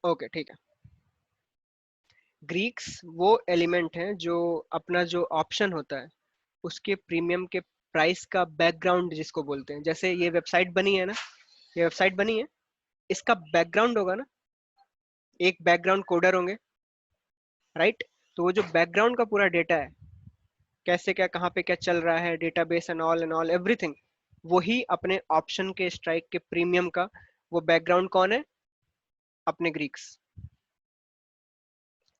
Okay ठीक है। Greeks वो एलिमेंट है जो अपना जो ऑप्शन होता है उसके प्रीमियम के प्राइस का बैकग्राउंड जिसको बोलते हैं। जैसे ये वेबसाइट बनी है ना, ये वेबसाइट बनी है, इसका बैकग्राउंड होगा ना, एक बैकग्राउंड कोडर होंगे, राइट। तो वो जो बैकग्राउंड का पूरा डेटा है, कैसे क्या कहाँ पे क्या चल रहा है, डेटाबेस एंड ऑल एवरीथिंग, वही अपने ऑप्शन के स्ट्राइक के प्रीमियम का वो बैकग्राउंड कौन है? अपने ग्रीक्स।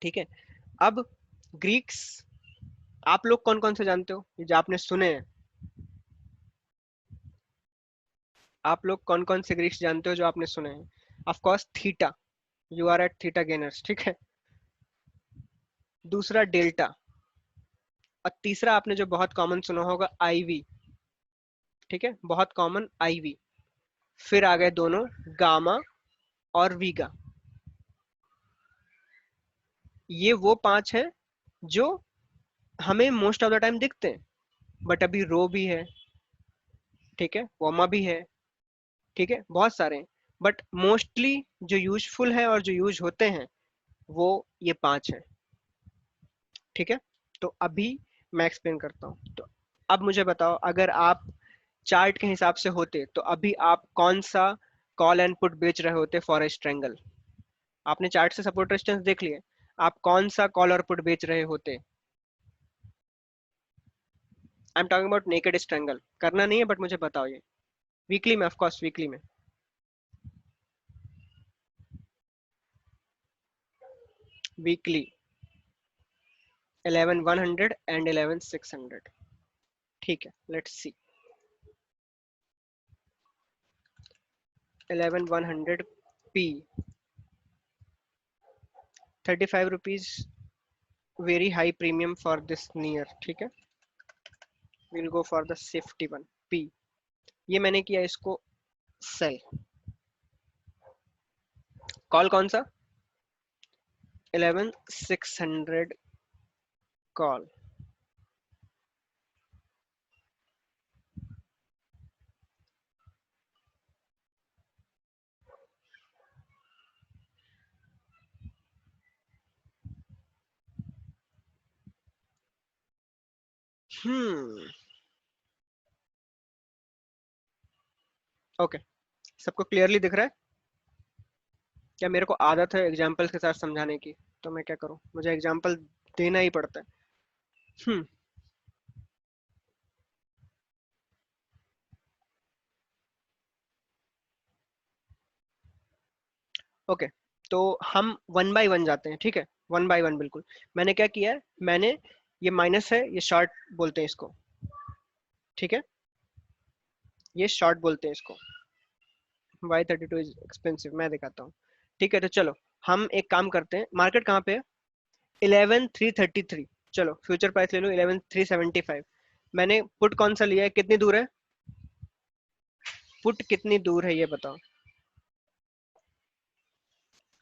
ठीक है। अब ग्रीक्स आप लोग कौन कौन से जानते हो ये जो आपने सुने हैं? आप लोग कौन कौन से ग्रीक्स जानते हो जो आपने सुने हैं? Of course theta, you are at theta gainers, ठीक है। दूसरा डेल्टा, और तीसरा आपने जो बहुत कॉमन सुना होगा आईवी, ठीक है, बहुत कॉमन आईवी। फिर आ गए दोनों गामा और वीगा। ये वो पांच हैं जो हमें मोस्ट ऑफ द टाइम दिखते हैं, बट अभी रो भी है, ठीक है, वोमा भी है, ठीक है, बहुत सारे हैं। बट मोस्टली जो यूजफुल है और जो यूज होते हैं वो ये पांच हैं, ठीक है। तो अभी मैं एक्सप्लेन करता हूँ। तो अब मुझे बताओ, अगर आप चार्ट के हिसाब से होते तो अभी आप कौन सा कॉल एंड पुट बेच रहे होते फॉर ए स्ट्रेंगल? आपने चार्ट से सपोर्ट रेजिस्टेंस देख लिए, आप कौन सा कॉल और पुट बेच रहे होते? I am talking about naked strangle, करना नहीं है बट मुझे बताओ ये। वीकली में, ऑफ कोर्स वीकली में। वीकली 11,100 एंड 11,600, ठीक है। Let's see. 11,100 P, 35 rupees, very high premium for this near, ठीक है। Will go for the safety one P. ये मैंने किया इसको सेल। कॉल कौन सा? 11,600 कॉल। हम्म, ओके। सबको क्लियरली दिख रहा है? क्या मेरे को आदत है एग्जाम्पल्स के साथ समझाने की, तो मैं क्या करूं, मुझे एग्जाम्पल देना ही पड़ता है। हम्म, ओके। तो हम वन बाय वन जाते हैं, ठीक है, वन बाय वन बिल्कुल। मैंने क्या किया है, मैंने ये माइनस है, ये शॉर्ट बोलते हैं इसको, ठीक है, ये शॉर्ट बोलते हैं इसको। Y32 इज एक्सपेंसिव, मैं दिखाता हूँ। ठीक है, तो चलो हम एक काम करते हैं, मार्केट कहाँ पे है? 11,333। चलो फ्यूचर प्राइस ले लो 11,375। मैंने पुट कौन सा लिया है, कितनी दूर है? पुट कितनी दूर है ये बताओ,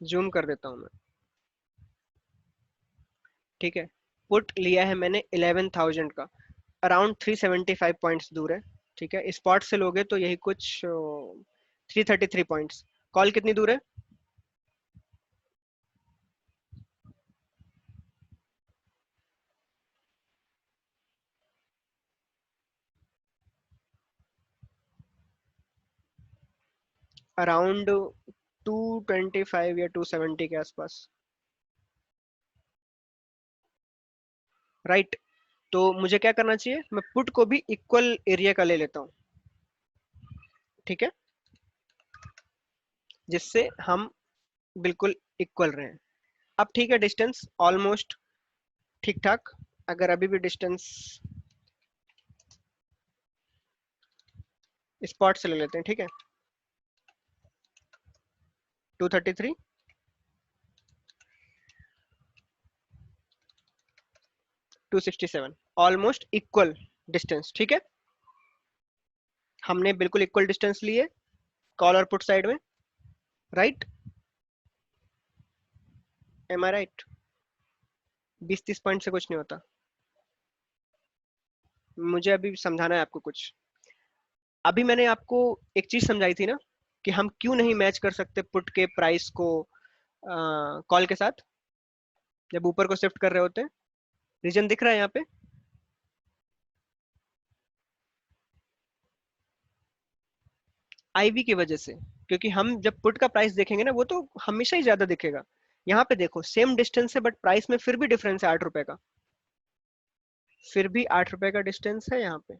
जूम कर देता हूँ मैं, ठीक है। पुट लिया है मैंने 11,000 का, अराउंड 375 पॉइंट्स दूर है, ठीक है। स्पॉट से लोगे तो यही कुछ 333 पॉइंट्स। कॉल कितनी दूर है? अराउंड 225 या 270 के आसपास, राइट। तो मुझे क्या करना चाहिए, मैं पुट को भी इक्वल एरिया का ले लेता हूँ, ठीक है, जिससे हम बिल्कुल इक्वल रहे। अब ठीक है, डिस्टेंस ऑलमोस्ट ठीक ठाक। अगर अभी भी डिस्टेंस स्पॉट से ले लेते हैं, ठीक है, 233, 267, ऑलमोस्ट इक्वल डिस्टेंस, ठीक है। हमने बिल्कुल इक्वल डिस्टेंस लिए कॉल और पुट साइड में, राइट। एम आई राइट? 20-30 पॉइंट से कुछ नहीं होता। मुझे अभी समझाना है आपको कुछ। अभी मैंने आपको एक चीज समझाई थी ना, कि हम क्यों नहीं मैच कर सकते पुट के प्राइस को कॉल के साथ, जब ऊपर को शिफ्ट कर रहे होते हैं। रीजन दिख रहा है यहाँ पे? आईवी की वजह से, क्योंकि हम जब पुट का प्राइस देखेंगे ना, वो तो हमेशा ही ज्यादा दिखेगा। यहाँ पे देखो सेम डिस्टेंस है, बट प्राइस में फिर भी डिफरेंस है 8 रुपए का, फिर भी 8 रुपए का डिस्टेंस है यहाँ पे।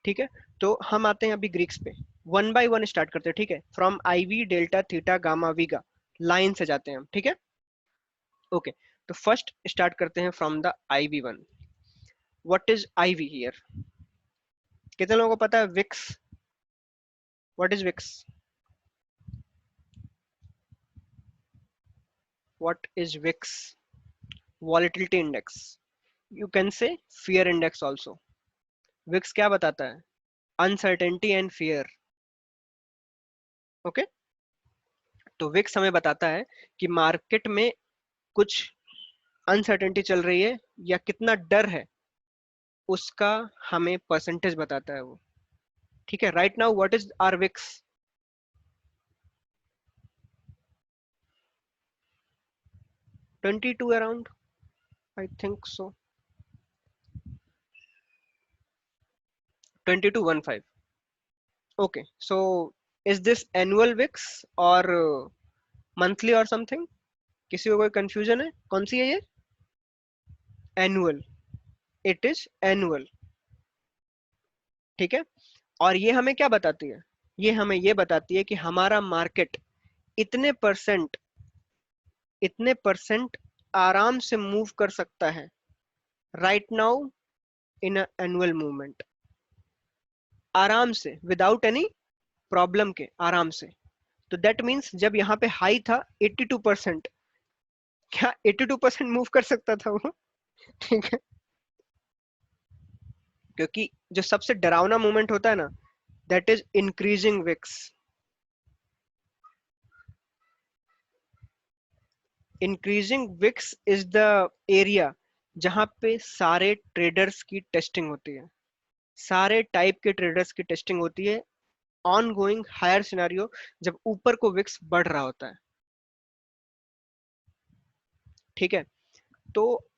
ठीक है, तो हम आते हैं अभी ग्रीक्स पे। वन बाय वन स्टार्ट करते हैं, ठीक है, from I V delta theta gamma वीगा, लाइन से जाते हैं हम, ठीक है। ओके, तो फर्स्ट स्टार्ट करते हैं from the I V one. What is I V here? कितने लोगों को पता है VIX? What is VIX? What is VIX? Volatility index, you can say fear index also. VIX क्या बताता है? Uncertainty and fear. ओके, तो विक्स हमें बताता है कि मार्केट में कुछ अनसर्टेनिटी चल रही है या कितना डर है, उसका हमें परसेंटेज बताता है वो। ठीक है, right now what is our VIX? 22 around, I think so, 2215। Okay, so is this annual VIX और मंथली और समथिंग? किसी को कोई कंफ्यूजन है? कौन सी है ये? Annual, it is annual. ठीक है, और ये हमें क्या बताती है? ये हमें ये बताती है कि हमारा मार्केट इतने परसेंट, इतने परसेंट आराम से मूव कर सकता है right now in annual movement, आराम से, विदाउट एनी प्रॉब्लम के, आराम से। तो दैट मीन्स जब यहाँ पे हाई था 82%, क्या 82% मूव कर सकता था वो? ठीक है, क्योंकि जो सबसे डरावना मूवमेंट होता है ना, that is increasing VIX. Increasing VIX is the area जहां पे सारे ट्रेडर्स की टेस्टिंग होती है, सारे टाइप के ट्रेडर्स की टेस्टिंग होती है, ऑन गोइंग हायर सिनेरियो, जब ऊपर को विक्स बढ़ रहा होता है। ठीक है, तो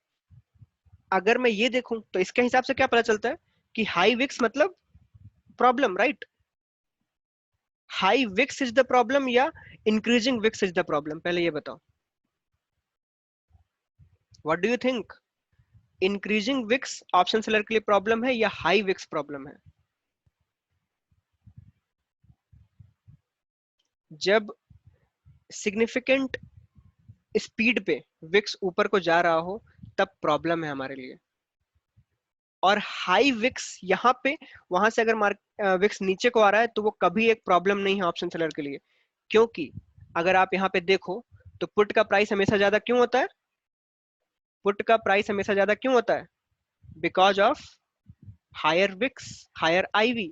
अगर मैं ये देखूं तो इसके हिसाब से क्या पता चलता है कि हाई विक्स मतलब problem, right? High VIX is the problem या increasing VIX is the problem? पहले ये बताओ, what do you think? Increasing VIX option seller के लिए प्रॉब्लम है या हाई विक्स प्रॉब्लम है? जब सिग्निफिकेंट स्पीड पे विक्स ऊपर को जा रहा हो, तब प्रॉब्लम है हमारे लिए। और हाई विक्स यहाँ पे, वहां से अगर मार्क विक्स नीचे को आ रहा है, तो वो कभी एक प्रॉब्लम नहीं है ऑप्शन सेलर के लिए। क्योंकि अगर आप यहाँ पे देखो, तो पुट का प्राइस हमेशा ज्यादा क्यों होता है? पुट का प्राइस हमेशा ज्यादा क्यों होता है? Because of higher VIX, higher IV.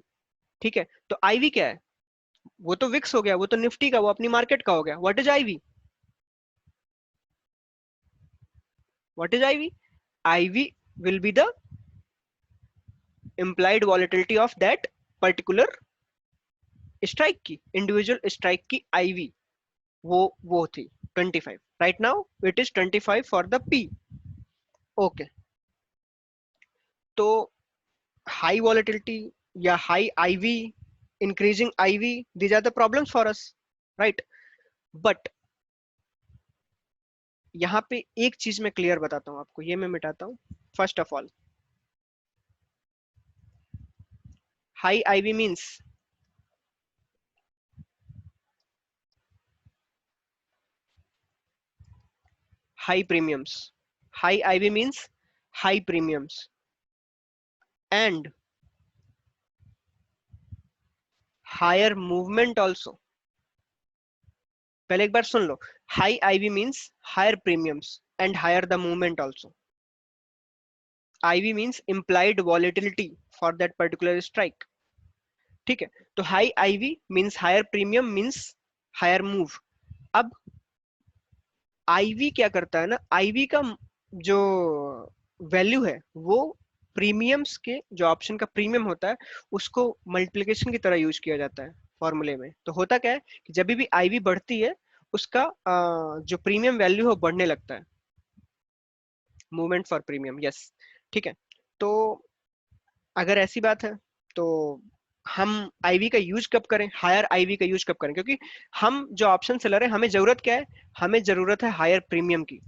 ठीक है, तो आईवी क्या है? वो तो विक्स हो गया, वो तो निफ्टी का, वो अपनी मार्केट का हो गया। What is IV? What is IV? IV will be the implied volatility of that particular strike की, इंडिविजुअल स्ट्राइक की आईवी, वो थी 25। Right now it is 25 for the P. Okay, तो हाई वॉलेटिलिटी या high IV, increasing IV, these are the problems for us, right? But यहाँ पे एक चीज मैं क्लियर बताता हूँ आपको, ये मैं मिटाता हूँ। First of all, high IV means high premiums. High IV means high premiums and higher movement also. पहले एक बार सुन लो, high IV means higher premiums and higher the movement also. IV means implied volatility for that particular strike. ठीक है, तो high IV means higher premium means higher move. अब IV क्या करता है ना, IV का जो वैल्यू है वो प्रीमियम्स के, जो ऑप्शन का प्रीमियम होता है, उसको मल्टीप्लिकेशन की तरह यूज किया जाता है फॉर्मूले में। तो होता क्या है कि जब भी आईवी बढ़ती है, उसका जो प्रीमियम वैल्यू है बढ़ने लगता है। Movement for premium, yes. ठीक है। तो अगर ऐसी बात है तो हम आईवी का यूज कब करें, हायर आईवी का यूज कब करें? क्योंकि हम जो ऑप्शन सेलर है, हमें जरूरत क्या है? हमें जरूरत है हायर प्रीमियम की।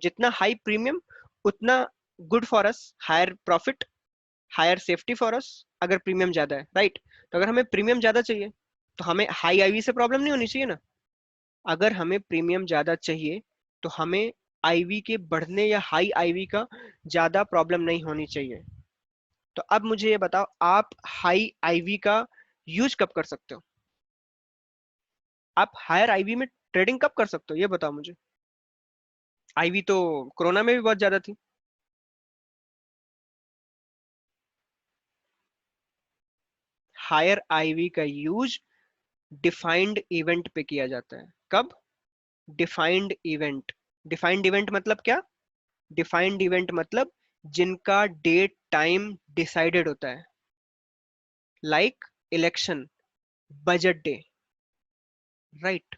जितना हाई प्रीमियम उतना good for us, higher profit, higher safety for us, अगर प्रीमियम ज्यादा है, राइट? तो अगर हमें प्रीमियम ज्यादा चाहिए तो हमें हाई आईवी से प्रॉब्लम नहीं होनी चाहिए ना। अगर हमें प्रीमियम ज्यादा चाहिए तो हमें आईवी के बढ़ने या हाई आईवी का ज्यादा प्रॉब्लम नहीं होनी चाहिए। तो अब मुझे ये बताओ, आप हाई आईवी का यूज कब कर सकते हो? आप हायर आईवी में ट्रेडिंग कब कर सकते हो, ये बताओ मुझे। आईवी तो कोरोना में भी बहुत ज्यादा थी। हायर आईवी का यूज डिफाइंड इवेंट पे किया जाता है। कब? Defined event. डिफाइंड इवेंट मतलब क्या? डिफाइंड इवेंट मतलब जिनका डेट टाइम डिसाइडेड होता है, like election, budget day, right?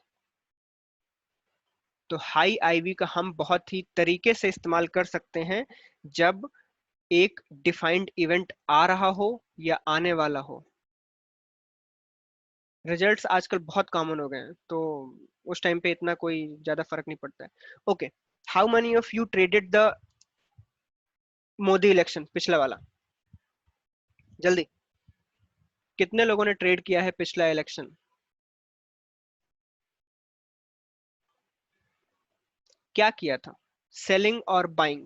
तो हाई आईवी का हम बहुत ही तरीके से इस्तेमाल कर सकते हैं जब एक डिफाइंड इवेंट आ रहा हो या आने वाला हो। रिजल्ट्स आजकल बहुत कॉमन हो गए हैं, तो उस टाइम पे इतना कोई ज्यादा फर्क नहीं पड़ता है। Okay, how many of you traded the Modi election, पिछला वाला? जल्दी, कितने लोगों ने ट्रेड किया है पिछला इलेक्शन? क्या किया था, सेलिंग और बाइंग?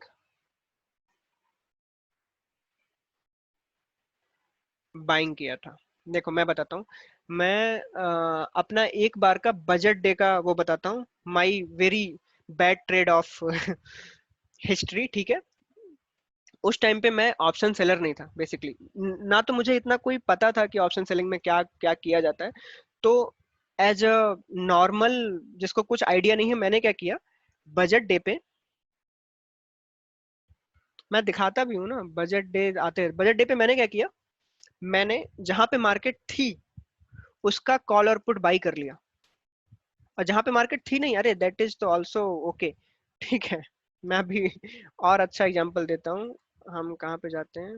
बाइंग किया था। देखो मैं बताता हूँ, मैं अपना एक बार का बजट डे का वो बताता हूँ, my very bad trade off history, ठीक है? उस टाइम पे मैं ऑप्शन सेलर नहीं था बेसिकली, ना तो मुझे इतना कोई पता था कि ऑप्शन सेलिंग में क्या क्या किया जाता है। तो एज अ नॉर्मल जिसको कुछ आइडिया नहीं है, मैंने क्या किया, बजट डे पे, मैं दिखाता भी हूँ ना, बजट डे आते हैं, बजट डे पे मैंने क्या किया, मैंने जहां पे मार्केट थी उसका कॉल और पुट बाई कर लिया। और जहां पे मार्केट थी नहीं, अरे दैट इज तो ऑल्सो ओके, ठीक है? मैं अभी और अच्छा एग्जांपल देता हूँ। हम कहाँ पे जाते हैं?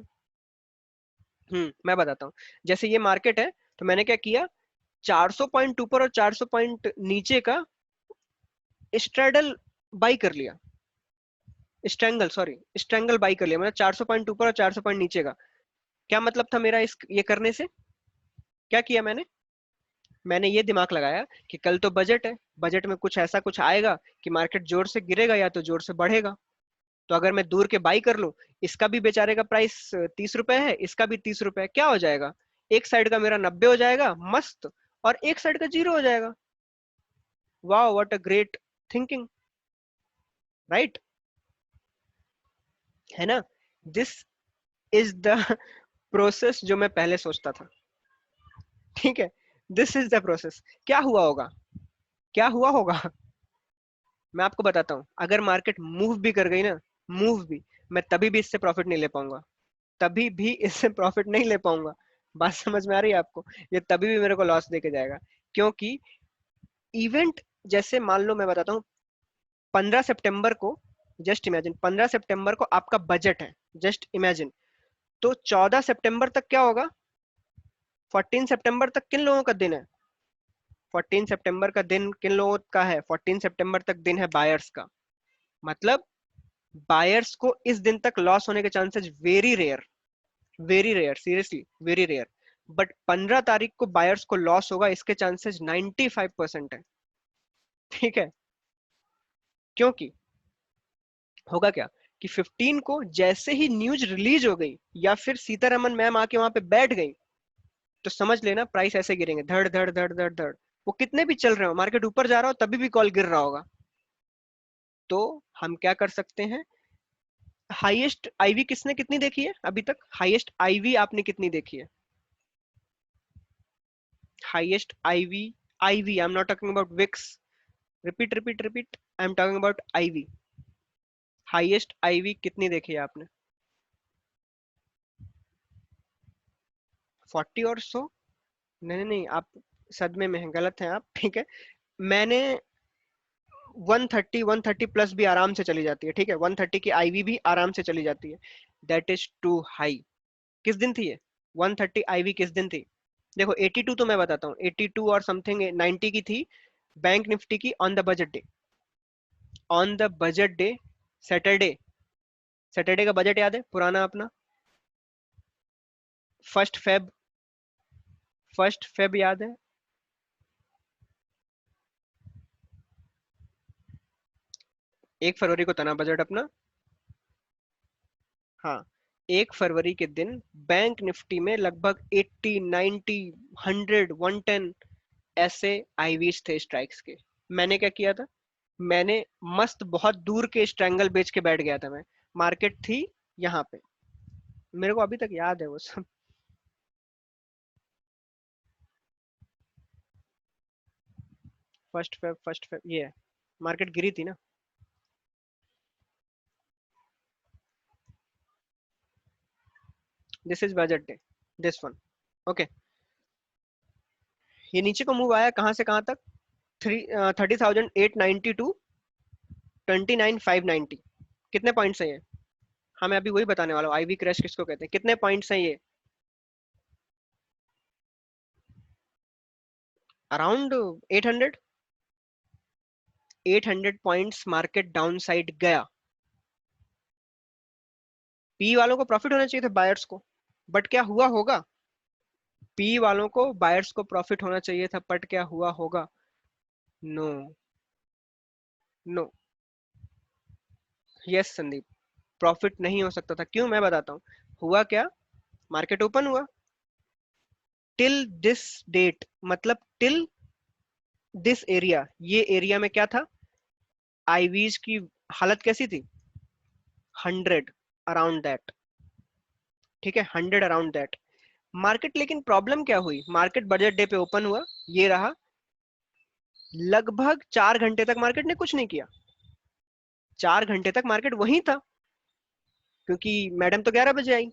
मैं बताता हूँ। जैसे ये मार्केट है, तो मैंने क्या किया, 400 पॉइंट ऊपर और 400 पॉइंट नीचे का स्ट्रेडल बाई कर लिया। स्ट्रेंगल, सॉरी, स्ट्रेंगल बाई कर लिया, मतलब 400 पॉइंट ऊपर और 400 पॉइंट नीचे का। क्या मतलब था मेरा इस ये करने से? क्या किया मैंने? मैंने ये दिमाग लगाया कि कल तो बजट है, बजट में कुछ ऐसा कुछ आएगा कि मार्केट जोर से गिरेगा या तो जोर से बढ़ेगा। तो अगर मैं दूर के बाई कर लूं, इसका भी बेचारे का प्राइस 30 रुपए है, इसका भी 30 रुपए है, क्या हो जाएगा? एक साइड का मेरा 90 हो जाएगा, मस्त, और एक साइड का 0 हो जाएगा। वाह, what a great thinking, right? है ना? दिस इज द प्रोसेस जो मैं पहले सोचता था, ठीक है? This is the process. क्या हुआ होगा, क्या हुआ होगा? मैं आपको बताता हूँ, अगर मार्केट मूव भी कर गई ना, मूव भी, मैं तभी भी इससे प्रॉफिट नहीं ले पाऊंगा, तभी भी इससे प्रॉफिट नहीं ले पाऊंगा। बात समझ में आ रही है आपको? ये तभी भी मेरे को लॉस देके जाएगा, क्योंकि इवेंट, जैसे मान लो मैं बताता हूँ, 15 सितंबर को, जस्ट इमेजिन 15 सितंबर को आपका बजट है, जस्ट इमेजिन, तो 14 सितंबर तक क्या होगा? 14 सितंबर तक किन लोगों का दिन है? 14 सितंबर का दिन किन लोगों का है? 14 सितंबर तक दिन है बायर्स का। मतलब बायर्स को इस दिन तक लॉस होने के chances very rare, very rare, seriously very rare. But 15 तारीख को बायर्स को लॉस होगा, इसके चांसेस 95% है, ठीक है? क्योंकि होगा क्या कि 15 को जैसे ही न्यूज रिलीज हो गई, या फिर सीतारमन मैम आके वहां पे बैठ गई, तो समझ लेना प्राइस ऐसे गिरेंगे, धड़ धड़ धड़ धड़ धड़। वो कितने भी चल रहे हो, मार्केट ऊपर जा रहा हो, तभी भी कॉल गिर रहा होगा। तो हम क्या कर सकते हैं, हाईएस्ट आईवी किसने कितनी देखी है अभी तक? हाईएस्ट आईवी आपने कितनी देखी है? Highest IV, IV, I'm not talking about VIX, repeat repeat repeat, I am talking about IV. Highest IV कितनी देखी है आपने? 40 और 100? नहीं नहीं नहीं, आप सदमे में हैं, गलत हैं आप, ठीक है? मैंने 130 प्लस भी आराम से चली जाती है, ठीक है, 130 की आईवी भी आराम से चली जाती है। That is too high. किस दिन थी ये 130 आईवी, किस दिन थी? देखो 82 तो मैं बताता हूँ, 82 और समथिंग 90 की थी बैंक निफ्टी की on the budget day. On the budget day, Saturday, Saturday का बजट याद है पुराना अपना, फर्स्ट फेब, फर्स्ट फेब याद है? 1 फरवरी को था ना बजट अपना? हाँ, 1 फरवरी के दिन बैंक निफ्टी में लगभग 80, 90, 100, 110 ऐसे आईवीज थे स्ट्राइक्स के। मैंने क्या किया था? मैंने मस्त बहुत दूर के स्ट्रैंगल बेच के बैठ गया था मैं। मार्केट थी यहाँ पे, मेरे को अभी तक याद है वो सब। फर्स्ट फेब ये है, मार्केट गिरी थी ना। This is budget day, this one. Okay, ये नीचे को मूव आया कहाँ से कहाँ तक? 30,890 टू 29,590। कितने पॉइंट्स हैं ये? हाँ, मैं अभी वही बताने वाला हूँ, आईवी क्रैश किसको कहते हैं, कितने पॉइंट्स हैं ये? Around 800, 800 points market down side गया। पी वालों को प्रॉफिट होना चाहिए था, बायर्स को, बट क्या हुआ होगा? पी वालों को, बायर्स को प्रॉफिट होना चाहिए था, बट क्या हुआ होगा? No, no, yes Sandeep, profit नहीं हो सकता था। क्यों, मैं बताता हूँ। हुआ क्या? मार्केट ओपन हुआ, टिल दिस डेट, मतलब टिल दिस एरिया, ये एरिया में क्या था? आईवीज की हालत कैसी थी? 100 अराउंड दैट, ठीक है, 100 अराउंड दैट। मार्केट, लेकिन प्रॉब्लम क्या हुई? मार्केट बजट डे पे ओपन हुआ, ये रहा, लगभग 4 घंटे तक मार्केट ने कुछ नहीं किया। 4 घंटे तक मार्केट वहीं था, क्योंकि मैडम तो 11 बजे आई,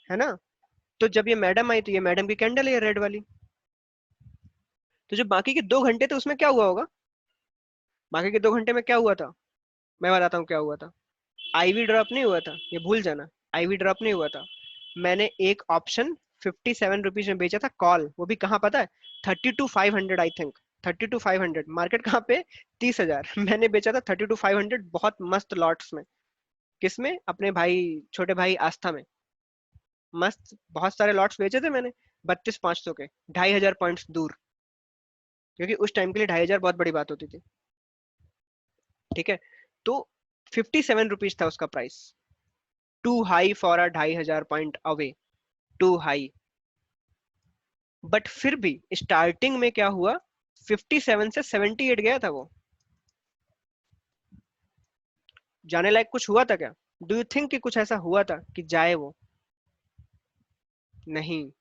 है ना? तो जब ये मैडम आई तो ये मैडम की कैंडल है रेड वाली। तो जो बाकी के 2 घंटे थे उसमें क्या हुआ होगा? बाकी के 2 घंटे में क्या हुआ था? मैं बताता हूँ क्या हुआ था। आईवी ड्रॉप नहीं हुआ था, ये भूल जाना। आईवी ड्रॉप नहीं हुआ था। मैंने एक ऑप्शन 57 रुपीज में बेचा था, कॉल, वो भी कहाँ पता है? 32,500 आई थिंक, 32,500। मार्केट कहाँ पे? 30,000। मैंने बेचा था 32,500, बहुत मस्त लॉट्स में। किसमें? अपने भाई, छोटे भाई आस्था में। मस्त बहुत सारे लॉट्स बेचे थे मैंने, 32,500 के, 2,500 पॉइंट्स दूर, क्योंकि उस टाइम के लिए 2,500 बहुत बड़ी बात होती थी। ठीक है, तो 57 रुपीज था उसका price. Too high for a 2,500 point away, too high. But फिर भी स्टार्टिंग में क्या हुआ? 57 से 78 गया था वो। जाने लायक कुछ हुआ था क्या? डू यू थिंक कि कुछ ऐसा हुआ था कि जाए वो? नहीं,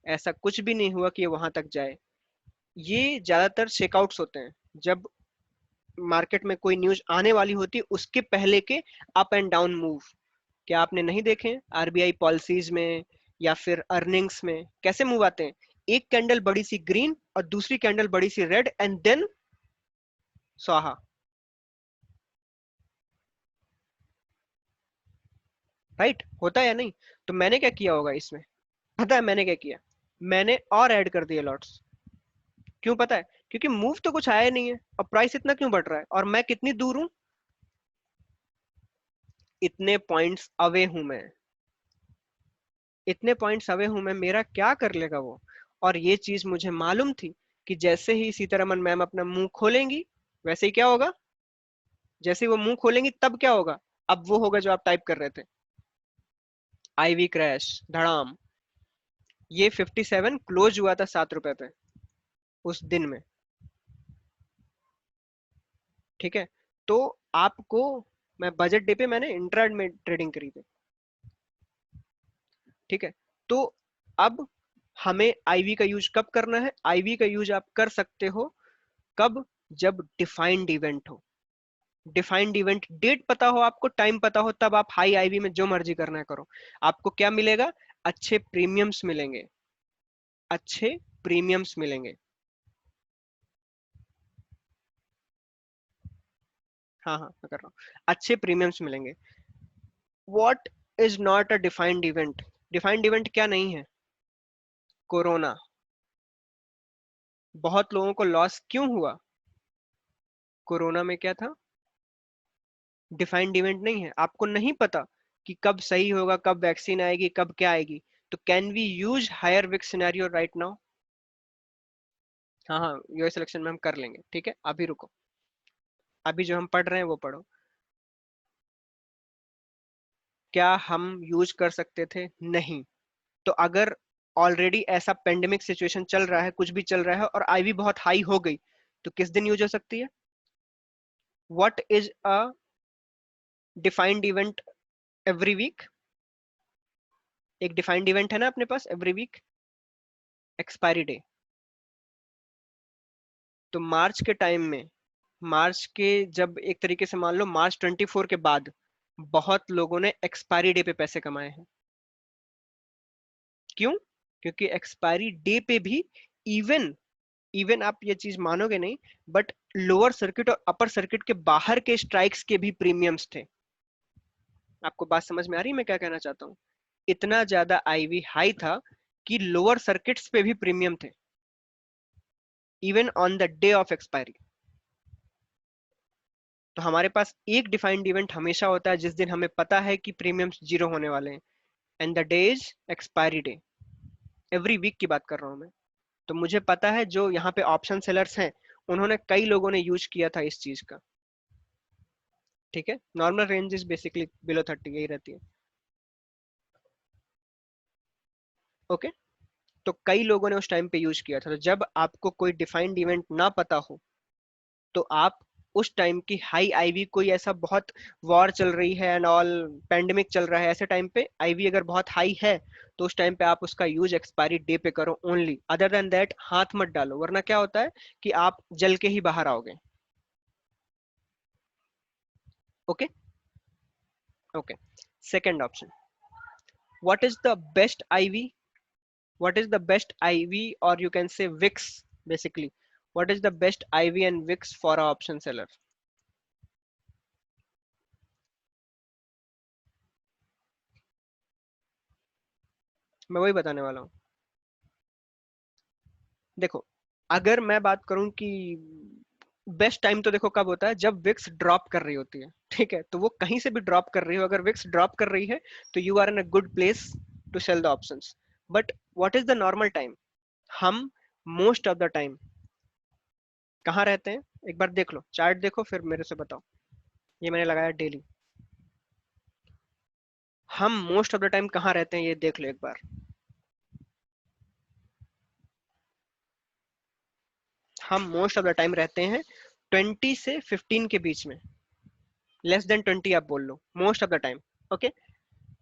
ऐसा कुछ भी नहीं हुआ कि ये वहां तक जाए। ये ज्यादातर शेकआउट्स होते हैं, जब मार्केट में कोई न्यूज आने वाली होती है उसके पहले के अप एंड डाउन मूव। क्या आपने नहीं देखे आरबीआई पॉलिसीज में या फिर अर्निंग्स में कैसे मूव आते हैं? एक कैंडल बड़ी सी ग्रीन और दूसरी कैंडल बड़ी सी रेड, एंड देन स्वाहा। राइट, होता है या नहीं? तो मैंने क्या किया होगा इसमें? पता है मैंने क्या किया? मैंने और ऐड कर दिए लॉट्स। क्यों पता है? क्योंकि मूव तो कुछ आया नहीं है, और प्राइस इतना क्यों बढ़ रहा है, और मैं कितनी दूर हूं? इतने पॉइंट्स अवे हूं मैं, इतने पॉइंट्स अवे हूं मैं, मेरा क्या कर लेगा वो? और ये चीज मुझे मालूम थी कि जैसे ही सीतारमन मैम अपना मुंह खोलेंगी, वैसे ही क्या होगा? जैसे ही वो मुंह खोलेंगी तब क्या होगा? अब वो होगा जो आप टाइप कर रहे थे, आईवी क्रैश, धड़ाम। ये 57 क्लोज हुआ था 7 रुपए पे उस दिन में। ठीक है, तो आपको, मैं बजट डे पे मैंने इंट्रा में ट्रेडिंग करी थी। ठीक है, तो अब हमें आईवी का यूज कब करना है? आईवी का यूज आप कर सकते हो कब? जब डिफाइंड इवेंट हो। डिफाइंड इवेंट डेट पता हो आपको, टाइम पता हो, तब आप हाई आईवी में जो मर्जी करना है करो। आपको क्या मिलेगा? अच्छे प्रीमियम्स मिलेंगे, अच्छे प्रीमियम्स मिलेंगे। हाँ हाँ मैं कर रहा हूँ, अच्छे प्रीमियम्स मिलेंगे। What is not a defined event? Defined event क्या नहीं है? कोरोना। बहुत लोगों को लॉस क्यों हुआ? कोरोना में क्या था? डिफाइंड इवेंट नहीं है, आपको नहीं पता कि कब सही होगा, कब वैक्सीन आएगी, कब क्या आएगी। तो can we use higher VIX scenario right now? हाँ हाँ, यूएस सिलेक्शन में हम कर लेंगे, ठीक है, अभी रुको। अभी जो हम पढ़ रहे हैं वो पढ़ो। क्या हम यूज कर सकते थे? नहीं। तो अगर ऑलरेडी ऐसा पेंडेमिक सिचुएशन चल रहा है, कुछ भी चल रहा है और आईवी बहुत हाई हो गई, तो किस दिन यूज हो सकती है? What is a defined event every week? एक डिफाइंड इवेंट है ना अपने पास एवरी वीक, एक्सपायरी डे। तो मार्च के टाइम में, मार्च के जब एक तरीके से मान लो मार्च 24 के बाद, बहुत लोगों ने एक्सपायरी डे पे पैसे कमाए हैं। क्यों? क्योंकि एक्सपायरी डे पे भी इवन इवन आप ये चीज मानोगे नहीं, बट लोअर सर्किट और अपर सर्किट के बाहर के स्ट्राइक्स के भी प्रीमियम्स थे। आपको बात समझ में आ रही है मैं क्या कहना चाहता हूँ? इतना ज्यादा आईवी हाई था कि लोअर सर्किट्स पे भी प्रीमियम थे, even on the day of expiry. तो हमारे पास एक डिफाइंड इवेंट हमेशा होता है जिस दिन हमें पता है कि प्रीमियम्स जीरो होने वाले हैं, and the day is expiry day. Every week की बात कर रहा हूँ मैं। तो मुझे पता है जो यहाँ पे ऑप्शन सेलर्स हैं, उन्होंने कई लोगों ने यूज किया था इस चीज का। ठीक है, normal range is basically below 30 यही रहती है। ओके। तो कई लोगों ने उस टाइम पे यूज किया था। तो जब आपको कोई डिफाइंड इवेंट ना पता हो, तो आप उस टाइम की हाई आईवी, कोई ऐसा बहुत वॉर चल रही है एंड ऑल, पेंडेमिक चल रहा है, ऐसे टाइम पे आईवी अगर बहुत हाई है, तो उस टाइम पे आप उसका यूज एक्सपायरी डे पे करो ओनली। अदर देन दैट हाथ मत डालो, वरना क्या होता है कि आप जल के ही बाहर आओगे। Okay. Okay. Second option, what is the best IV? what is the best IV, or you can say Wix basically? What is the best IV and Wix for a option seller? मैं वही बताने वाला हूँ। देखो, अगर मैं बात करूं कि बेस्ट टाइम, तो देखो कब होता है जब विक्स ड्रॉप कर रही होती है। ठीक है, तो वो कहीं से भी ड्रॉप कर रही हो, अगर विक्स ड्रॉप कर रही है तो you are in a good place to sell the options. But what is the normal time? हम मोस्ट ऑफ द टाइम कहाँ रहते हैं? एक बार देख लो, चार्ट देखो फिर मेरे से बताओ। ये मैंने लगाया डेली। हम मोस्ट ऑफ द टाइम कहाँ रहते हैं ये देख लो एक बार। हम मोस्ट ऑफ द टाइम रहते हैं 20 से 15 के बीच में। लेस देन 20 आप बोल लो, most of the time. Okay.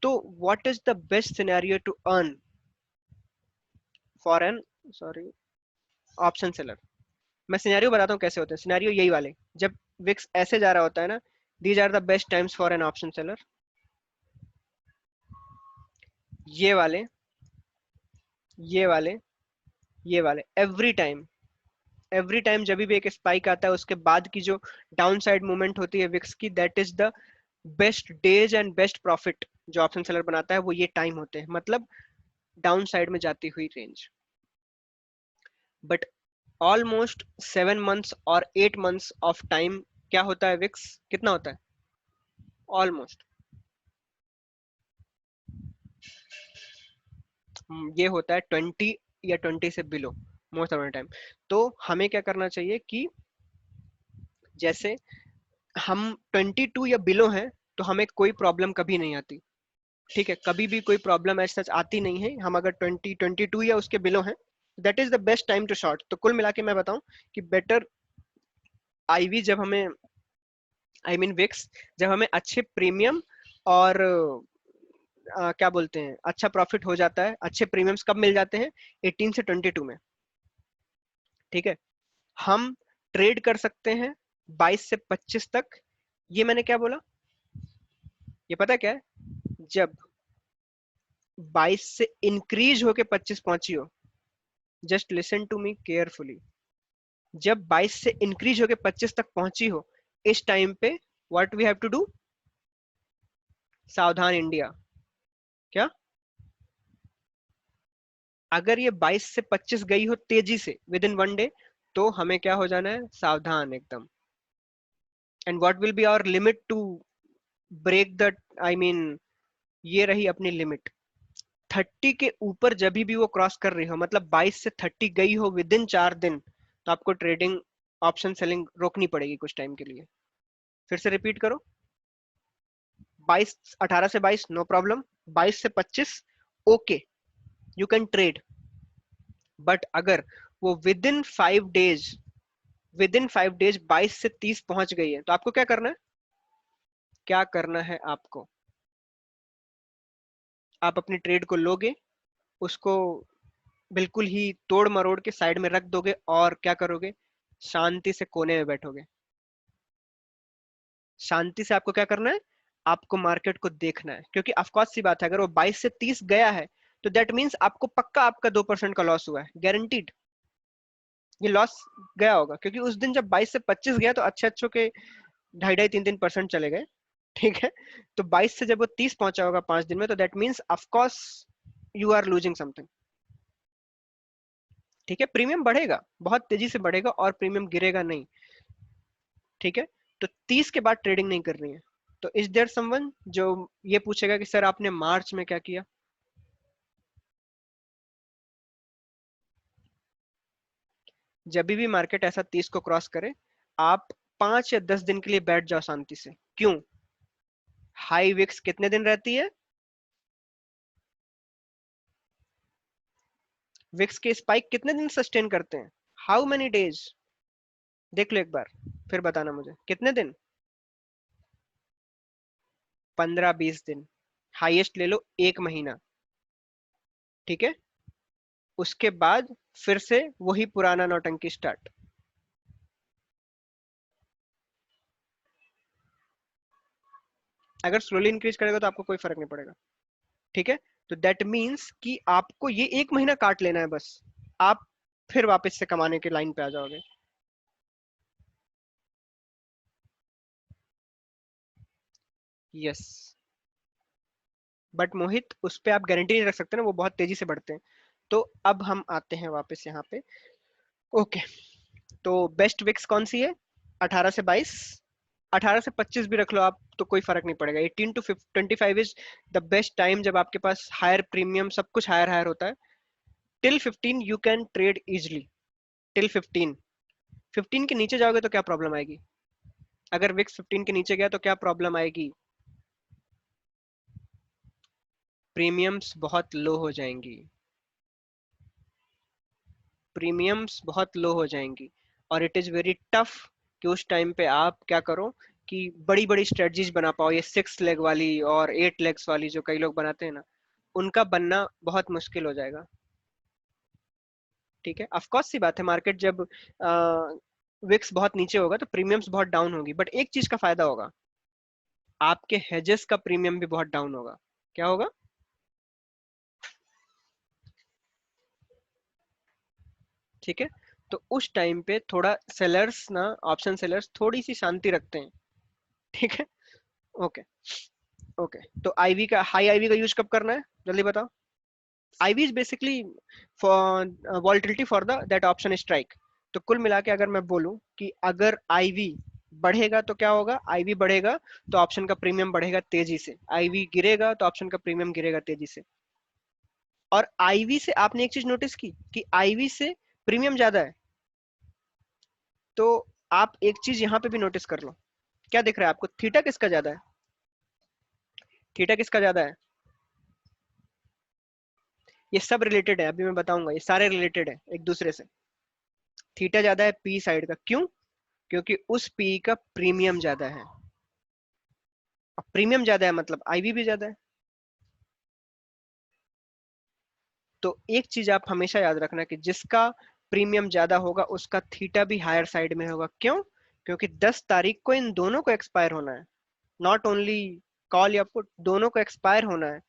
तो what is the best scenario to earn for an, sorry, option seller? मैं सिनेरियो बताता हूँ कैसे होते हैं सिनेरियो, यही वाले। जब विक्स ऐसे जा रहा होता है ना, these are the best times for an option seller. ये वाले, ये वाले, ये वाले, एवरी टाइम जब भी एक स्पाइक आता है, उसके बाद की जो डाउन साइड मूवमेंट होती है विक्स की, that is the best days and best profit जो ऑप्शन सेलर बनाता है, वो ये टाइम होते हैं, मतलब डाउन साइड में जाती हुई रेंज। बट ऑलमोस्ट 7 मंथ्स और 8 मंथ्स ऑफ टाइम क्या होता है विक्स, कितना होता है? ऑलमोस्ट ये होता है 20 या 20 से below, most of the time. तो हमें क्या करना चाहिए कि जैसे हम 22 या बिलो हैं, तो हमें कोई प्रॉब्लम कभी नहीं आती। ठीक है, कभी भी कोई प्रॉब्लम ऐसा सच आती नहीं है। हम अगर 22 या उसके बिलो हैं, that is the best time to short. तो कुल मिला के मैं बताऊं कि बेटर आईवी जब हमें, आई मीन विक्स, जब हमें अच्छे प्रीमियम और क्या बोलते हैं, अच्छा प्रॉफिट हो जाता है, अच्छे प्रीमियम्स कब मिल जाते हैं? 18 से 22 में। ठीक है, हम ट्रेड कर सकते हैं 22 से 25 तक। ये मैंने क्या बोला? ये पता क्या है? जब 22 से इंक्रीज होके 25 पहुंची हो, just listen to me carefully, जब 22 से इंक्रीज होके 25 तक पहुंची हो, इस टाइम पे what we have to do, सावधान इंडिया। क्या, अगर ये 22 से 25 गई हो तेजी से विद इन 1 डे, तो हमें क्या हो जाना है, सावधान एकदम। And what will be our limit to break the, I mean ये रही अपनी लिमिट, 30 के ऊपर जब भी वो क्रॉस कर रही हो, मतलब 22 से 30 गई हो विद इन 4 दिन, तो आपको ट्रेडिंग ऑप्शन सेलिंग रोकनी पड़ेगी कुछ टाइम के लिए। फिर से रिपीट करो, 22, 18 से 22 नो प्रॉब्लम, 22 से 25 okay, you can trade. But अगर वो विद इन 5 डेज 22 से 30 पहुंच गई है, तो आपको क्या करना है, क्या करना है आपको, आप अपनी ट्रेड को लोगे, उसको बिल्कुल ही तोड़ मरोड़ के साइड में रख दोगे, और क्या करोगे, शांति से कोने में बैठोगे। शांति से आपको क्या करना है, आपको मार्केट को देखना है, क्योंकि ऑफकोर्स सी बात है, अगर वो 22 से 30 गया है, तो दैट मीन्स आपको पक्का आपका 2% का लॉस हुआ है, गारंटीड। ये लॉस गया होगा, क्योंकि उस दिन जब 22 से 25 गया तो अच्छे अच्छों के 2.5-3% चले गए, ठीक है। तो 22 से जब वो 30 पहुंचा होगा 5 दिन में, तो that means of course you are losing something, ठीक है। प्रीमियम बढ़ेगा, बहुत तेजी से बढ़ेगा, और प्रीमियम गिरेगा नहीं, ठीक है। तो 30 के बाद ट्रेडिंग नहीं करनी है। तो इज देयर समवन जो ये पूछेगा कि सर आपने मार्च में क्या किया, जब भी मार्केट ऐसा 30 को क्रॉस करे, आप 5 या 10 दिन के लिए बैठ जाओ शांति से। क्यों, हाई विक्स कितने दिन रहती है, विक्स के स्पाइक कितने दिन सस्टेन करते हैं, हाउ मेनी डेज, देख लो एक बार, फिर बताना मुझे कितने दिन, 15-20 दिन, हाईएस्ट ले लो 1 महीना, ठीक है। उसके बाद फिर से वही पुराना नौटंकी स्टार्ट। अगर स्लोली इंक्रीज करेगा तो आपको कोई फर्क नहीं पड़ेगा, ठीक है। तो दैट मीन्स कि आपको ये 1 महीना काट लेना है बस, आप फिर वापस से कमाने के लाइन पे आ जाओगे। यस, बट मोहित उस पे आप गारंटी नहीं रख सकते ना, वो बहुत तेजी से बढ़ते हैं। तो अब हम आते हैं वापस यहाँ पे, ओके। तो बेस्ट विक्स कौन सी है, 18 से 22, 18 से 25 भी रख लो आप, तो कोई फर्क नहीं पड़ेगा। 18 to 25 is the best time, जब आपके पास हायर प्रीमियम, सब कुछ हायर हायर होता है। Till 15 you can trade easily, till 15। 15 के नीचे जाओगे तो क्या प्रॉब्लम आएगी, अगर विक्स 15 के नीचे गया तो क्या प्रॉब्लम आएगी, प्रीमियम्स बहुत लो हो जाएंगी, प्रीमियम्स बहुत लो हो जाएंगी, और इट इज वेरी टफ कि उस टाइम पे आप क्या करो, कि बड़ी बड़ी स्ट्रेटजीज बना पाओ, ये 6 लेग वाली और 8 लेग्स वाली जो कई लोग बनाते हैं ना, उनका बनना बहुत मुश्किल हो जाएगा, ठीक है। ऑफकोर्स सी बात है, मार्केट जब विक्स बहुत नीचे होगा तो प्रीमियम्स बहुत डाउन होगी, बट एक चीज का फायदा होगा, आपके हेजेस का प्रीमियम भी बहुत डाउन होगा। क्या होगा, ठीक है। तो उस टाइम पे थोड़ा सेलर्स ना, ऑप्शन सेलर्स थोड़ी सी शांति रखते हैं, ठीक है। Okay, okay. तो आईवी का, हाई आईवी का यूज कब करना है, जल्दी बताओ। IV is basically for volatility for the that option strike. तो कुल मिला के अगर मैं बोलूं कि अगर आईवी बढ़ेगा तो क्या होगा, आईवी बढ़ेगा तो ऑप्शन का प्रीमियम बढ़ेगा तेजी से, आईवी गिरेगा तो ऑप्शन का प्रीमियम गिरेगा तेजी से। और आईवी से आपने एक चीज नोटिस की कि आईवी से प्रीमियम ज्यादा है, तो आप एक चीज यहाँ पे भी नोटिस कर लो, क्या दिख रहा है आपको, थीटा किसका ज्यादा है, थीटा किसका ज्यादा है, ये सब रिलेटेड है, अभी मैं बताऊंगा, ये सारे रिलेटेड है एक दूसरे से। थीटा ज्यादा है पी साइड का, क्यों, क्योंकि उस पी का प्रीमियम ज्यादा है, अब प्रीमियम ज्यादा है मतलब आईवी भी ज्यादा है। तो एक चीज आप हमेशा याद रखना कि जिसका प्रीमियम ज्यादा होगा उसका थीटा भी हायर साइड में होगा, क्यों, क्योंकि 10 तारीख को इन दोनों को एक्सपायर होना है, नॉट ओनली कॉल या पुट, दोनों को एक्सपायर होना है।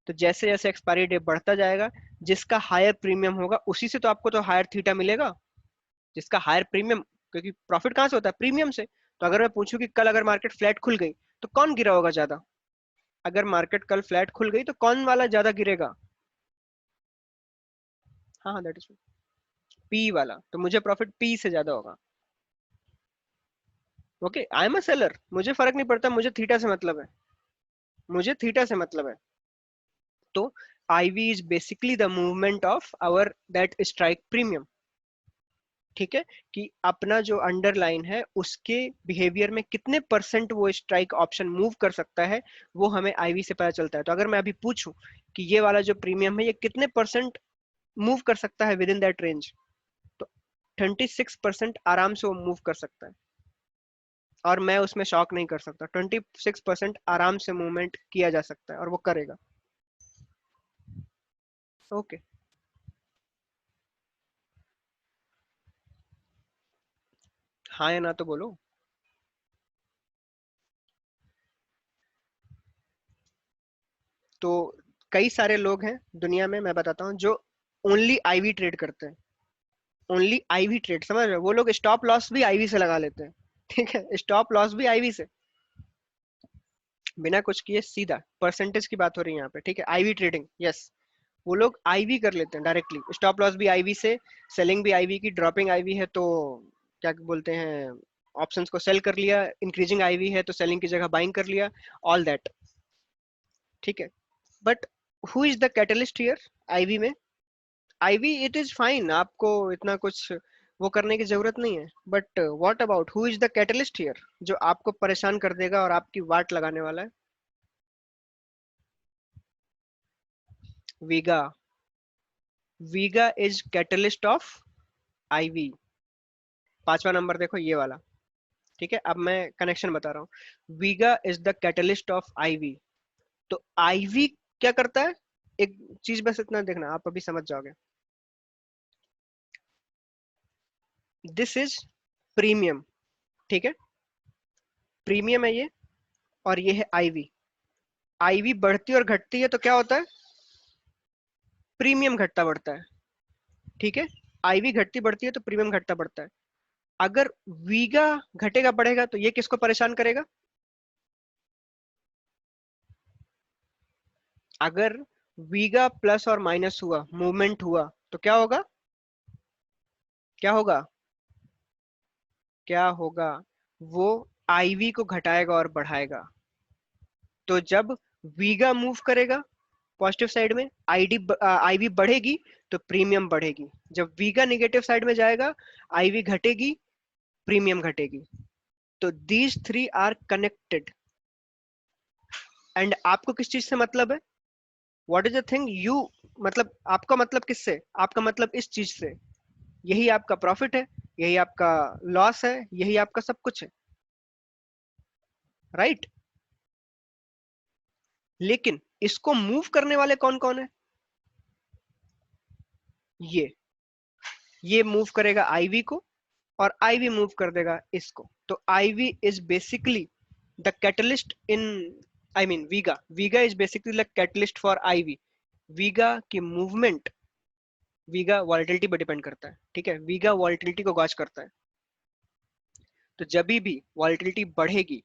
तो जैसे जैसे एक्सपायरी डेट बढ़ता जाएगा, जिसका हायर प्रीमियम होगा उसी से तो आपको तो हायर थीटा मिलेगा, जिसका हायर प्रीमियम, क्योंकि प्रॉफिट कहाँ से होता है, प्रीमियम से। तो अगर मैं पूछूं कि कल अगर मार्केट फ्लैट खुल गई तो कौन गिरा होगा ज्यादा? अगर मार्केट कल फ्लैट खुल गई तो कौन वाला ज्यादा गिरेगा? हाँ दैट इज पी वाला, तो मुझे प्रॉफिट पी से ज्यादा होगा। Okay, I am a seller, मुझे फर्क नहीं पड़ता, मुझे थीटा से मतलब है, मुझे थीटा से मतलब है। तो IV is basically the movement of our that strike premium. ठीक है, कि अपना जो अंडरलाइन है उसके बिहेवियर में कितने परसेंट वो स्ट्राइक ऑप्शन मूव कर सकता है, वो हमें IV से पता चलता है। तो अगर मैं अभी पूछूं कि ये वाला जो प्रीमियम है ये कितने परसेंट मूव कर सकता है विद इन दैट रेंज, तो 26% आराम से वो मूव कर सकता है, और मैं उसमें शॉक नहीं कर सकता। 26% आराम से मूवमेंट किया जा सकता है और वो करेगा। ओके, हाँ या ना तो बोलो। तो कई सारे लोग हैं दुनिया में, मैं बताता हूँ, जो ओनली IV ट्रेड करते हैं। ओनली IV ट्रेड, समझ रहे हो? वो लोग स्टॉप लॉस भी IV से लगा लेते हैं। ठीक है, स्टॉप लॉस भी IV से, बिना कुछ किए, सीधा परसेंटेज की बात हो रही है यहाँ पे। ठीक है, IV ट्रेडिंग, यस। वो लोग IV कर लेते हैं डायरेक्टली, स्टॉप लॉस भी IV से, सेलिंग भी IV की, ड्रॉपिंग IV है तो क्या बोलते हैं, ऑप्शंस को सेल कर लिया, इंक्रीजिंग IV है तो सेलिंग की जगह बाइंग कर लिया, ऑल दैट। ठीक है, but who is the catalyst here IV में? IV इट इज फाइन, आपको इतना कुछ वो करने की जरूरत नहीं है, but what about who is the catalyst here, जो आपको परेशान कर देगा और आपकी वाट लगाने वाला है? वीगा। Vega is catalyst of IV। पांचवा नंबर देखो ये वाला। ठीक है, अब मैं कनेक्शन बता रहा हूँ। Vega is the catalyst of IV। तो IV क्या करता है? एक चीज बस इतना देखना, आप अभी समझ जाओगे। This is premium. ठीक है, प्रीमियम है ये, और ये है IV। IV बढ़ती और घटती है तो क्या होता है? प्रीमियम घटता बढ़ता है। ठीक है, IV घटती बढ़ती है तो प्रीमियम घटता बढ़ता है। अगर वीगा घटेगा बढ़ेगा तो ये किसको परेशान करेगा? अगर वीगा प्लस और माइनस हुआ, मूवमेंट हुआ, तो क्या होगा? क्या होगा? क्या होगा? वो IV को घटाएगा और बढ़ाएगा। तो जब वीगा मूव करेगा पॉजिटिव साइड में, IV बढ़ेगी तो प्रीमियम बढ़ेगी। जब वीगा नेगेटिव साइड में जाएगा, IV घटेगी, प्रीमियम घटेगी। तो these three are connected. And आपको किस चीज से मतलब है? What is the thing you, मतलब आपका मतलब किससे? आपका मतलब इस चीज से। यही आपका प्रॉफिट है, यही आपका लॉस है, यही आपका सब कुछ है, राइट? लेकिन इसको मूव करने वाले कौन कौन है? ये ये मूव करेगा IV को, और IV मूव कर देगा इसको। तो IV is basically the catalyst in, I mean vega, vega is basically the catalyst for IV। Vega की मूवमेंट, वीगा वॉलेटिलिटी पर डिपेंड करता है। ठीक है, वीगा वॉलेटिलिटी को गॉच करता है। तो जब भी वॉलेटिलिटी बढ़ेगी,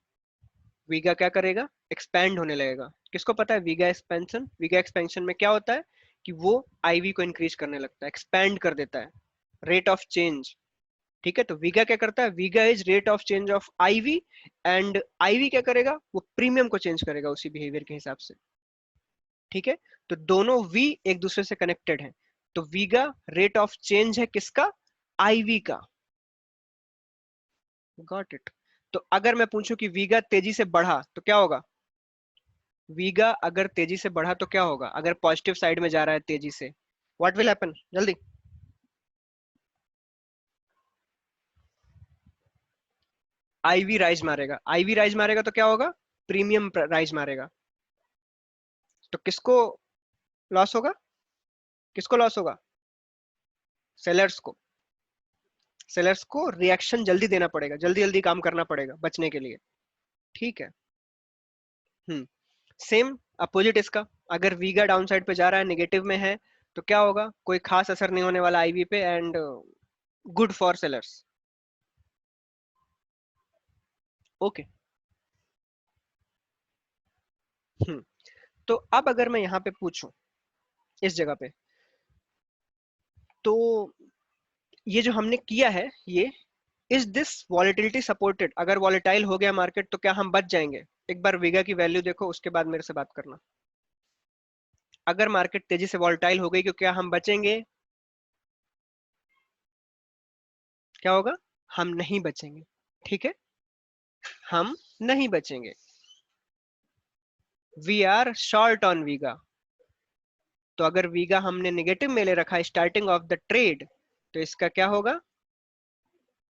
वीगा क्या करेगा? एक्सपैंड होने लगेगा। किसको पता है वीगा एक्सपेंशन? वीगा एक्सपेंशन में क्या होता है कि वो IV को इंक्रीज करने लगता है, एक्सपैंड कर देता है, रेट ऑफ चेंज। ठीक है, तो वीगा क्या करता है? Vega is rate of change of IV, and IV क्या करेगा? वो प्रीमियम को चेंज करेगा उसी बिहेवियर के हिसाब से। ठीक है, तो दोनों V एक दूसरे से कनेक्टेड है। तो वीगा रेट ऑफ चेंज है किसका? IV का। Got it? तो अगर मैं पूछूं कि वीगा तेजी से बढ़ा तो क्या होगा? वीगा अगर तेजी से बढ़ा तो क्या होगा? अगर पॉजिटिव साइड में जा रहा है तेजी से, व्हाट विल हैपन? जल्दी। IV राइज मारेगा। IV राइज मारेगा तो क्या होगा? प्रीमियम राइज मारेगा। तो किसको लॉस होगा? किसको लॉस होगा? सेलर्स को। सेलर्स को रिएक्शन जल्दी देना पड़ेगा, जल्दी जल्दी काम करना पड़ेगा बचने के लिए। ठीक है। हम्म, सेम अपोजिट इसका। अगर वीगा डाउन साइड पे जा रहा है, नेगेटिव में है, तो क्या होगा? कोई खास असर नहीं होने वाला IV पे, and good for sellers. Okay. तो अब अगर मैं यहाँ पे पूछूं इस जगह पे, तो ये जो हमने किया है ये, इज दिस वॉलेटिलिटी सपोर्टेड? अगर वॉलेटाइल हो गया मार्केट तो क्या हम बच जाएंगे? एक बार वीगा की वैल्यू देखो, उसके बाद मेरे से बात करना। अगर मार्केट तेजी से वॉलेटाइल हो गई तो क्या हम बचेंगे? क्या होगा? हम नहीं बचेंगे। ठीक है, हम नहीं बचेंगे। We are short on vega. तो अगर वीगा हमने नेगेटिव में ले रखा स्टार्टिंग ऑफ द ट्रेड, तो इसका क्या होगा?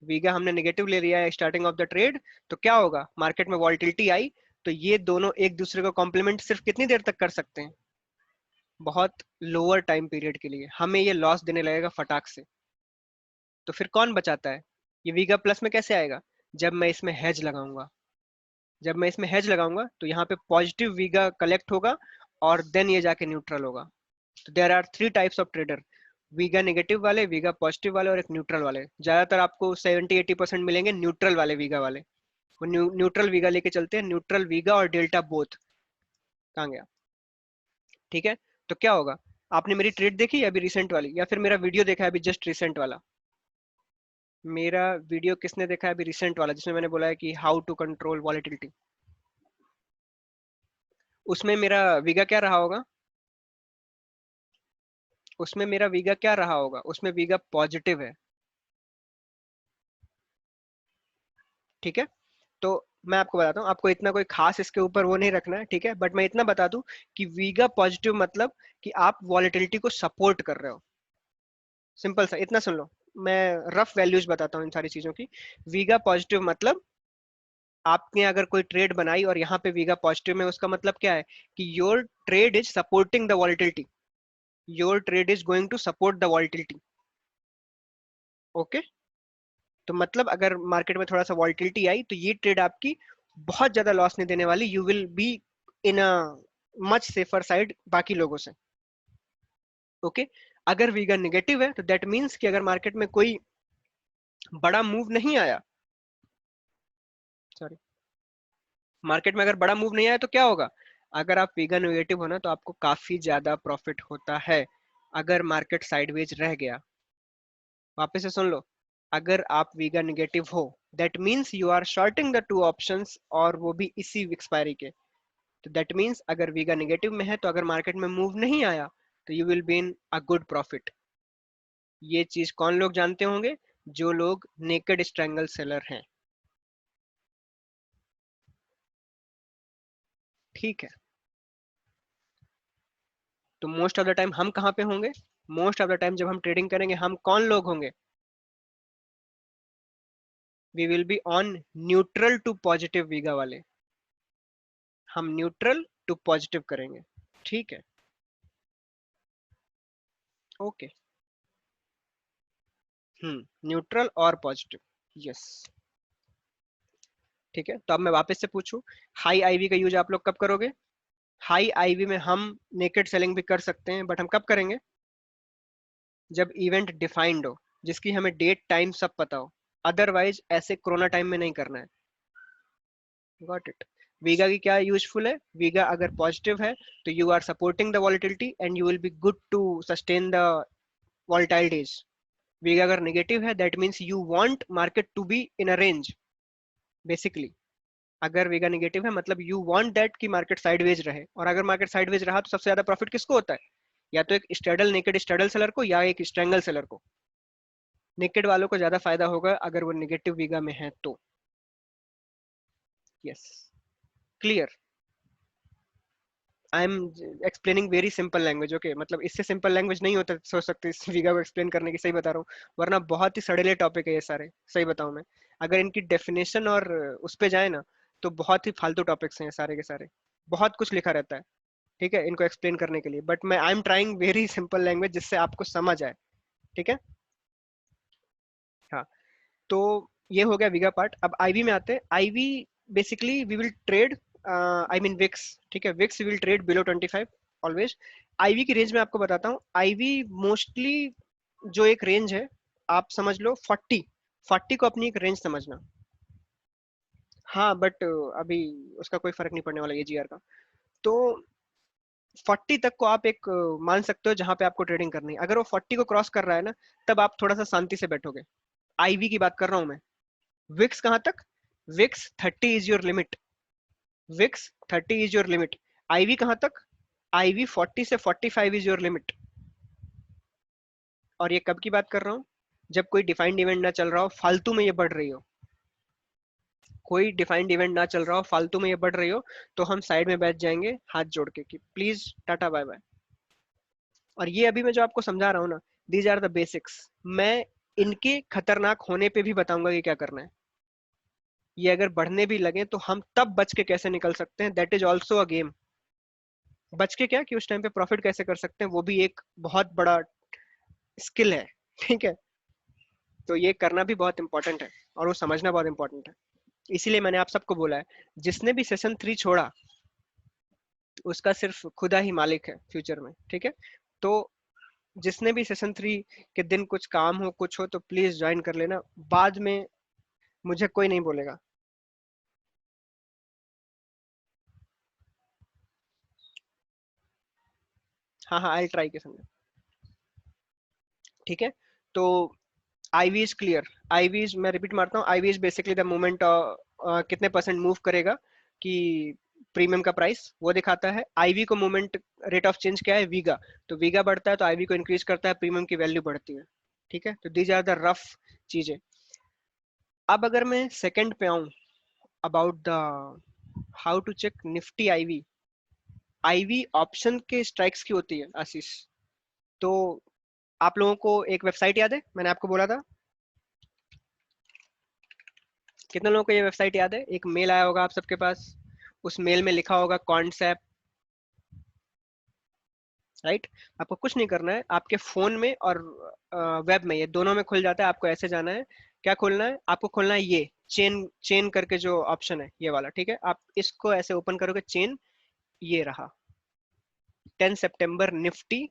वीगा हमने नेगेटिव ले लिया है स्टार्टिंग ऑफ द ट्रेड, तो क्या होगा? मार्केट में वॉलेटिलिटी आई, तो ये दोनों एक दूसरे को कॉम्प्लीमेंट सिर्फ कितनी देर तक कर सकते हैं? बहुत लोअर टाइम पीरियड के लिए। हमें ये लॉस देने लगेगा फटाक से। तो फिर कौन बचाता है? ये वीगा प्लस में कैसे आएगा? जब मैं इसमें हेज लगाऊंगा। जब मैं इसमें हेज लगाऊंगा तो यहाँ पे पॉजिटिव वीगा कलेक्ट होगा, और देन ये जाके न्यूट्रल होगा। तो there are three types of trader, vega negative वाले, वीगा पॉजिटिव वाले, और एक न्यूट्रल वाले। ज्यादातर आपको 70-80% मिलेंगे न्यूट्रल वाले वीगा वाले। वो न्यूट्रल वीगा लेके चलते हैं, न्यूट्रल वीगा और डेल्टा बोथ। कहाँ गया? ठीक है। तो क्या होगा? आपने मेरी ट्रेड देखी है अभी रिसेंट वाली, या फिर मेरा वीडियो देखा है अभी जस्ट रिसेंट वाला? मेरा वीडियो किसने देखा है अभी रिसेंट वाला, जिसमें मैंने बोला है कि हाउ टू कंट्रोल वॉलेटिलिटी? उसमें मेरा वीगा क्या रहा होगा? उसमें मेरा वीगा क्या रहा होगा? उसमें वीगा पॉजिटिव है। ठीक है। तो मैं आपको बताता हूँ, आपको इतना कोई खास इसके ऊपर वो नहीं रखना है, ठीक है, बट मैं इतना बता दूं कि वीगा पॉजिटिव मतलब कि आप वॉलेटिलिटी को सपोर्ट कर रहे हो। सिंपल सा इतना सुन लो। मैं रफ वैल्यूज बताता हूँ इन सारी चीजों की। वीगा पॉजिटिव मतलब, आपने अगर कोई ट्रेड बनाई और यहाँ पे वीगा पॉजिटिव में, उसका मतलब क्या है? कि your trade is supporting the volatility. Your trade is going to support the volatility. Okay. तो मतलब अगर मार्केट में थोड़ा सा वॉलेटिलिटी आई तो ये ट्रेड आपकी बहुत ज्यादा लॉस नहीं देने वाली। You will B in a much safer side बाकी लोगों से। ओके। अगर वीगा नेगेटिव है तो दैट मीन्स कि अगर मार्केट में कोई बड़ा मूव नहीं आया, सॉरी, मार्केट में अगर बड़ा मूव नहीं आया तो क्या होगा? अगर आप वीगा नेगेटिव हो ना, तो आपको काफी ज्यादा प्रॉफिट होता है। अगर मार्केट साइडवेज रह गया, वापस से सुन लो, अगर आप वीगा नेगेटिव हो, that means you are shorting the two options, और वो भी इसी एक्सपायरी के। तो दैट मीन्स अगर वीगा नेगेटिव में है, तो अगर मार्केट में मूव नहीं आया, तो you will B in a good profit. ये चीज कौन लोग जानते होंगे? जो लोग नेकेड स्ट्रैंगल सेलर हैं। ठीक है। तो मोस्ट ऑफ द टाइम हम कहाँ पे होंगे? मोस्ट ऑफ द टाइम जब हम ट्रेडिंग करेंगे, हम कौन लोग होंगे? We will be on neutral to positive vega वाले। हम न्यूट्रल टू पॉजिटिव करेंगे। ठीक है। ओके। न्यूट्रल और पॉजिटिव। यस। ठीक है। तो अब मैं वापस से पूछूं, हाई आईवी का यूज आप लोग कब करोगे? हाई आईवी में हम नेकेड सेलिंग भी कर सकते हैं, बट हम कब करेंगे? जब इवेंट डिफाइंड हो, जिसकी हमें डेट टाइम सब पता हो। अदरवाइज ऐसे कोरोना टाइम में नहीं करना है। Got it. वीगा की क्या यूजफुल है? वीगा अगर पॉजिटिव है तो you are supporting the volatility and you will be good to sustain the volatile days. Vega अगर नेगेटिव है, that means you want market to be in a range, basically. अगर vega negative है मतलब you want that कि market sideways रहे, और अगर market sideways रहा तो सबसे ज्यादा प्रॉफिट किसको होता है? या तो एक स्ट्रेडल नेकेड स्ट्रेडल सेलर को, या एक स्ट्रेंगल सेलर को। नेकेड वालों को ज्यादा फायदा होगा अगर वो नेगेटिव वीगा में है तो। Yes. Clear? I am explaining very simple language. Okay, मतलब इससे सिंपल लैंग्वेज नहीं होता सोच सकते इस वीगा को एक्सप्लेन करने की। सही बता रहा हूँ, वरना बहुत ही सड़ेले टॉपिक है ये सारे। सही बताऊं मैं, अगर इनकी डेफिनेशन और उस पे जाए ना, तो बहुत ही फालतू टॉपिक्स हैं ये सारे के सारे। बहुत कुछ लिखा रहता है, ठीक है, इनको एक्सप्लेन करने के लिए, बट मैं I am trying very simple language जिससे आपको समझ आए। ठीक है। हाँ। तो ये हो गया वीगा पार्ट। अब आईवी में आते हैं। IV basically we will trade, I mean VIX. ठीक है, VIX will trade below 25 always. IV की रेंज में आपको बताता हूँ। आईवी मोस्टली जो एक रेंज है, आप समझ लो 40। 40 को अपनी एक रेंज समझना। हाँ बट अभी उसका कोई फर्क नहीं पड़ने वाला ये जीआर का। तो 40 तक को आप एक मान सकते हो जहां पे आपको ट्रेडिंग करनी है। अगर वो 40 को क्रॉस कर रहा है ना, तब आप थोड़ा सा शांति से बैठोगे। आईवी की बात कर रहा हूं मैं। विक्स कहां तक? VIX 30 is your limit. VIX 30 is your limit. IV कहां तक? आईवी 40 से 45 इज योर लिमिट। और ये कब की बात कर रहा हूँ? जब कोई डिफाइंड इवेंट ना चल रहा हो, फालतू में ये बढ़ रही हो। कोई डिफाइंड इवेंट ना चल रहा हो, फालतू में ये बढ़ रही हो, तो हम साइड में बैठ जाएंगे हाथ जोड़ के कि प्लीज टाटा बाय बाय। और ये अभी मैं जो आपको समझा रहा हूँ ना, दीज आर द बेसिक्स। मैं इनके खतरनाक होने पे भी बताऊंगा कि क्या करना है। ये अगर बढ़ने भी लगे तो हम तब बच के कैसे निकल सकते हैं, that is also a game. बच के क्या कि उस टाइम पे प्रॉफिट कैसे कर सकते हैं, वो भी एक बहुत बड़ा स्किल है। ठीक है। तो ये करना भी बहुत इंपॉर्टेंट है और वो समझना बहुत इंपॉर्टेंट है। इसीलिए मैंने आप सबको बोला है, जिसने भी सेशन 3 छोड़ा उसका सिर्फ खुदा ही मालिक है फ्यूचर में। ठीक है। तो जिसने भी सेशन 3 के दिन कुछ काम हो कुछ हो तो प्लीज ज्वाइन कर लेना। बाद में मुझे कोई नहीं बोलेगा। हाँ हाँ, आई ट्राई के समझो। ठीक है। तो IV is clear. IV is, मैं रिपीट मारता हूँ, IV is basically the moment कितने परसेंट मूव करेगा कि प्रीमियम का प्राइस वो दिखाता है। आईवी को मोमेंट रेट ऑफ चेंज क्या है? वीगा। तो वीगा बढ़ता है तो आईवी को इंक्रीज करता है, प्रीमियम की वैल्यू बढ़ती है। ठीक है। तो दीज आर द रफ चीजें। अब अगर मैं सेकंड पे आऊं, about the how to check Nifty IV. IV option के स्ट्राइक्स की होती है आशीष। तो आप लोगों को एक वेबसाइट याद है, मैंने आपको बोला था। कितने लोगों को ये वेबसाइट याद है? एक मेल आया होगा आप सबके पास, उस मेल में लिखा होगा कॉन्सेप्ट, राइट? आपको कुछ नहीं करना है, आपके फोन में और वेब में, ये दोनों में खुल जाता है। आपको ऐसे जाना है, क्या खोलना है आपको? खोलना है ये चेन, चेन करके जो ऑप्शन है ये वाला। ठीक है। आप इसको ऐसे ओपन करोगे, चेन, ये रहा 10 सितंबर निफ्टी।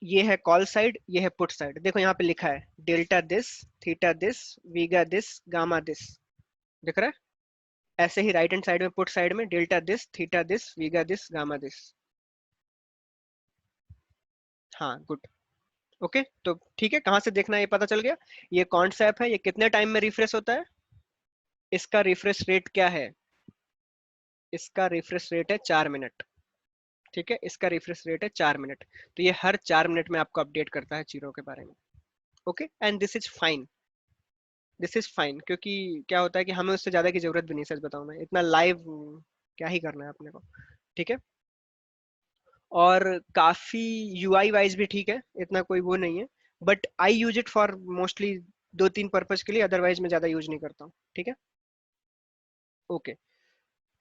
ये है कॉल साइड, ये है पुट साइड। देखो यहाँ पे लिखा है delta this, theta this, vega this, gamma this. दिख रहा है? ऐसे ही राइट हैंड साइड में, पुट साइड में delta this, theta this, vega this, gamma this. हाँ गुड। ओके तो ठीक है, कहाँ से देखना है ये पता चल गया। ये कौन सा ऐप है, ये कितने टाइम में रिफ्रेश होता है? इसका रिफ्रेश रेट क्या है? इसका रिफ्रेश रेट है 4 मिनट। ठीक है। इसका रिफ्रेश रेट है 4 मिनट। तो ये हर 4 मिनट में आपको अपडेट करता है चीजों के बारे में। Okay and this is fine. This is fine क्योंकि क्या होता है कि हमें उससे ज्यादा की जरूरत भी नहीं, सच बताऊं मैं, इतना लाइव क्या ही करना है अपने को। ठीक है। और काफी यूआई वाइज भी ठीक है, इतना कोई वो नहीं है। But I use it for mostly 2-3 purpose के लिए, अदरवाइज मैं ज्यादा यूज नहीं करता हूँ। ठीक है। ओके।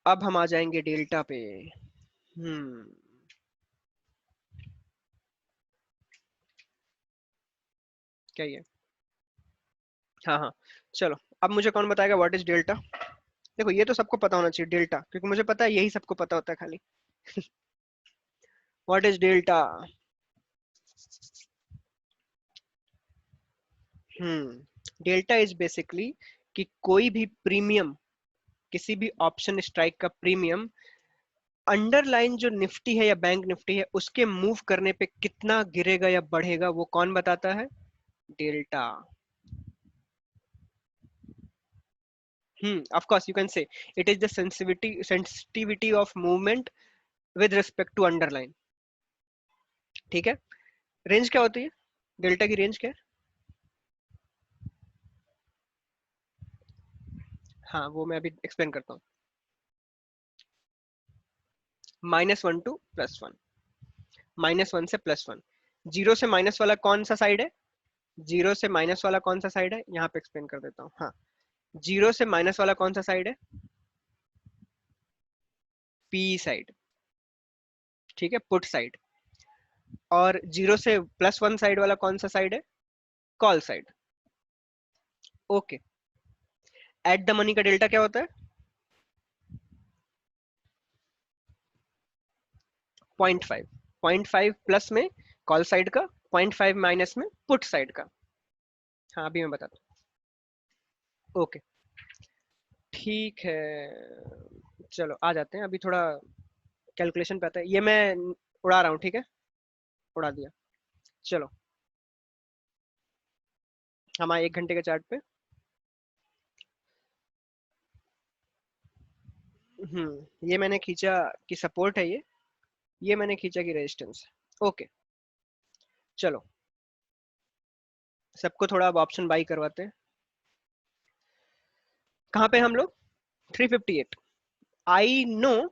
अब हम आ जाएंगे डेल्टा पे। हम्म। क्या ये? हाँ हाँ। चलो, अब मुझे कौन बताएगा व्हाट इज डेल्टा? देखो ये तो सबको पता होना चाहिए डेल्टा, क्योंकि मुझे पता है यही सबको पता होता है खाली। What is delta? Delta is basically कि कोई भी प्रीमियम, किसी भी ऑप्शन स्ट्राइक का प्रीमियम अंडरलाइन जो निफ्टी है या बैंक निफ्टी है उसके मूव करने पे कितना गिरेगा या बढ़ेगा, वो कौन बताता है? Delta. Of course you can say it is the sensitivity of movement with respect to underline. ठीक है। रेंज क्या होती है? डेल्टा की रेंज क्या है? हाँ वो मैं अभी एक्सप्लेन करता हूँ। -1 टू +1। -1 से +1। जीरो से माइनस वाला कौन सा साइड है? जीरो से माइनस वाला कौन सा साइड है, यहाँ पे एक्सप्लेन कर देता हूँ। हाँ, जीरो से माइनस वाला कौन सा साइड है? P side. ठीक है, पुट साइड। और जीरो से +1 साइड वाला कौन सा साइड है? Call side. Okay. Eight the money का डेल्टा क्या होता है? 0.5। 0.5 प्लस में कॉल साइड का, 0.5 माइनस में पुट साइड का। हाँ अभी मैं बताता हूँ। ओके ठीक है, चलो आ जाते हैं, अभी थोड़ा कैलकुलेशन पे आता है। ये मैं उड़ा रहा हूँ, ठीक है, उड़ा दिया। चलो हम आए 1 घंटे के चार्ट पे। ये मैंने खींचा कि सपोर्ट है, ये मैंने खींचा कि रेजिस्टेंस। ओके, चलो सबको थोड़ा अब ऑप्शन बाई करवाते हैं। कहाँ पे हम लोग? 358। आई नो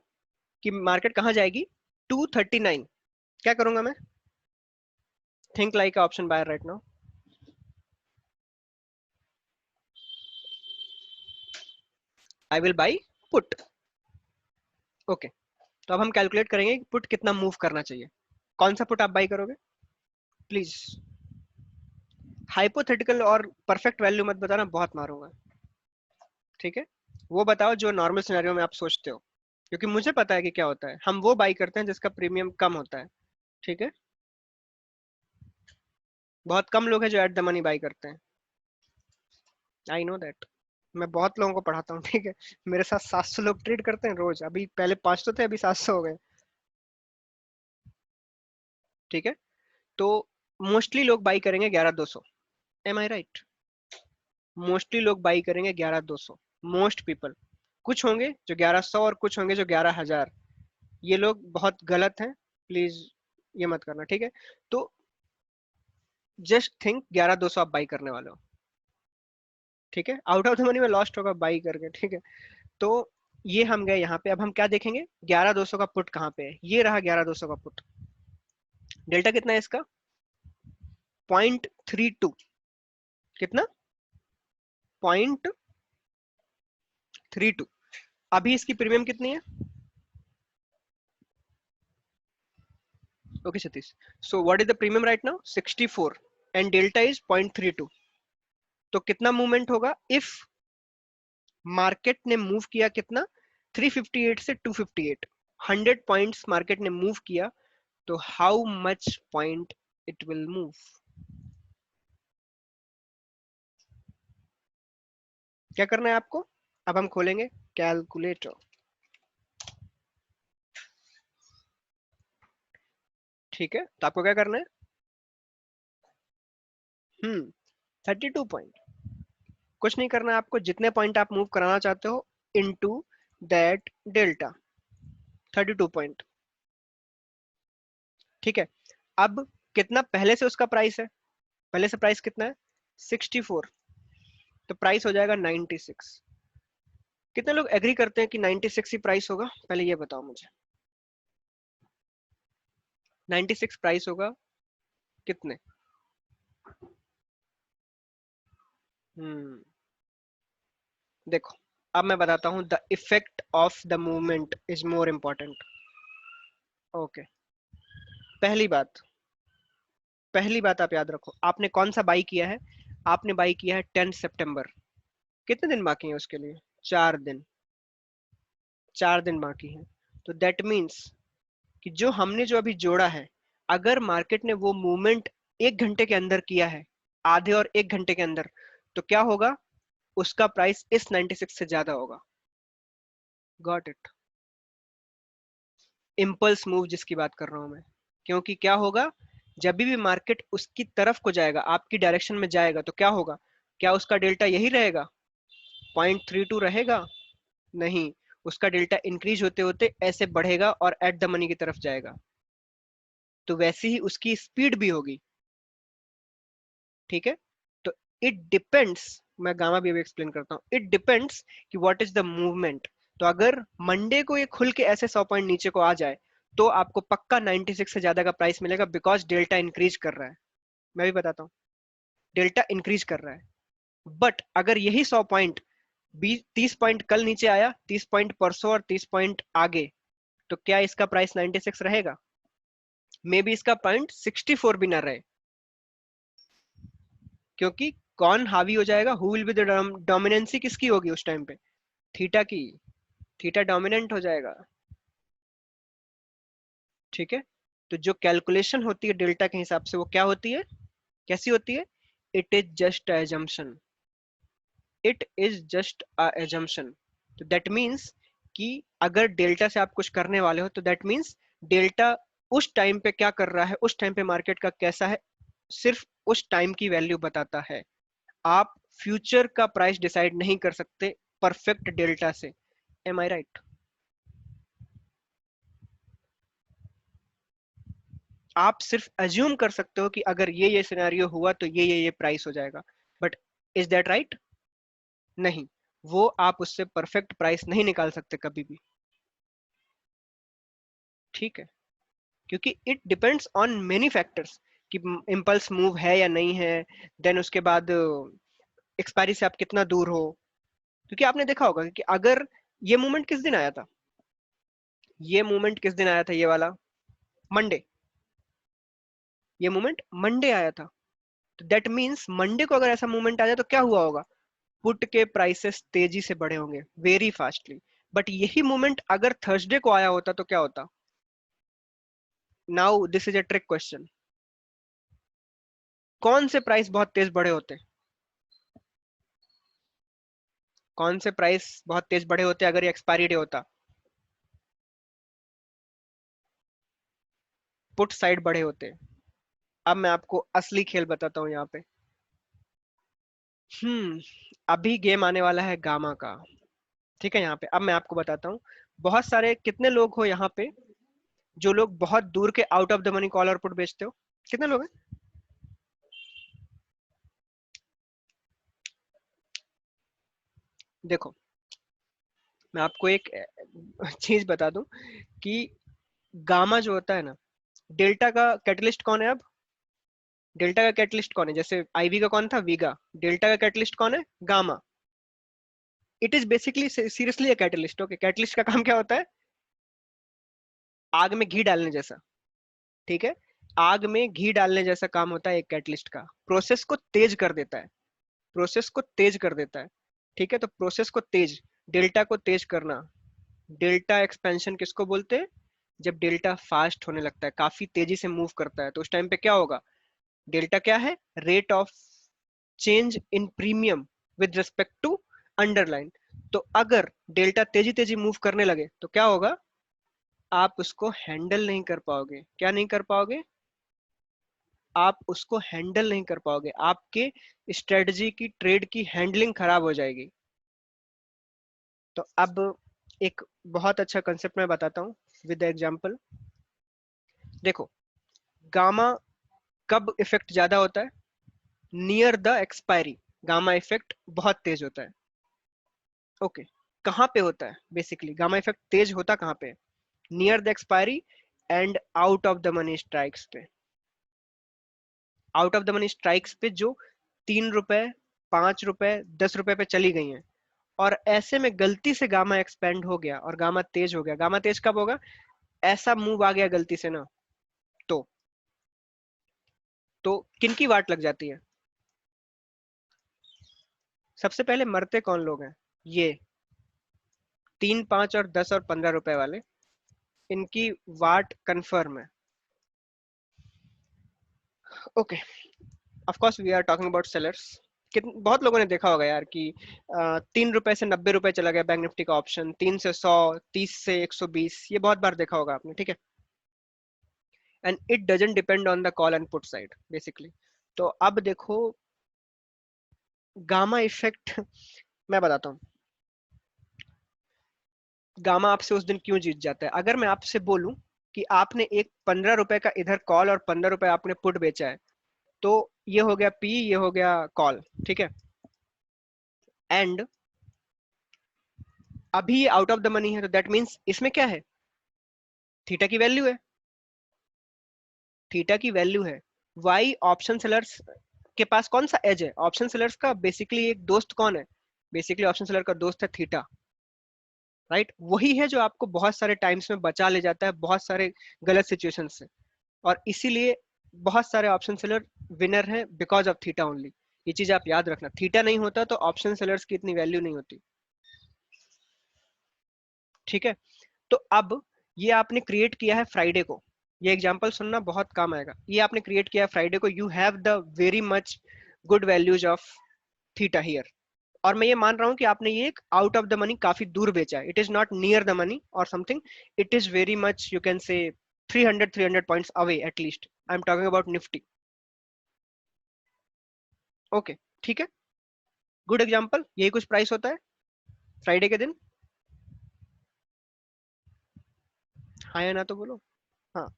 कि मार्केट कहाँ जाएगी, 239। क्या करूंगा मैं? Think like option buyer right now. I will buy put. Okay, तो अब हम कैलकुलेट करेंगे कि पुट कितना मूव करना चाहिए। कौन सा पुट आप बाई करोगे प्लीज? हाइपोथेटिकल और परफेक्ट वैल्यू मत बताना, बहुत मारूंगा। ठीक है, वो बताओ जो नॉर्मल सिनेरियो में आप सोचते हो, क्योंकि मुझे पता है कि क्या होता है। हम वो बाई करते हैं जिसका प्रीमियम कम होता है। ठीक है, बहुत कम लोग हैं जो एट द मनी बाई करते हैं। आई नो दैट, मैं बहुत लोगों को पढ़ाता हूँ। ठीक है, मेरे साथ 700 लोग ट्रेड करते हैं रोज। अभी पहले 500 थे, अभी 700 हो गए। ठीक है, तो मोस्टली लोग बाई करेंगे 11,200। एम आई राइट? मोस्टली लोग बाई करेंगे 11,200। Most people. कुछ होंगे जो 1100 और कुछ होंगे जो 11,000। ये लोग बहुत गलत हैं, प्लीज ये मत करना। ठीक है, तो जस्ट थिंक 11,200 आप बाई करने वाले हो। ठीक है, आउट ऑफ द मनी में लॉस्ट होगा बाई करके। ठीक है, तो ये हम गए यहाँ पे। अब हम क्या देखेंगे, 11,200 का पुट कहाँ पे है? ये रहा 11,200 का पुट। डेल्टा कितना है इसका? 0.32। कितना? 0.32। अभी इसकी प्रीमियम कितनी है? Okay Satish, so what is the premium right now? 64 and delta is 0.32। तो कितना मूवमेंट होगा इफ मार्केट ने मूव किया कितना? 358 से 258। 100 पॉइंट्स मार्केट ने मूव किया, तो how much point it will move? क्या करना है आपको? अब हम खोलेंगे कैलकुलेटर। ठीक है, तो आपको क्या करना है? 32 पॉइंट। कुछ नहीं करना है आपको, जितने पॉइंट आप मूव कराना चाहते हो इनटू दैट डेल्टा, 32 पॉइंट। ठीक है, अब कितना पहले से उसका प्राइस है? पहले से प्राइस कितना है? 64। तो प्राइस हो जाएगा 96। कितने लोग एग्री करते हैं कि 96 ही प्राइस होगा? पहले ये बताओ मुझे, 96 प्राइस होगा कितने? हम्म देखो, अब मैं बताता हूँ, the effect of the movement is more important. Okay, पहली बात, पहली बात आप याद रखो, आपने कौन सा बाई किया है? आपने बाई किया है 10 सितंबर। कितने दिन बाकी हैं उसके लिए? 4 दिन। 4 दिन बाकी हैं। तो दैट मीन्स कि जो हमने जो अभी जोड़ा है, अगर मार्केट ने वो मूवमेंट 1 घंटे के अंदर किया है, आधे और 1 घंटे के अंदर, तो क्या होगा? उसका प्राइस इस 96 से ज्यादा होगा। Got it? इम्पल्स मूव जिसकी बात कर रहा हूं मैं। क्योंकि क्या होगा, जब भी मार्केट उसकी तरफ को जाएगा, आपकी डायरेक्शन में जाएगा, तो क्या होगा? क्या उसका डेल्टा यही रहेगा? 0.32 रहेगा? नहीं, उसका डेल्टा इंक्रीज होते होते ऐसे बढ़ेगा और एट द मनी की तरफ जाएगा। तो वैसे ही उसकी स्पीड भी होगी। ठीक है, तो इट डिपेंड्स, मैं गामा भी अभी एक्सप्लेन करता हूँ। इट डिपेंड्स कि व्हाट इज द मूवमेंट। तो अगर मंडे को ये खुल के ऐसे 100 पॉइंट नीचे को आ जाए, तो आपको पक्का 96 से ज्यादा का प्राइस मिलेगा, बिकॉज डेल्टा इंक्रीज कर रहा है। मैं भी बताता हूँ, डेल्टा इंक्रीज कर रहा है। बट अगर यही 100 पॉइंट 20-30 पॉइंट कल नीचे आया, 30 पॉइंट परसों और 30 पॉइंट आगे, तो क्या इसका प्राइस 96 रहेगा? मे बी इसका पॉइंट 64 भी ना रहे। क्योंकि कौन हावी हो जाएगा? Who will be the dominancy किसकी होगी उस टाइम पे? थीटा की। थीटा डोमिनेंट हो जाएगा। ठीक है, तो जो कैलकुलेशन होती है डेल्टा के हिसाब से, वो क्या होती है, कैसी होती है? It is just assumption. It is just a assumption. तो दैट मीन्स कि अगर डेल्टा से आप कुछ करने वाले हो तो दैट मीन्स डेल्टा उस टाइम पे क्या कर रहा है, उस टाइम पे मार्केट का कैसा है, सिर्फ उस टाइम की वैल्यू बताता है। आप फ्यूचर का प्राइस डिसाइड नहीं कर सकते परफेक्ट डेल्टा से। एम आई राइट? आप सिर्फ अज्यूम कर सकते हो कि अगर ये सिनेरियो हुआ तो ये प्राइस हो जाएगा, बट इज दैट राइट? नहीं, वो आप उससे परफेक्ट प्राइस नहीं निकाल सकते कभी भी। ठीक है, क्योंकि it depends on many factors कि इम्पल्स मूव है या नहीं है, देन उसके बाद एक्सपायरी से आप कितना दूर हो। क्योंकि आपने देखा होगा कि अगर ये मूवमेंट किस दिन आया था, ये मूवमेंट किस दिन आया था, ये वाला मंडे, ये मूवमेंट मंडे आया था। तो दैट मीन्स मंडे को अगर ऐसा मूवमेंट आ जाए तो क्या हुआ होगा, पुट के प्राइसेस तेजी से बढ़े होंगे वेरी फास्टली। बट यही मूवमेंट अगर थर्सडे को आया होता तो क्या होता? Now this is a trick question. कौन से प्राइस बहुत तेज बढ़े होते? कौन से प्राइस बहुत तेज बढ़े होते अगर ये एक्सपायरी डे होता? पुट साइड बढ़े होते। अब मैं आपको असली खेल बताता हूँ यहाँ पे। हम्म अभी गेम आने वाला है गामा का। ठीक है, यहाँ पे अब मैं आपको बताता हूँ। बहुत सारे कितने लोग हो यहाँ पे जो लोग बहुत दूर के out of the money call और पुट बेचते हो? कितने लोग हैं? देखो, मैं आपको एक चीज बता दूं कि गामा जो होता है ना, डेल्टा का कैटलिस्ट कौन है अब? डेल्टा का कैटलिस्ट कौन है? जैसे आईवी का कौन था? वीगा। डेल्टा का कैटलिस्ट कौन है? Gamma. It is basically seriously a catalyst. Okay, catalyst का काम क्या होता है? आग में घी डालने जैसा। ठीक है, आग में घी डालने जैसा काम होता है एक कैटलिस्ट का। प्रोसेस को तेज कर देता है, प्रोसेस को तेज कर देता है। ठीक है, तो प्रोसेस को तेज, डेल्टा को तेज करना, डेल्टा एक्सपेंशन किसको बोलते हैं? जब डेल्टा फास्ट होने लगता है, काफी तेजी से मूव करता है, तो उस टाइम पे क्या होगा? डेल्टा क्या है? Rate of change in premium with respect to underline. तो अगर डेल्टा तेजी तेजी मूव करने लगे तो क्या होगा? आप उसको हैंडल नहीं कर पाओगे। क्या नहीं कर पाओगे? आप उसको हैंडल नहीं कर पाओगे, आपके स्ट्रेटजी की, ट्रेड की हैंडलिंग खराब हो जाएगी। तो अब एक बहुत अच्छा कंसेप्ट मैं बताता हूँ विद एग्जांपल। देखो, गामा कब इफेक्ट ज्यादा होता है? Near the expiry gamma effect बहुत तेज होता है। ओके, कहाँ पे होता है? बेसिकली गामा इफेक्ट तेज होता कहाँ पे? Near the expiry and out of the money strikes पे। Out of the money strikes पे जो 3 रुपए, 5 रुपए, 10 रुपए पे चली गई हैं, और ऐसे में गलती से गामा एक्सपेंड हो गया और गामा तेज हो गया। गामा तेज कब होगा? ऐसा मूव आ गया गलती से ना, तो तो किनकी वाट लग जाती है? सबसे पहले मरते कौन लोग हैं? ये 3, 5 और 10 और 15 रुपए वाले, इनकी वाट कंफर्म है। Okay, of course we are talking about sellers. बहुत लोगों ने देखा होगा यार कि 3 रुपए से 90 रुपए चला गया बैंक निफ्टी का ऑप्शन, 3 से 100, 30 से 120, ये बहुत बार देखा होगा आपने। ठीक है, and it doesn't depend on the call and put side basically. तो अब देखो, गामा इफेक्ट मैं बताता हूँ गामा आपसे उस दिन क्यों जीत जाता है। अगर मैं आपसे बोलूं कि आपने एक 15 रुपए का इधर कॉल और 15 रुपए आपने पुट बेचा है, तो ये हो गया पी, ये हो गया कॉल। ठीक है, एंड अभी आउट ऑफ द मनी है, तो दैट मीन्स इसमें क्या है? थीटा की वैल्यू है, थीटा की वैल्यू है। वाई ऑप्शन सेलर्स के पास कौन सा एज है? ऑप्शन सेलर्स का बेसिकली एक दोस्त कौन है? बेसिकली ऑप्शन सेलर का दोस्त है थीटा। राइट, वही है जो आपको बहुत सारे टाइम्स में बचा ले जाता है बहुत सारे गलत सिचुएशन से। और इसीलिए बहुत सारे ऑप्शन सेलर विनर है बिकॉज ऑफ थीटा ओनली। ये चीज आप याद रखना, थीटा नहीं होता तो ऑप्शन सेलर्स की इतनी वैल्यू नहीं होती। ठीक है, तो अब ये आपने क्रिएट किया है फ्राइडे को। ये एग्जांपल सुनना बहुत काम आएगा। ये आपने क्रिएट किया है फ्राइडे को, you have the very much good values of theta here. और मैं ये मान रहा हूं कि आपने ये एक आउट ऑफ द मनी काफी दूर बेचा है, it is not near the money और something, it is very much you can say 300 points away at least, I M talking about Nifty. Okay, ठीक है, गुड एग्जांपल, यही कुछ प्राइस होता है फ्राइडे के दिन। हाँ या ना तो बोलो। हाँ,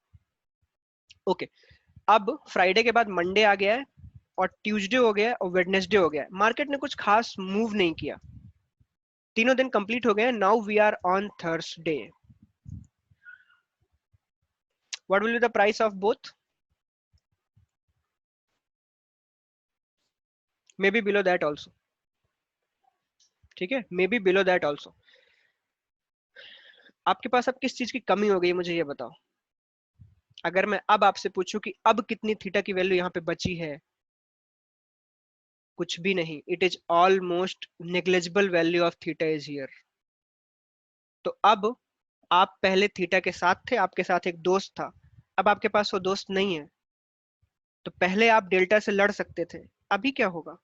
ओके। अब फ्राइडे के बाद मंडे आ गया है और ट्यूसडे हो गया है और वेडनेसडे हो गया है, मार्केट ने कुछ खास मूव नहीं किया, तीनों दिन कंप्लीट हो गए हैं, now we are on Thursday. What will be the price of both? May be below that also, ठीक है, मे बी बिलो दैट ऑल्सो। आपके पास अब किस चीज की कमी हो गई मुझे ये बताओ। अगर मैं अब आपसे पूछूं कि अब कितनी थीटा की वैल्यू यहाँ पे बची है, कुछ भी नहीं, it is almost negligible value of theta is here. तो अब आप पहले थीटा के साथ थे, आपके साथ एक दोस्त था, अब आपके पास वो दोस्त नहीं है, तो पहले आप डेल्टा से लड़ सकते थे, अभी क्या होगा?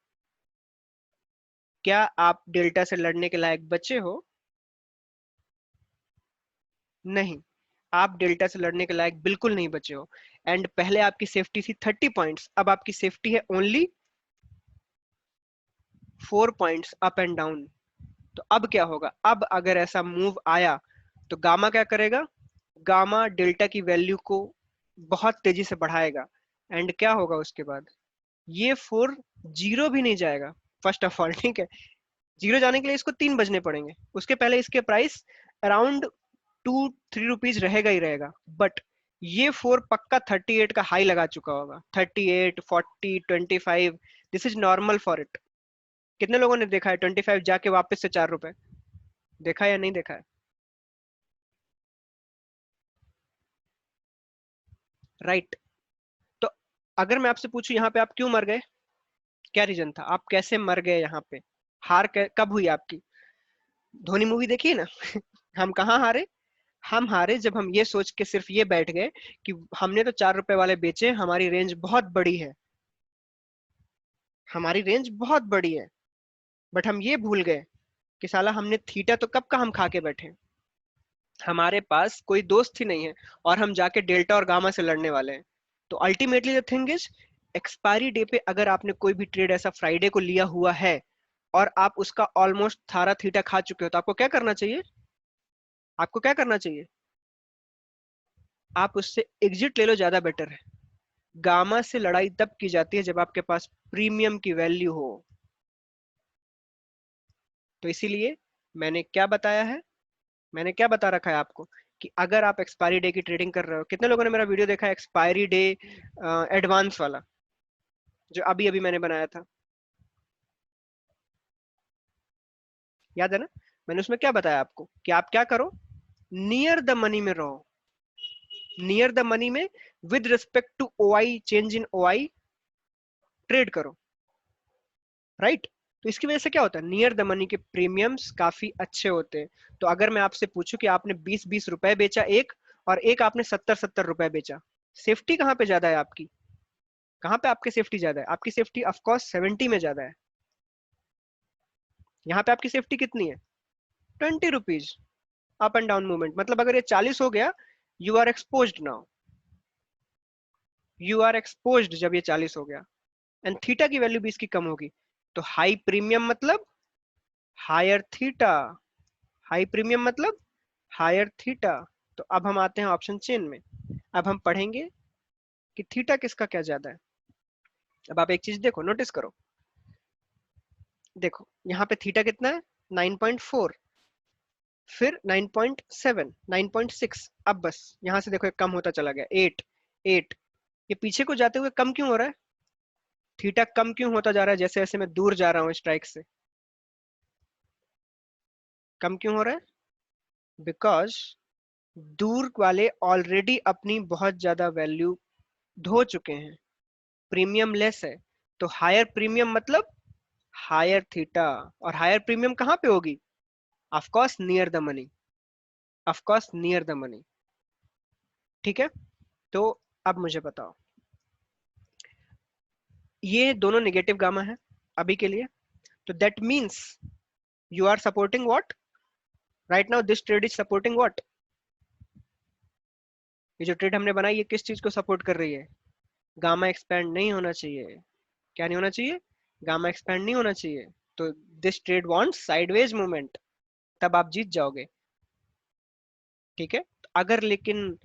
क्या आप डेल्टा से लड़ने के लायक बचे हो? नहीं, आप डेल्टा से लड़ने के लायक बिल्कुल नहीं बचे हो। एंड पहले आपकी सेफ्टी थी 30 पॉइंट्स, अब आपकी सेफ्टी है only 4 points up and down. तो अब क्या होगा? अब अगर ऐसा मूव आया तो गामा क्या करेगा? गामा डेल्टा की वैल्यू को बहुत तेजी से बढ़ाएगा। एंड क्या होगा उसके बाद? ये 4 जीरो भी नहीं जाएगा फर्स्ट ऑफ ऑल, ठीक है। जीरो जाने के लिए इसको 3 बजने पड़ेंगे, उसके पहले इसके प्राइस अराउंड 2-3 रुपीज रहेगा ही रहेगा। बट ये 4 पक्का 38 का हाई लगा चुका होगा, 38, 40, 25, this is normal for it. कितने लोगों ने देखा है 25 जाके वापस से 4 रुपए? देखा है या नहीं देखा है? राइट। तो अगर मैं आपसे पूछूं यहाँ पे आप क्यों मर गए, क्या रीजन था, आप कैसे मर गए यहाँ पे? कब हुई आपकी? धोनी मूवी देखी है ना? हम कहाँ हारे? हम हारे जब हम ये सोच के सिर्फ ये बैठ गए कि हमने तो 4 रुपए वाले बेचे, हमारी रेंज बहुत बड़ी है, हमारी रेंज बहुत बड़ी है। बट हम ये भूल गए कि साला हमने थीटा तो कब का हम खा के बैठे, हमारे पास कोई दोस्त ही नहीं है, और हम जाके डेल्टा और गामा से लड़ने वाले हैं। तो ultimately the thing is, expiry day पे अगर आपने कोई भी ट्रेड ऐसा फ्राइडे को लिया हुआ है और आप उसका ऑलमोस्ट सारा थीटा खा चुके हो, तो आपको क्या करना चाहिए? आपको क्या करना चाहिए? आप उससे एग्जिट ले लो, ज्यादा बेटर है। गामा से लड़ाई तब की जाती है जब आपके पास प्रीमियम की वैल्यू हो। तो इसीलिए मैंने क्या बताया है, मैंने क्या बता रखा है आपको, कि अगर आप एक्सपायरी डे की ट्रेडिंग कर रहे हो, कितने लोगों ने मेरा वीडियो देखा है एक्सपायरी डे एडवांस वाला, जो अभी अभी मैंने बनाया था? याद है ना? मैंने उसमें क्या बताया आपको कि आप क्या करो, नियर द मनी में रहो, नियर द मनी में with respect to OI, change in OI trade करो, राइट। तो इसकी वजह से क्या होता है, नियर द मनी के प्रीमियम्स काफी अच्छे होते हैं। तो अगर मैं आपसे पूछूं कि आपने 20-20 रुपए बेचा एक, और एक आपने 70-70 रुपए बेचा, सेफ्टी कहाँ पे ज्यादा है आपकी? कहाँ पे आपकी सेफ्टी ज्यादा है? आपकी सेफ्टी ऑफकोर्स 70 में ज्यादा है। यहाँ पे आपकी सेफ्टी कितनी है? 20 rupees up and down movement, मतलब अगर ये 40 हो गया, you are exposed now, you are exposed जब ये 40 हो गया। एंड थीटा की वैल्यू भी इसकी कम होगी, तो हाई प्रीमियम मतलब हायर थीटा, हाई प्रीमियम मतलब हायर थीटा। तो अब हम आते हैं ऑप्शन चेन में, अब हम पढ़ेंगे कि थीटा किसका क्या ज्यादा है। अब आप एक चीज देखो, नोटिस करो, देखो यहाँ पे थीटा कितना है? 9.4, फिर 9.7, 9.6, अब बस यहाँ से देखो एक कम होता चला गया, 8, 8, ये पीछे को जाते हुए कम क्यों हो रहा है? थीटा कम क्यों होता जा रहा है जैसे जैसे मैं दूर जा रहा हूँ स्ट्राइक से? कम क्यों हो रहा है? बिकॉज दूर वाले ऑलरेडी अपनी बहुत ज्यादा वैल्यू धो चुके हैं, प्रीमियम लेस है। तो हायर प्रीमियम मतलब हायर थीटा, और हायर प्रीमियम कहाँ पे होगी? Of course near the money, of course near the money, ठीक है। तो अब मुझे बताओ, ये दोनों नेगेटिव गामा है अभी के लिए, तो that means you are supporting what right now, this trade is supporting what, ये जो ट्रेड हमने बनाई ये किस चीज को सपोर्ट कर रही है, गामा एक्सपैंड नहीं होना चाहिए, क्या नहीं होना चाहिए, गामा एक्सपैंड नहीं होना चाहिए, तो this trade wants sideways movement, तब आप जीत जाओगे, ठीक है। अगर लेकिन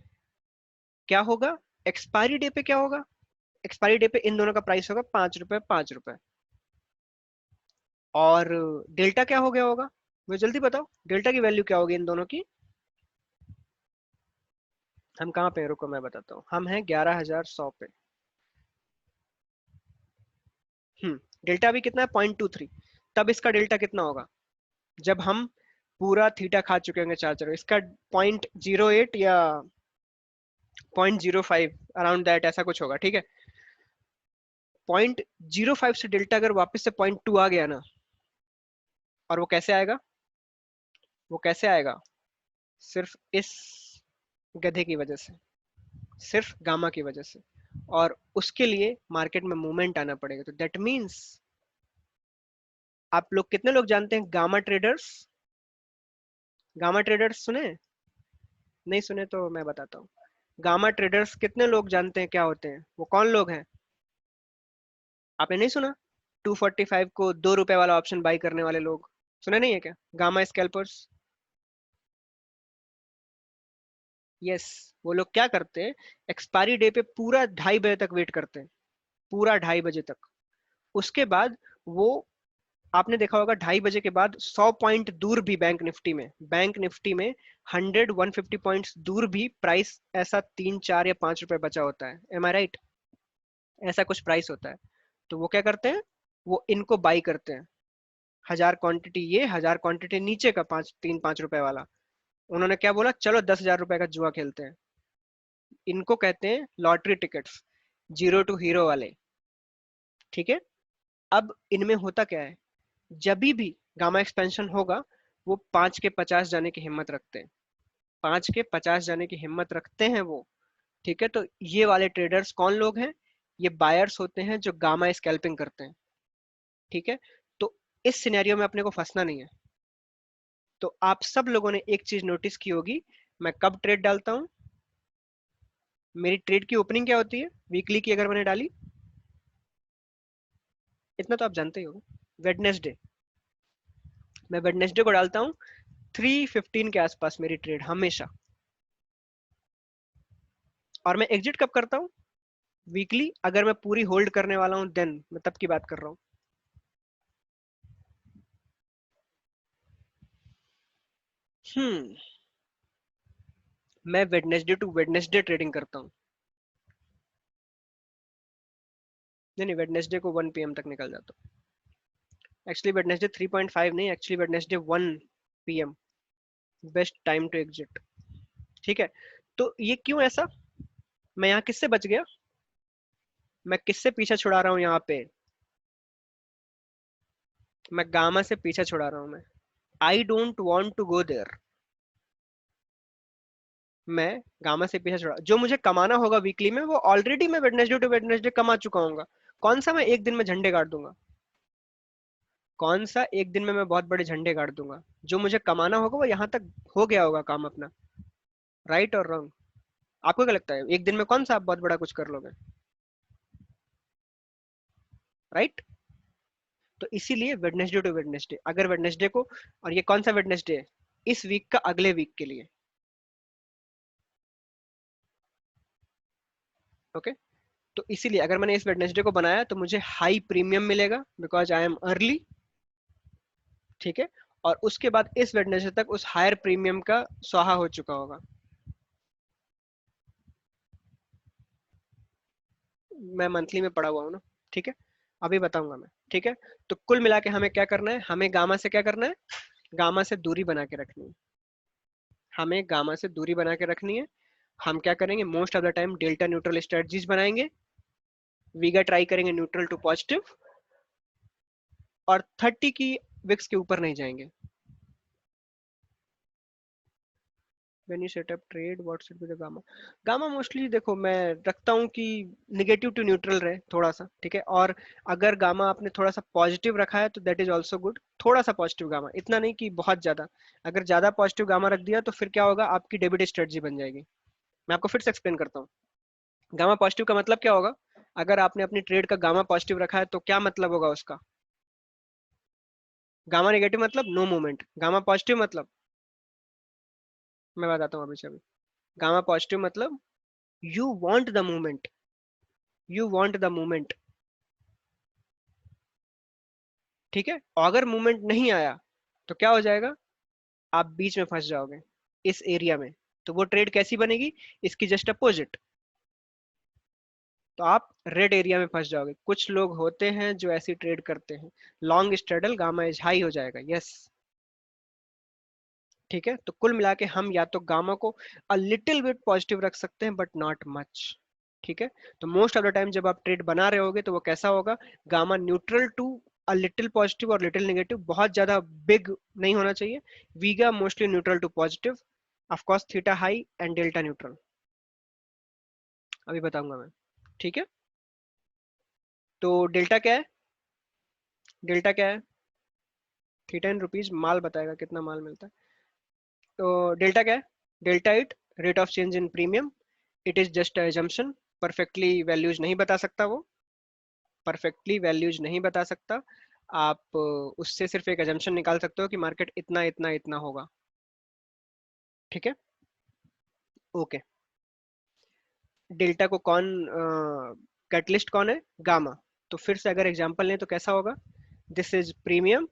क्या होगा, एक्सपायरी डे पे क्या होगा, एक्सपायरी डे पे इन दोनों का प्राइस होगा 5 रुपए 5 रुपए, और डेल्टा क्या हो गया होगा, मुझे जल्दी बताओ डेल्टा की वैल्यू क्या होगी इन दोनों की, हम कहाँ पे हैं, रुको मैं बताता हूँ, हम हैं 11,100 पे, डेल्टा अभी कितना है 0.23, तब इसका डेल्टा कितना होगा, जब हम पूरा थीटा खा चुके होंगे चार चार, इसका 0.08 या 0.05 अराउंड दैट ऐसा कुछ होगा, ठीक है। 0.05 से डेल्टा अगर वापस से 0.2 आ गया ना, और वो कैसे आएगा, वो कैसे आएगा, सिर्फ इस गधे की वजह से, सिर्फ गामा की वजह से, और उसके लिए मार्केट में मूवमेंट आना पड़ेगा, तो दैट मीन्स आप लोग कितने लोग जानते हैं गामा ट्रेडर्स, गामा ट्रेडर्स सुने, नहीं सुने तो मैं बताता हूँ, गामा ट्रेडर्स कितने लोग जानते हैं क्या होते हैं, वो कौन लोग हैं, आपने नहीं सुना, 245 को 2 रुपए वाला ऑप्शन बाई करने वाले लोग, सुने नहीं है क्या, गामा स्कैल्पर्स, यस। वो लोग क्या करते हैं, एक्सपायरी डे पे पूरा 2:30 बजे तक वेट करते हैं, पूरा 2:30 बजे तक, उसके बाद वो, आपने देखा होगा 2:30 बजे के बाद 100 पॉइंट दूर भी बैंक निफ्टी में, बैंक निफ्टी में 100-150 पॉइंट्स दूर भी प्राइस ऐसा 3 4 या 5 रुपए बचा होता है, एम आई राइट, ऐसा कुछ प्राइस होता है, तो वो क्या करते हैं, वो इनको बाई करते हैं, 1,000 क्वांटिटी ये 1,000 क्वांटिटी नीचे का 5 3 5 रुपए वाला, उन्होंने क्या बोला, चलो 10,000 रुपए का जुआ खेलते हैं, इनको कहते हैं lottery tickets, zero to hero वाले, ठीक है। अब इनमें होता क्या है, जब भी गामा एक्सपेंशन होगा, वो 5 के 50 जाने की हिम्मत रखते हैं, 5 के 50 जाने की हिम्मत रखते हैं वो, ठीक है। तो ये वाले ट्रेडर्स कौन लोग हैं, ये बायर्स होते हैं जो गामा स्कैल्पिंग करते हैं, ठीक है। तो इस सिनेरियो में अपने को फंसना नहीं है, तो आप सब लोगों ने एक चीज नोटिस की होगी, मैं कब ट्रेड डालता हूँ, मेरी ट्रेड की ओपनिंग क्या होती है, वीकली की अगर मैंने डाली, इतना तो आप जानते ही हो, वेडनेसडे, मैं वेडनेसडे को डालता हूँ 3:15 के आसपास मेरी ट्रेड हमेशा, और मैं एग्जिट कब करता हूँ, वीकली अगर मैं पूरी होल्ड करने वाला हूँ देन मैं तब की बात कर रहा हूँ, हम्म मैं वेडनेसडे टू वेडनेसडे ट्रेडिंग करता हूँ, नहीं नहीं वेडनेसडे को 1 PM तक निकल जाता हूँ, एक्चुअली वेडनेसडे 3.5 नहीं, actually Wednesday 1 PM best time to exit, ठीक है। तो ये क्यों ऐसा, मैं यहाँ किससे बच गया, मैं किससे पीछा छुड़ा रहा हूँ यहाँ पे, मैं गामा से पीछा छुड़ा रहा हूँ, मैं I don't want to go there, मैं गामा से पीछा छुड़ा, जो मुझे कमाना होगा वीकली में वो ऑलरेडी मैं वेडनेसडे टू वेडनेसडे कमा चुका हूँ, कौन सा मैं एक दिन में झंडे गाड़ दूंगा, कौन सा एक दिन में मैं बहुत बड़े झंडे गाड़ दूंगा, जो मुझे कमाना होगा वो यहाँ तक हो गया होगा काम अपना, राइट और रॉन्ग, आपको क्या लगता है एक दिन में कौन सा आप बहुत बड़ा कुछ कर लोगे, राइट। तो इसीलिए वेडनेसडे टू वेडनेसडे, अगर वेडनेसडे को, और ये कौन सा वेडनेसडे है, इस वीक का अगले वीक के लिए, ओके। तो इसीलिए अगर मैंने इस वेडनेसडे को बनाया तो मुझे हाई प्रीमियम मिलेगा बिकॉज आई एम अर्ली, ठीक है। और उसके बाद इस वेडनेसडे तक उस हायर प्रीमियम का स्वाहा हो चुका होगा, मैं मंथली में पढ़ा हुआ हूँ ना, ठीक है, अभी बताऊंगा मैं, ठीक है। तो कुल मिला के हमें क्या करना है, हमें गामा से क्या करना है, गामा से दूरी बना के रखनी है, हमें गामा से दूरी बना के रखनी है, हम क्या करेंगे, most of the time delta neutral strategies बनाएंगे, वीगा ट्राई करेंगे न्यूट्रल टू पॉजिटिव, और 30 की विक्स के ऊपर नहीं जाएंगे, when you set up trade what should be the gamma? Gamma mostly देखो मैं रखता हूँ कि निगेटिव टू न्यूट्रल रहे थोड़ा सा, ठीक है। और अगर गामा आपने थोड़ा सा पॉजिटिव रखा है तो दैट इज ऑल्सो गुड। थोड़ा सा पॉजिटिव गामा, इतना नहीं कि बहुत ज्यादा। अगर ज्यादा पॉजिटिव गामा रख दिया तो फिर क्या होगा, आपकी डेबिट स्ट्रेटजी बन जाएगी। मैं आपको फिर से एक्सप्लेन करता हूँ। गामा पॉजिटिव का मतलब क्या होगा? अगर आपने अपनी ट्रेड का गामा पॉजिटिव रखा है तो क्या मतलब होगा उसका? गामा नेगेटिव मतलब नो मूवमेंट, गामा पॉजिटिव मतलब, मैं बताता हूँ अभी से अभी। गामा पॉजिटिव मतलब you want the movement, you want the movement, ठीक है। और अगर मूवमेंट नहीं आया तो क्या हो जाएगा, आप बीच में फंस जाओगे इस एरिया में। तो वो ट्रेड कैसी बनेगी, इसकी जस्ट अपोजिट। तो आप रेड एरिया में फंस जाओगे। कुछ लोग होते हैं जो ऐसी ट्रेड करते हैं, long straddle gamma as high हो जाएगा, यस। ठीक है, तो कुल मिला के हम या तो गामा को अ लिटिल बिट पॉजिटिव रख सकते हैं बट नॉट मच। ठीक है, तो मोस्ट ऑफ द टाइम जब आप ट्रेड बना रहे होगे तो वो कैसा होगा, gamma neutral to a little positive और लिटिल नेगेटिव, बहुत ज्यादा बिग नहीं होना चाहिए। Vega mostly neutral to positive, of course theta high and delta neutral, अभी बताऊंगा मैं। ठीक है, तो डेल्टा क्या है, डेल्टा क्या है, थीटा इन रुपीज, माल बताएगा कितना माल मिलता है। तो डेल्टा क्या है, delta it rate of change in premium, it is just assumption, perfectly values नहीं बता सकता वो, परफेक्टली वैल्यूज नहीं बता सकता। आप उससे सिर्फ एक एजम्पशन निकाल सकते हो कि मार्केट इतना इतना इतना होगा। ठीक है, ओके। डेल्टा को कौन, कैटलिस्ट कौन है, गामा। तो फिर से अगर एग्जांपल लें तो कैसा होगा, दिस इज प्रीमियम,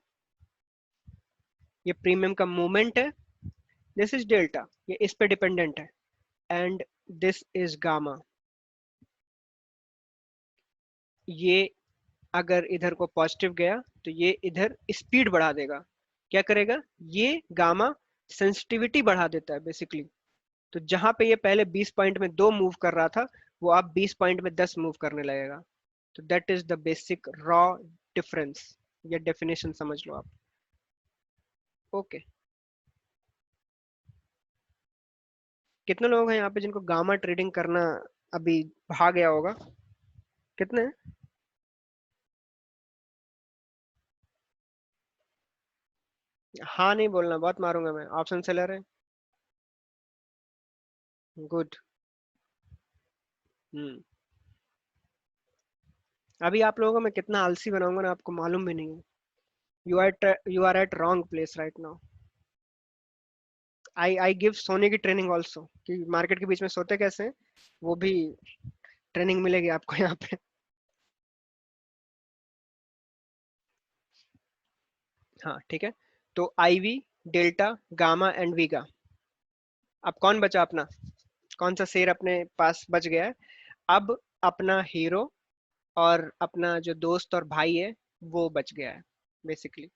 ये प्रीमियम का मूवमेंट है, दिस इज डेल्टा, ये इस पे डिपेंडेंट है, एंड दिस इज गामा। ये अगर इधर को पॉजिटिव गया तो ये इधर स्पीड बढ़ा देगा। क्या करेगा, ये गामा सेंसिटिविटी बढ़ा देता है बेसिकली। तो जहां पे ये पहले 20 पॉइंट में 2 मूव कर रहा था, वो आप 20 पॉइंट में 10 मूव करने लगेगा। तो that is the basic raw difference, या डेफिनेशन समझ लो आप। ओके, कितने लोग हैं यहाँ पे जिनको गामा ट्रेडिंग करना अभी भाग गया होगा, कितने हैं? हाँ नहीं बोलना, बहुत मारूंगा मैं, ऑप्शन सेलर है। गुड। हम्म, अभी आप लोगों को मैं कितना आलसी बनाऊंगा ना, आपको मालूम भी नहीं है। You are at wrong place right now. I give सोने की ट्रेनिंग ऑल्सो, कि मार्केट के बीच में सोते कैसे हैं, वो भी ट्रेनिंग मिलेगी आपको यहाँ पे। हाँ ठीक है, तो आईवी, डेल्टा, गामा एंड वीगा। अब कौन बचा अपना, कौन सा शेर अपने पास बच गया है? अब अपना हीरो और अपना जो दोस्त और भाई है वो बच गया है बेसिकली।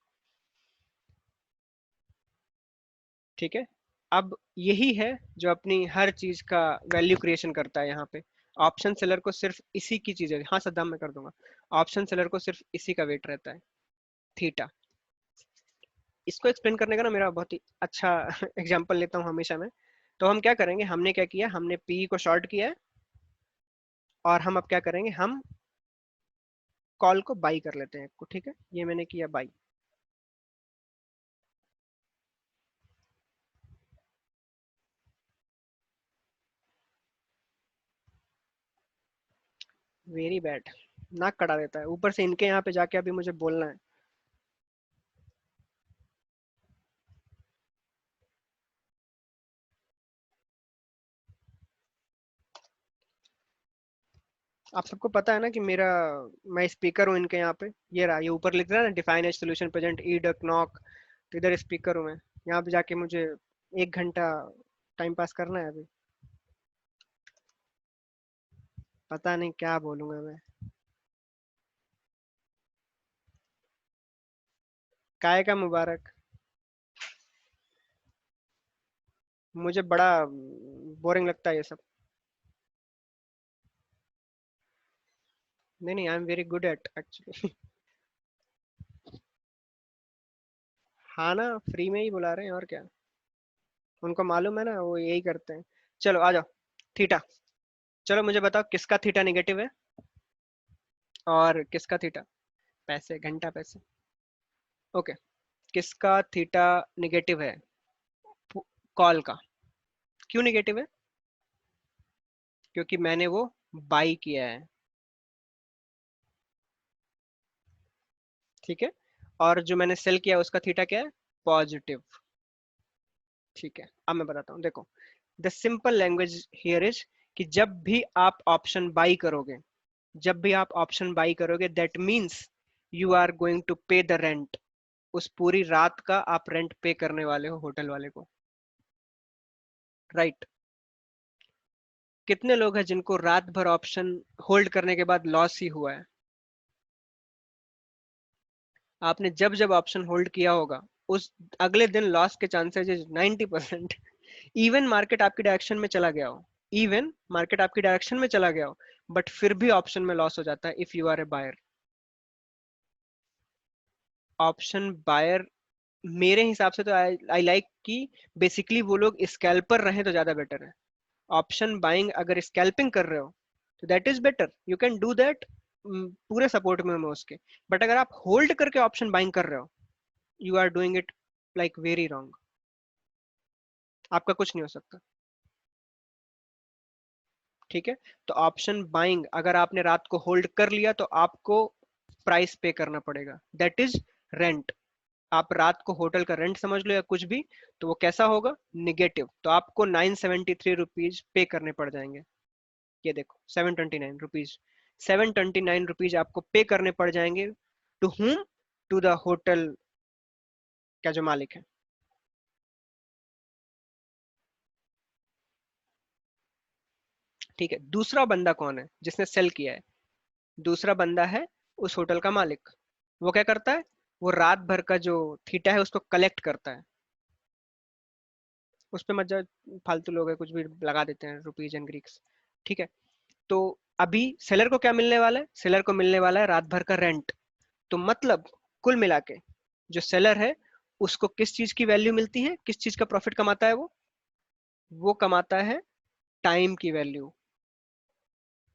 ठीक है, अब यही है जो अपनी हर चीज का वैल्यू क्रिएशन करता है यहाँ पे। ऑप्शन सेलर को सिर्फ इसी की चीज है, हाँ सद्दाम मैं कर दूंगा। ऑप्शन सेलर को सिर्फ इसी का वेट रहता है, थीटा। इसको एक्सप्लेन करने का ना मेरा बहुत ही अच्छा एग्जांपल लेता हूँ हमेशा मैं। तो हम क्या करेंगे, हमने क्या किया, हमने पी को शॉर्ट किया है, और हम अब क्या करेंगे, हम कॉल को बाई कर लेते हैं को, ठीक है, ये मैंने किया बाई। वेरी बैड, नाक कटा देता है ऊपर से इनके यहाँ पे जाके अभी मुझे बोलना है। आप सबको पता है ना कि मेरा, मैं स्पीकर हूँ इनके यहाँ पे। ये रहा, ये ऊपर लिख रहा है ना, डिफाइन एज सोल्यूशन प्रेजेंट ई डक नॉक। तो इधर स्पीकर हूँ मैं, यहाँ पे जाके मुझे 1 घंटा टाइम पास करना है अभी। पता नहीं क्या बोलूंगा मैं। काय का मुबारक, मुझे बड़ा बोरिंग लगता है ये सब। नहीं नहीं, I am very good at actually. हाँ ना, फ्री में ही बुला रहे हैं और क्या। उनको मालूम है ना, वो यही करते हैं। चलो आ जाओ, थीटा। चलो मुझे बताओ किसका थीटा नेगेटिव है और किसका थीटा, पैसे, घंटा पैसे। ओके, किसका थीटा नेगेटिव है? कॉल का। क्यों नेगेटिव है? क्योंकि मैंने वो बाई किया है। ठीक है, और जो मैंने सेल किया उसका थीटा क्या है? पॉजिटिव। ठीक है, अब मैं बताता हूँ, देखो। The simple language here is कि जब भी आप ऑप्शन बाई करोगे, जब भी आप ऑप्शन बाई करोगे, that means you are going to pay the rent. उस पूरी रात का आप रेंट पे करने वाले हो होटल वाले को, राइट? कितने लोग हैं जिनको रात भर ऑप्शन होल्ड करने के बाद लॉस ही हुआ है? आपने जब जब ऑप्शन होल्ड किया होगा, उस अगले दिन लॉस के चांसेस इज 90%। इवन मार्केट आपकी डायरेक्शन में चला गया हो, इवन मार्केट आपकी डायरेक्शन में चला गया हो, बट फिर भी ऑप्शन में लॉस हो जाता है if you are a buyer. Option buyer, मेरे हिसाब से तो आई लाइक कि बेसिकली वो लोग स्कैल्पर रहे तो ज्यादा बेटर है। ऑप्शन बाइंग अगर स्कैल्पिंग कर रहे हो तो that is better, you can do that, पूरे सपोर्ट में मैं उसके। बट अगर आप होल्ड करके ऑप्शन बाइंग कर रहे हो, you are doing it like very wrong. आपका कुछ नहीं हो सकता। ठीक है, तो ऑप्शन बाइंग अगर आपने रात को होल्ड कर लिया तो आपको प्राइस पे करना पड़ेगा, दैट इज रेंट। आप रात को होटल का रेंट समझ लो या कुछ भी, तो वो कैसा होगा? निगेटिव। तो आपको 973 रुपीज पे करने पड़ जाएंगे। ये देखो, 729 रुपीज, 729 रुपीज आपको पे करने पड़ जाएंगे। To whom? To the hotel का जो मालिक है। ठीक है, दूसरा बंदा कौन है जिसने सेल किया है? दूसरा बंदा है उस होटल का मालिक। वो क्या करता है? वो रात भर का जो थीटा है उसको कलेक्ट करता है। उस पे मत जाओ, फालतू लोग है कुछ भी लगा देते हैं, रुपीज एंड ग्रीक्स। ठीक है, तो अभी सेलर को क्या मिलने वाला है? सेलर को मिलने वाला है रात भर का रेंट। तो मतलब कुल मिला के जो सेलर है उसको किस चीज की वैल्यू मिलती है, किस चीज का प्रॉफिट कमाता है वो कमाता है टाइम की वैल्यू।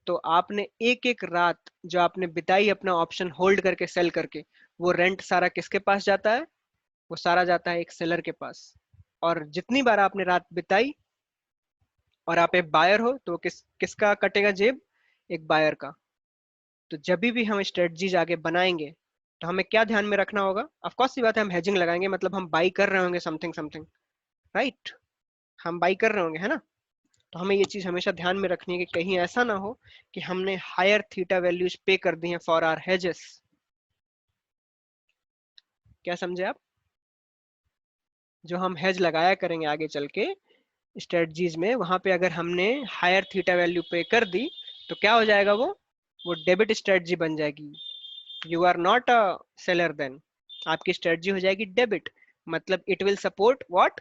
तो आपने एक एक रात जो आपने बिताई अपना ऑप्शन होल्ड करके सेल करके, वो रेंट सारा किसके पास जाता है? वो सारा जाता है एक सेलर के पास। और जितनी बार आपने रात बिताई और आप एक बायर हो तो किस किसका कटेगा जेब? एक बायर का। तो जब भी हम स्ट्रेटजीज आगे बनाएंगे तो हमें क्या ध्यान में रखना होगा? ऑफ कोर्स सी बात है, हम हेजिंग लगाएंगे, मतलब हम बाई कर रहे होंगे समथिंग समथिंग, राइट? हम बाई कर रहे होंगे, है ना? तो हमें ये चीज हमेशा ध्यान में रखनी है कि कहीं ऐसा ना हो कि हमने हायर थीटा वैल्यूज पे कर दी हैं फॉर आर हेजेस। क्या समझे आप? जो हम हेज लगाया करेंगे आगे चल के स्ट्रेटजीज में, वहां पे अगर हमने हायर थीटा वैल्यू पे कर दी तो क्या हो जाएगा? वो डेबिट स्ट्रेटजी बन जाएगी। You are not a seller then, आपकी स्ट्रेटजी हो जाएगी डेबिट। मतलब it will support what?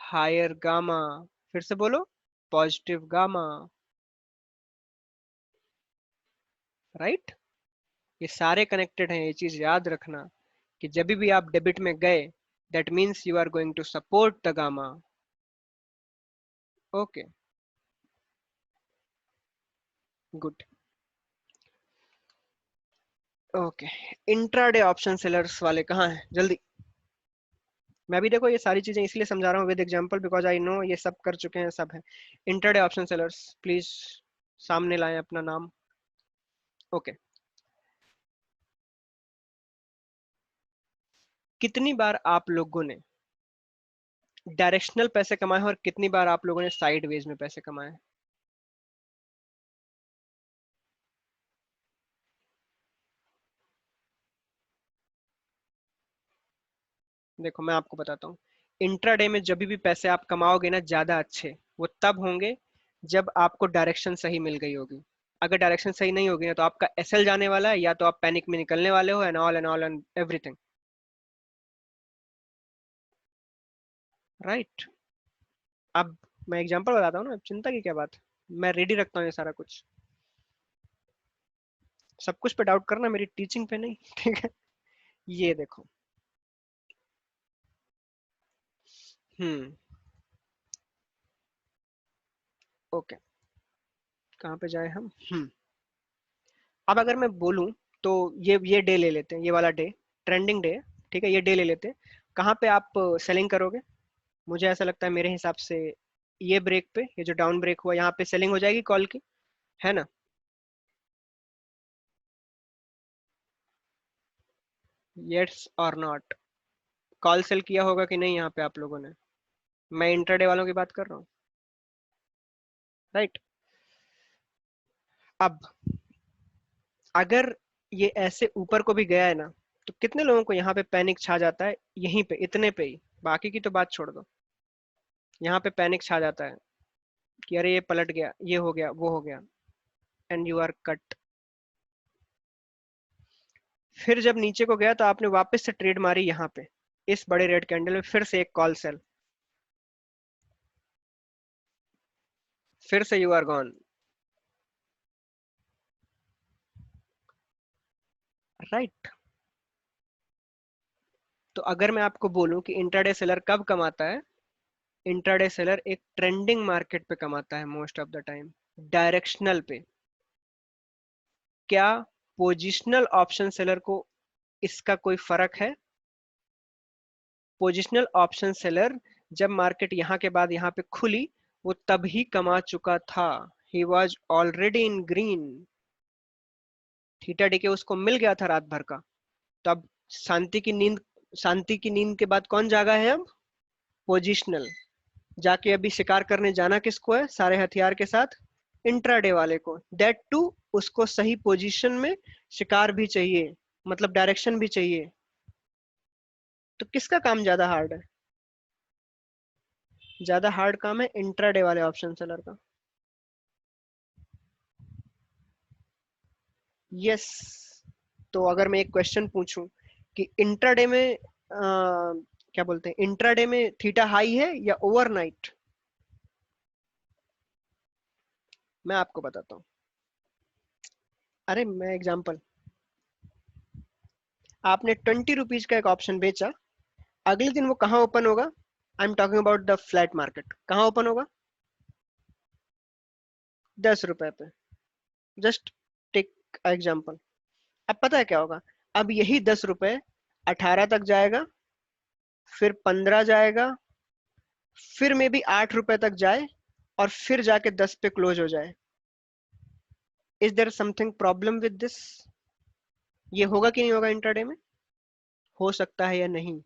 Higher gamma. फिर से बोलो, पॉजिटिव गामा, राइट? ये सारे कनेक्टेड हैं, ये चीज याद रखना कि जब भी आप डेबिट में गए, that means you are going to support the gamma. Okay, good. Okay, intraday option sellers वाले कहाँ हैं जल्दी? मैं भी देखो ये सारी चीजें इसलिए समझा रहा हूँ with example, because I know ये सब कर चुके हैं, सब है। इंट्राडे ऑप्शन सेलर्स प्लीज सामने लाएं अपना नाम। ओके, कितनी बार आप लोगों ने डायरेक्शनल पैसे कमाए हैं और कितनी बार आप लोगों ने साइड वेज में पैसे कमाए हैं? देखो मैं आपको बताता हूँ, इंट्राडे में जब भी पैसे आप कमाओगे ना ज्यादा अच्छे, वो तब होंगे जब आपको डायरेक्शन सही मिल गई होगी। अगर डायरेक्शन सही नहीं होगी ना तो आपका एसएल जाने वाला है, या तो आप पैनिक में निकलने वाले हो, and all and everything, right? अब मैं एग्जांपल बताता हूँ ना, चिंता की क्या बात है, मैं रेडी रखता हूँ ये सारा कुछ। सब कुछ पे डाउट करना, मेरी टीचिंग पे नहीं। ठीक है, ये देखो, हम्म। ओके, कहाँ पे जाए हम? अब अगर मैं बोलूं तो ये डे ले लेते हैं, ये वाला डे ट्रेंडिंग डे, ठीक है, ये डे ले लेते हैं। कहाँ पे आप सेलिंग करोगे? मुझे ऐसा लगता है मेरे हिसाब से ये ब्रेक पे, ये जो डाउन ब्रेक हुआ यहाँ पे सेलिंग हो जाएगी कॉल की, है ना? यस और नॉट? कॉल सेल किया होगा कि नहीं यहाँ पे आप लोगों ने? मैं इंट्राडे वालों की बात कर रहा हूँ, राइट? अब अगर ये ऐसे ऊपर को भी गया है ना, तो कितने लोगों को यहाँ पे पैनिक छा जाता है, यहीं पे इतने पे ही, बाकी की तो बात छोड़ दो। यहाँ पे पैनिक छा जाता है कि अरे ये पलट गया, ये हो गया, वो हो गया, एंड यू आर कट। फिर जब नीचे को गया तो आपने वापस से ट्रेड मारी यहाँ पे, इस बड़े रेड कैंडल में फिर से एक कॉल सेल, फिर से यू आर गॉन, राइट? तो अगर मैं आपको बोलूं कि इंट्राडे सेलर कब कमाता है, इंट्राडे सेलर एक ट्रेंडिंग मार्केट पे कमाता है most of the time, directional पे। क्या पोजिशनल ऑप्शन सेलर को इसका कोई फर्क है? पोजिशनल ऑप्शन सेलर जब मार्केट यहाँ के बाद यहाँ पे खुली, वो तभी कमा चुका था, he was already in green. Theta DK उसको मिल गया था रात भर का। तो अब शांति की नींद, शांति की नींद के बाद कौन जागा है अब? पोजिशनल। जाके अभी शिकार करने जाना किसको है सारे हथियार के साथ? इंट्राडे वाले को, दैट टू उसको सही पोजीशन में शिकार भी चाहिए, मतलब डायरेक्शन भी चाहिए। तो किसका काम ज्यादा हार्ड है? ज्यादा हार्ड काम है इंट्राडे वाले ऑप्शन सेलर का। यस। तो अगर मैं एक क्वेश्चन पूछूं कि इंट्राडे में क्या बोलते हैं, इंट्राडे में थीटा हाई है या ओवरनाइट? मैं आपको बताता हूँ। अरे मैं एग्जांपल, आपने 20 रुपीज का एक ऑप्शन बेचा, अगले दिन वो कहाँ ओपन होगा? I M talking about the flat market, कहाँ ओपन होगा? 10 रुपए पे। Just take example. अब पता है क्या होगा? अब यही 10 रुपए 18 तक जाएगा, फिर 15 जाएगा, फिर मे बी 8 रुपए तक जाए, और फिर जाके 10 पे क्लोज हो जाए। Is there something problem with this? ये होगा कि नहीं होगा इंट्राडे में? हो सकता है या नहीं?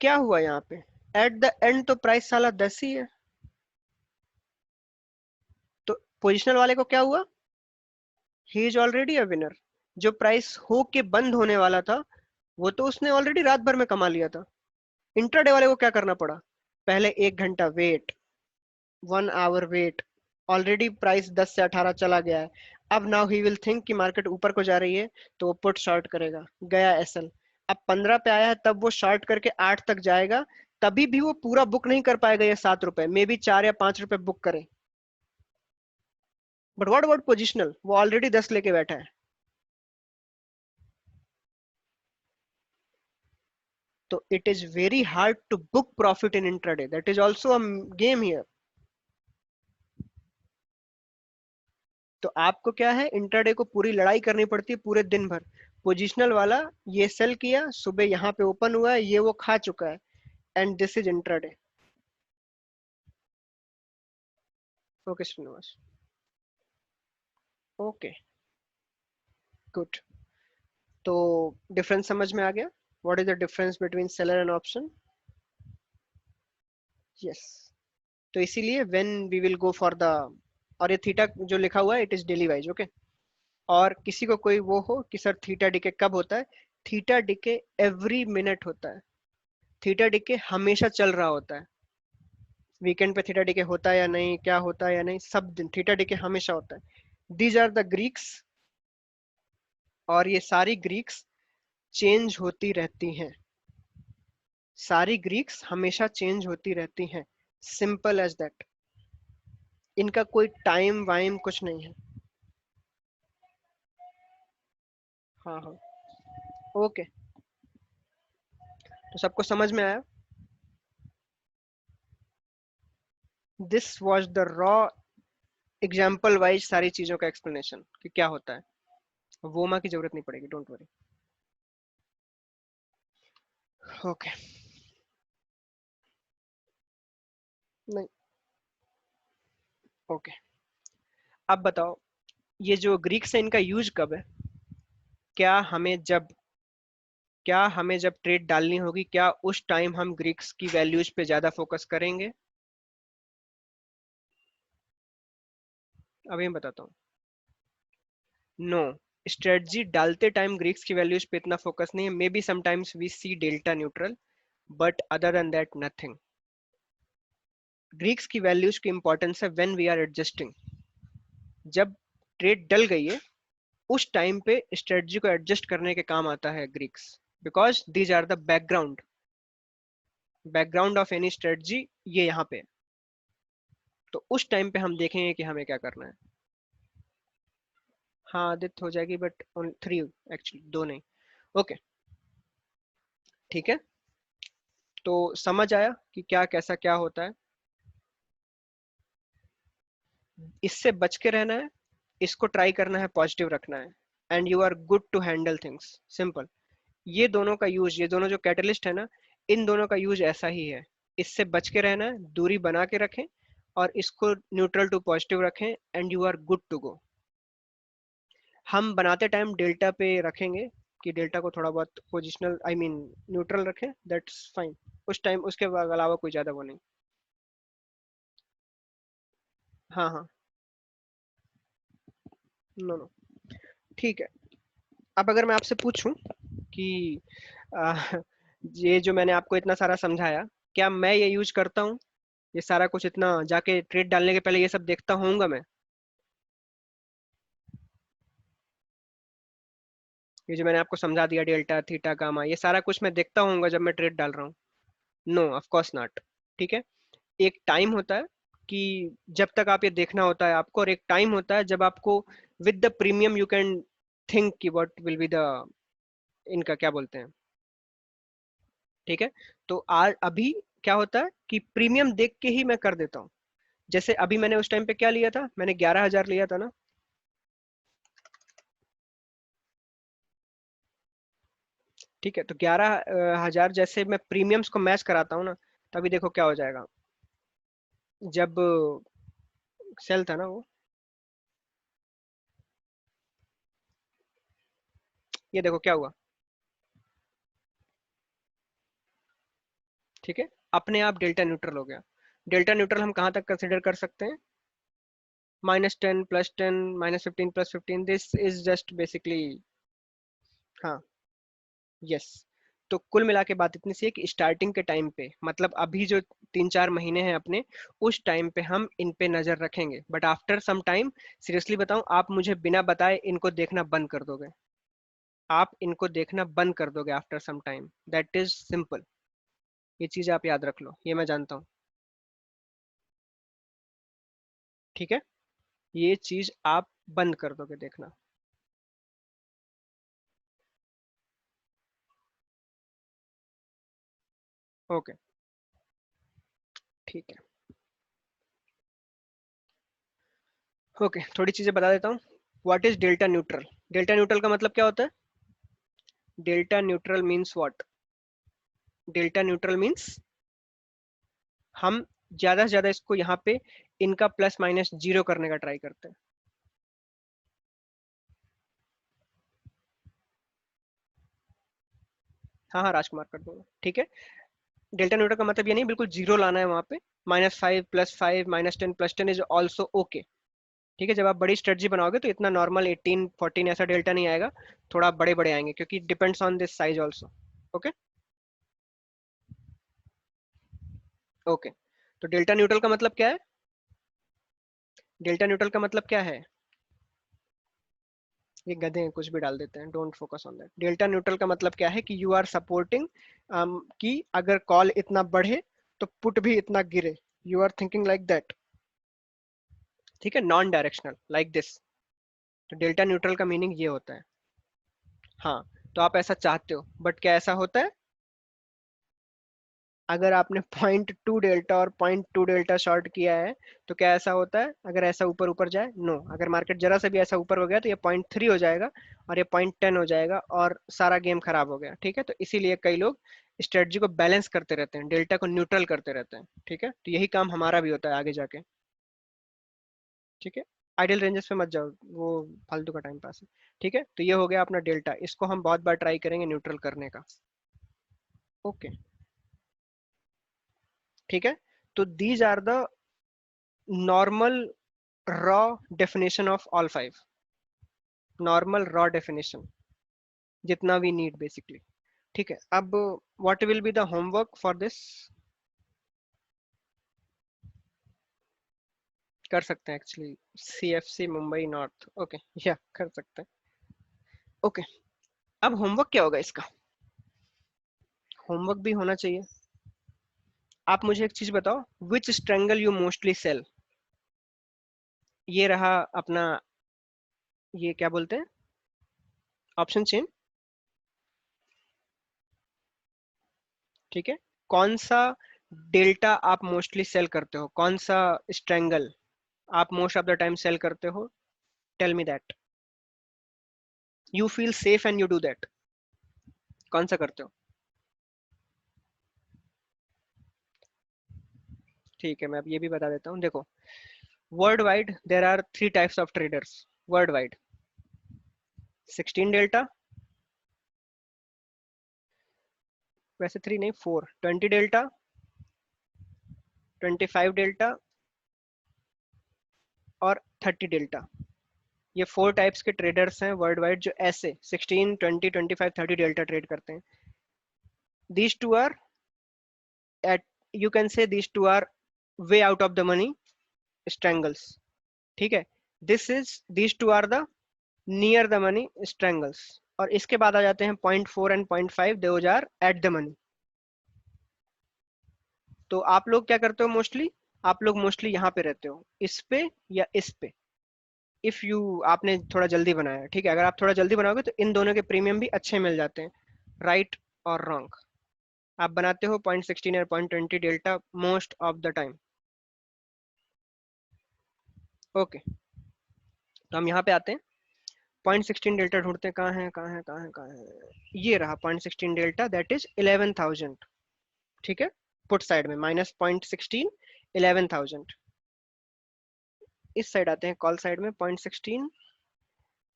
क्या हुआ यहाँ पे? एट द एंड तो प्राइस साला 10 ही है। तो पोजिशनल वाले को क्या हुआ? He is already a winner. जो प्राइस हो के बंद होने वाला था, वो तो उसने ऑलरेडी रात भर में कमा लिया था। इंट्राडे वाले को क्या करना पड़ा? पहले 1 घंटा wait, 1 hour wait, already price 10 से 18 चला गया है। अब नाउ ही विल थिंक कि मार्केट ऊपर को जा रही है, तो वो पुट शॉर्ट करेगा, गया एसएल। अब 15 पे आया है, तब वो शॉर्ट करके 8 तक जाएगा, तभी भी वो पूरा बुक नहीं कर पाएगा ये 7 रुपए, मे बी 4 या 5 रुपए बुक करे। But what about positional? वो ऑलरेडी 10 लेके बैठा है। तो it is very hard to book profit in intraday, that is also a game here. तो आपको क्या है, इंट्राडे को पूरी लड़ाई करनी पड़ती है पूरे दिन भर। पोजिशनल वाला ये सेल किया, सुबह यहाँ पे ओपन हुआ है, ये वो खा चुका है, and this is intraday. Okay Srinivas. Okay, good. तो डिफरेंस समझ में आ गया? What is the difference between seller and option? Yes. तो इसीलिए when we will go for the, और ये थीटा जो लिखा हुआ है it is daily wise, okay? और किसी को कोई वो हो कि सर थीटा डिके कब होता है? थीटा डिके एवरी मिनट होता है। थीटा डिके हमेशा चल रहा होता है। वीकेंड पे थीटा डिके होता है या नहीं, क्या होता है या नहीं, सब दिन थीटा डिके हमेशा होता है। दीज आर द ग्रीक्स, और ये सारी ग्रीक्स चेंज होती रहती हैं। सारी ग्रीक्स हमेशा चेंज होती रहती हैं, सिंपल एज दैट। इनका कोई टाइम वाइम कुछ नहीं है। हाँ हाँ। ओके। तो सबको समझ में आया? This was the raw example wise सारी चीजों का एक्सप्लेनेशन कि क्या होता है। वोमा की जरूरत नहीं पड़ेगी, डोंट वरी। ओके। नहीं। ओके। अब बताओ, ये जो ग्रीक्स है इनका यूज कब है? क्या हमें जब क्या हमें जब ट्रेड डालनी होगी, क्या उस टाइम हम ग्रीक्स की वैल्यूज पे ज्यादा फोकस करेंगे? अभी मैं बताता हूँ। नो, स्ट्रेटजी डालते टाइम ग्रीक्स की वैल्यूज पे इतना फोकस नहीं है। May be sometimes we see delta neutral, but other than that nothing. Greeks की वैल्यूज की इंपॉर्टेंस है व्हेन वी आर एडजस्टिंग। जब ट्रेड डल गई है उस टाइम पे स्ट्रेटजी को एडजस्ट करने के काम आता है Greeks, because these are the background of any strategy, ये यहाँ पे। तो उस टाइम पे हम देखेंगे कि हमें क्या करना है। हाँ आदित्य हो जाएगी, बट थ्री एक्चुअली, दो नहीं। ओके। ठीक है। तो समझ आया कि क्या कैसा क्या होता है। इससे बच के रहना है, इसको ट्राई करना है, पॉजिटिव रखना है, and you are good to handle things. Simple. ये दोनों का यूज, ये दोनों जो कैटलिस्ट है ना, इन दोनों का यूज ऐसा ही है। इससे बच के रहना है, दूरी बना के रखें, और इसको न्यूट्रल टू पॉजिटिव रखें, and you are good to go. हम बनाते टाइम डेल्टा पे रखेंगे कि डेल्टा को थोड़ा बहुत पोजिशनल, आई मीन न्यूट्रल रखें, दैट्स फाइन। उस टाइम उसके अलावा कोई ज्यादा वो नहीं। हाँ हाँ। No no. ठीक है। अब अगर मैं आपसे पूछूं कि आ, ये जो मैंने आपको इतना सारा समझाया, क्या मैं ये यूज करता हूँ? ये सारा कुछ इतना जाके ट्रेड डालने के पहले ये सब देखता होऊंगा मैं? ये जो मैंने आपको समझा दिया, डेल्टा थीटा गामा, ये सारा कुछ मैं देखता होऊंगा जब मैं ट्रेड डाल रहा हूँ? No, of course not. ठीक है। एक टाइम होता है कि जब तक आप ये देखना होता है आपको, और एक टाइम होता है जब आपको with the premium you can think कि व्हाट विल बी द, इनका क्या बोलते हैं। ठीक है। तो आज अभी क्या होता है कि प्रीमियम देख के ही मैं कर देता हूँ। जैसे अभी मैंने उस टाइम पे क्या लिया था, मैंने 11,000 लिया था ना। ठीक है। तो 11,000 जैसे मैं प्रीमियम्स को मैच कराता हूँ ना, तभी देखो क्या हो जाएगा। जब सेल था ना वो, ये देखो क्या हुआ। ठीक है। अपने आप डेल्टा न्यूट्रल हो गया। डेल्टा न्यूट्रल हम कहाँ तक कंसिडर कर सकते हैं? -10 +10 -15 +15, दिस इज जस्ट बेसिकली। हाँ। यस। तो कुल मिला के बात इतनी सी है कि स्टार्टिंग के टाइम पे, मतलब अभी जो 3-4 महीने हैं अपने, उस टाइम पे हम इन पे नजर रखेंगे, but after some time, seriously बताऊं, आप मुझे बिना बताए इनको देखना बंद कर दोगे। आप इनको देखना बंद कर दोगे after some time, that is simple. ये चीज आप याद रख लो, ये मैं जानता हूँ। ठीक है। ये चीज आप बंद कर दोगे देखना। ओके। ठीक है। ओके, थोड़ी चीजें बता देता हूँ। What is delta neutral? Delta neutral का मतलब क्या होता है? Delta neutral means what? Delta neutral means हम ज्यादा से ज्यादा इसको यहाँ पे इनका प्लस माइनस जीरो करने का ट्राई करते हैं। हाँ हाँ, राजकुमार कर दूंगा। ठीक है। डेल्टा न्यूट्रल का मतलब ये नहीं बिल्कुल जीरो लाना है वहां पे। -5 +5 -10 +10 इज ऑल्सो ओके। ठीक है। जब आप बड़ी स्ट्रेटजी बनाओगे तो इतना नॉर्मल 18-14 ऐसा डेल्टा नहीं आएगा, थोड़ा बड़े बड़े आएंगे, क्योंकि depends on this size also. Okay. Okay. तो डेल्टा न्यूट्रल का मतलब क्या है? डेल्टा न्यूट्रल का मतलब क्या है? ये गधे हैं, कुछ भी डाल देते हैं, don't focus on that. Delta neutral का मतलब क्या है कि यू आर सपोर्टिंग कि अगर कॉल इतना बढ़े तो पुट भी इतना गिरे। You are thinking like that. ठीक है। Non directional like this. तो डेल्टा न्यूट्रल का मीनिंग ये होता है। हाँ। तो आप ऐसा चाहते हो, बट क्या ऐसा होता है? अगर आपने 0.2 डेल्टा और 0.2 डेल्टा शॉर्ट किया है तो क्या ऐसा होता है अगर ऐसा ऊपर ऊपर जाए? नो। अगर मार्केट जरा सा भी ऐसा ऊपर हो गया तो ये 0.3 हो जाएगा और ये 0.10 हो जाएगा और सारा गेम खराब हो गया। ठीक है, तो इसीलिए कई लोग स्ट्रेटजी को बैलेंस करते रहते हैं, डेल्टा को न्यूट्रल करते रहते हैं। ठीक है, तो यही काम हमारा भी होता है आगे जाके। ठीक है, आइडियल रेंजेस पे मत जाओ, वो फालतू का टाइम पास है। ठीक है, तो ये हो गया अपना डेल्टा, इसको हम बहुत बार ट्राई करेंगे न्यूट्रल करने का। ओके, ठीक है, तो these are the normal raw definition of all five, normal raw definition जितना वी नीड बेसिकली। ठीक है, अब what will be the homework for this? कर सकते हैं actually, CFC Mumbai north. Okay, या कर सकते हैं। ओके, अब होमवर्क क्या होगा इसका? होमवर्क भी होना चाहिए। आप मुझे एक चीज बताओ, विच स्ट्रेंगल यू मोस्टली सेल? ये रहा अपना, ये क्या बोलते हैं, ऑप्शन चेन। ठीक है, कौन सा डेल्टा आप मोस्टली सेल करते हो, कौन सा स्ट्रेंगल आप most of the time sell करते हो? Tell me that, you feel safe and you do that, कौन सा करते हो? ठीक है, मैं अब ये भी बता देता हूँ, देखो, world wide there are three types of traders world wide. 16 delta, वैसे थ्री नहीं, फोर, 20 डेल्टा, 25 डेल्टा और 30 डेल्टा। ये फोर टाइप्स के ट्रेडर्स हैं वर्ल्ड वाइड जो ऐसे 16, 20, 25, 30 डेल्टा ट्रेड करते हैं। These two are at, you can say these two are way out of the money strangles. ठीक है, this is, these two are the near the money strangles. और इसके बाद आ जाते हैं 0.4 and 0.5, those are at the money. तो आप लोग क्या करते हो मोस्टली? आप लोग मोस्टली यहाँ पे रहते हो, इस पे या इस पे। इफ यू, आपने थोड़ा जल्दी बनाया, ठीक है, अगर आप थोड़ा जल्दी बनाओगे तो इन दोनों के प्रीमियम भी अच्छे मिल जाते हैं, राइट और रॉन्ग। आप बनाते हो 0.16 या 0.20 delta most of the time. Okay, तो हम यहाँ पे आते हैं, 0.16 डेल्टा ढूंढते हैं, कहाँ है कहाँ है कहाँ है कहाँ है, ये रहा 0.16 डेल्टा, दैट इज 11,000। ठीक है, पुट साइड में माइनस 0.16, 11,000। इस साइड आते हैं कॉल साइड में, 0.16,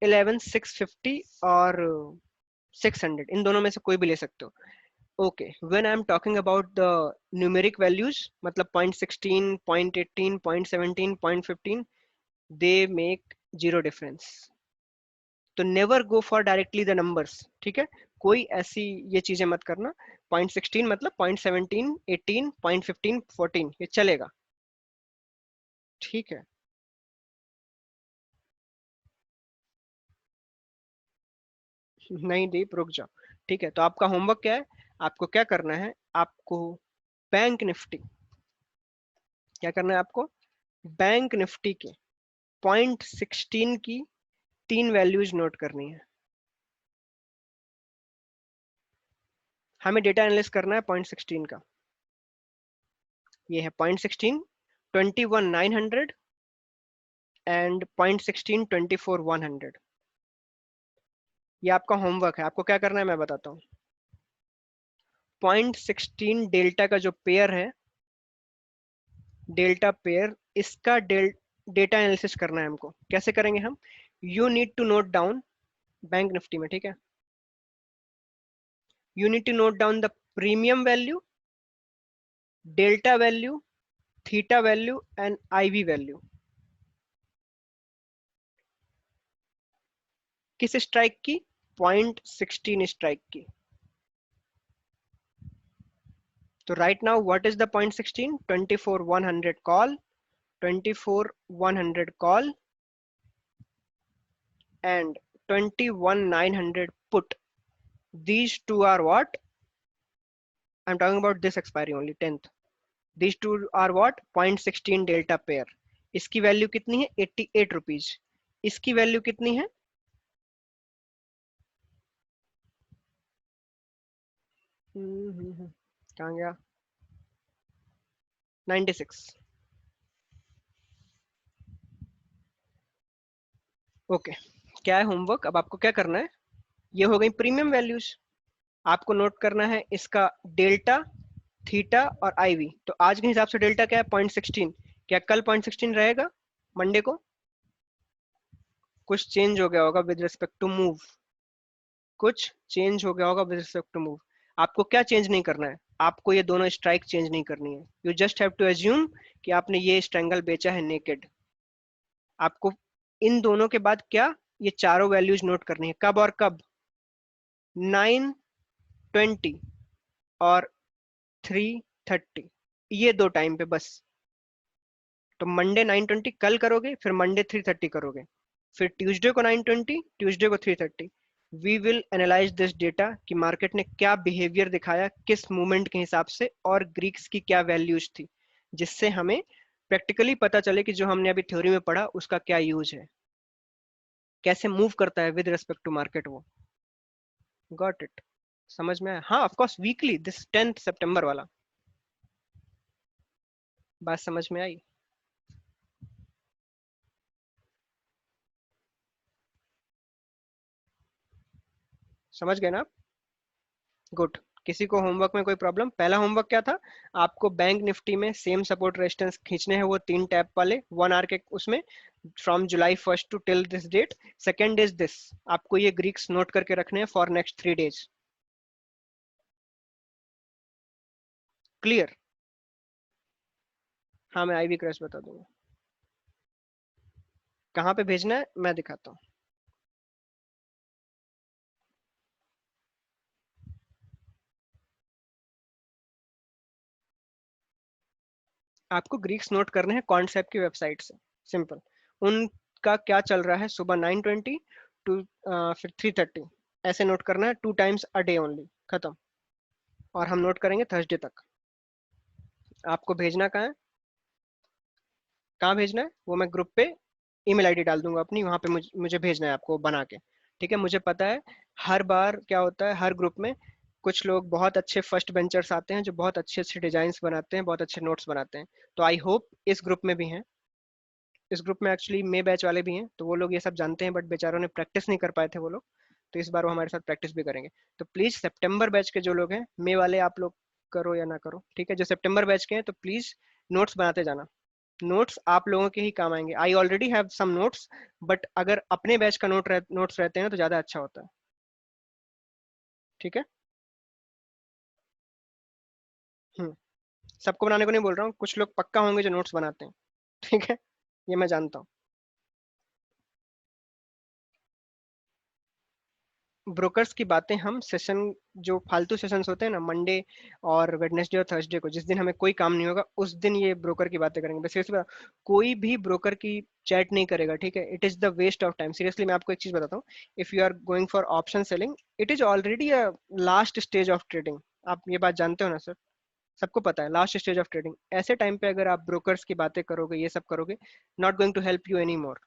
11,650 और 600, इन दोनों में से कोई भी ले सकते हो। Okay, when I am talking about the numeric values, मतलब 0.16, 0.18, 0.17, 0.15, दे मेक जीरो डिफरेंस। तो never go for directly the numbers. ठीक है, कोई ऐसी ये चीजें मत करना। 0.16 मतलब 0.17, 18, 0.15, 14 ये चलेगा। ठीक है, नहीं दीप रुक जाओ। ठीक है, तो आपका होमवर्क क्या है? आपको क्या करना है, आपको बैंक निफ्टी, क्या करना है आपको? बैंक निफ्टी के 0.16 की तीन वैल्यूज नोट करनी है। हमें डेटा एनालिसिस करना है 0.16 का। ये है 0.16, 21,900 एंड 0.16, 24,100। ये आपका होमवर्क है, आपको क्या करना है मैं बताता हूँ। 0.16 डेल्टा का जो पेयर है, डेल्टा पेयर, इसका डेटा एनालिसिस करना है हमको। कैसे करेंगे हम? You need to note down, bank Nifty में, ठीक है, you need to note down the premium value, delta value, theta value and IV value. किस स्ट्राइक की? 0.16 स्ट्राइक की। तो right now what is the 0.16? 24,100 call, 24,100 call and 21,900 put. These two are what? I'm talking about this expiry only, 10th. These two are what? 0.16 delta pair. इसकी value कितनी है? 88 rupees. इसकी value कितनी है? कहाँ गया? 96। ओके, क्या है होमवर्क, अब आपको क्या करना है, ये हो गई प्रीमियम वैल्यूज। आपको नोट करना है इसका डेल्टा, थीटा और आईवी। तो आज के हिसाब से डेल्टा क्या है, 0.16। क्या कल 0.16 रहेगा मंडे को? कुछ चेंज हो गया होगा विद रिस्पेक्ट टू मूव, कुछ चेंज हो गया होगा विद रिस्पेक्ट टू मूव। आपको क्या चेंज नहीं करना है, आपको ये दोनों स्ट्राइक चेंज नहीं करनी है। You just have to assume कि आपने ये स्ट्रैंगल बेचा है नेकेड। आपको इन दोनों के बाद क्या, ये चारों वैल्यूज नोट करनी है, कब और कब, 9:20 और 3:30, ये दो टाइम पे बस। तो मंडे 9:20 कल करोगे, फिर मंडे 3:30 करोगे, फिर ट्यूसडे को 9:20, ट्यूसडे को 3:30। We will analyse this data कि मार्केट ने क्या बिहेवियर दिखाया किस मूवमेंट के हिसाब से, और ग्रीक्स की क्या वैल्यूज थी, जिससे हमें प्रैक्टिकली पता चले कि जो हमने अभी थ्योरी में पढ़ा उसका क्या यूज है, कैसे मूव करता है विद रिस्पेक्ट टू मार्केट वो। Got it? समझ में आया? हाँ of course, weekly, this 10th सितंबर वाला। बात समझ में आई? समझ गए ना आप? गुड। किसी को होमवर्क में कोई प्रॉब्लम? पहला होमवर्क क्या था, आपको बैंक निफ्टी में सेम सपोर्ट रेजिस्टेंस खींचने हैं, वो 3 टैप वाले 1 आवर के उसमें, from July 1 to till this date. Second is this, आपको ये ग्रीक्स नोट करके रखने हैं फॉर नेक्स्ट 3 डेज। क्लियर? हाँ मैं आईवी क्रैश बता दूंगा। कहाँ पे भेजना है मैं दिखाता हूँ। आपको ग्रीक्स नोट करने हैं कॉन्सेप्ट की वेबसाइट से, सिंपल। उनका क्या चल रहा है सुबह 9:20 टू फिर 3:30, ऐसे नोट करना है, 2 टाइम्स अ डे ओनली, खत्म। और हम नोट करेंगे थर्सडे तक। आपको भेजना कहाँ है, कहाँ भेजना है वो मैं ग्रुप पे ईमेल आईडी डाल दूंगा अपनी, वहां पे मुझे भेजना है आपको बना के। ठीक है, मुझे पता है हर बार क्या होता है, हर ग्रुप में कुछ लोग बहुत अच्छे फर्स्ट बेंचर्स आते हैं जो बहुत अच्छे अच्छे डिजाइन्स बनाते हैं, बहुत अच्छे नोट्स बनाते हैं। तो आई होप इस ग्रुप में भी हैं, इस ग्रुप में एक्चुअली मे बैच वाले भी हैं, तो वो लोग ये सब जानते हैं, बट बेचारों ने प्रैक्टिस नहीं कर पाए थे वो लोग। तो इस बार वो हमारे साथ प्रैक्टिस भी करेंगे। तो प्लीज सितंबर बैच के जो लोग हैं, मे वाले आप लोग करो या ना करो, ठीक है, जो सितंबर बैच के हैं तो प्लीज नोट्स बनाते जाना। नोट्स आप लोगों के ही काम आएंगे। I already have some notes, but अगर अपने बैच का नोट्स रहते हैं तो ज्यादा अच्छा होता है। ठीक है। हम्म। सबको बनाने को नहीं बोल रहा हूँ, कुछ लोग पक्का होंगे जो नोट्स बनाते हैं। ठीक है, ये मैं जानता हूँ। ब्रोकर्स की बातें हम सेशन, जो फालतू सेशंस होते हैं ना, मंडे और वेडनेसडे और थर्सडे को, जिस दिन हमें कोई काम नहीं होगा उस दिन ये ब्रोकर की बातें करेंगे। बस सीरियसली, कोई भी ब्रोकर की चैट नहीं करेगा, ठीक है? It is the waste of time. Seriously मैं आपको एक चीज बताता हूँ, if you are going for option selling, it is already a last stage of trading. आप ये बात जानते हो ना सर? सबको पता है लास्ट स्टेज ऑफ ट्रेडिंग। ऐसे टाइम पे अगर आप ब्रोकर्स की बातें करोगे, ये सब करोगे, not going to help you any more.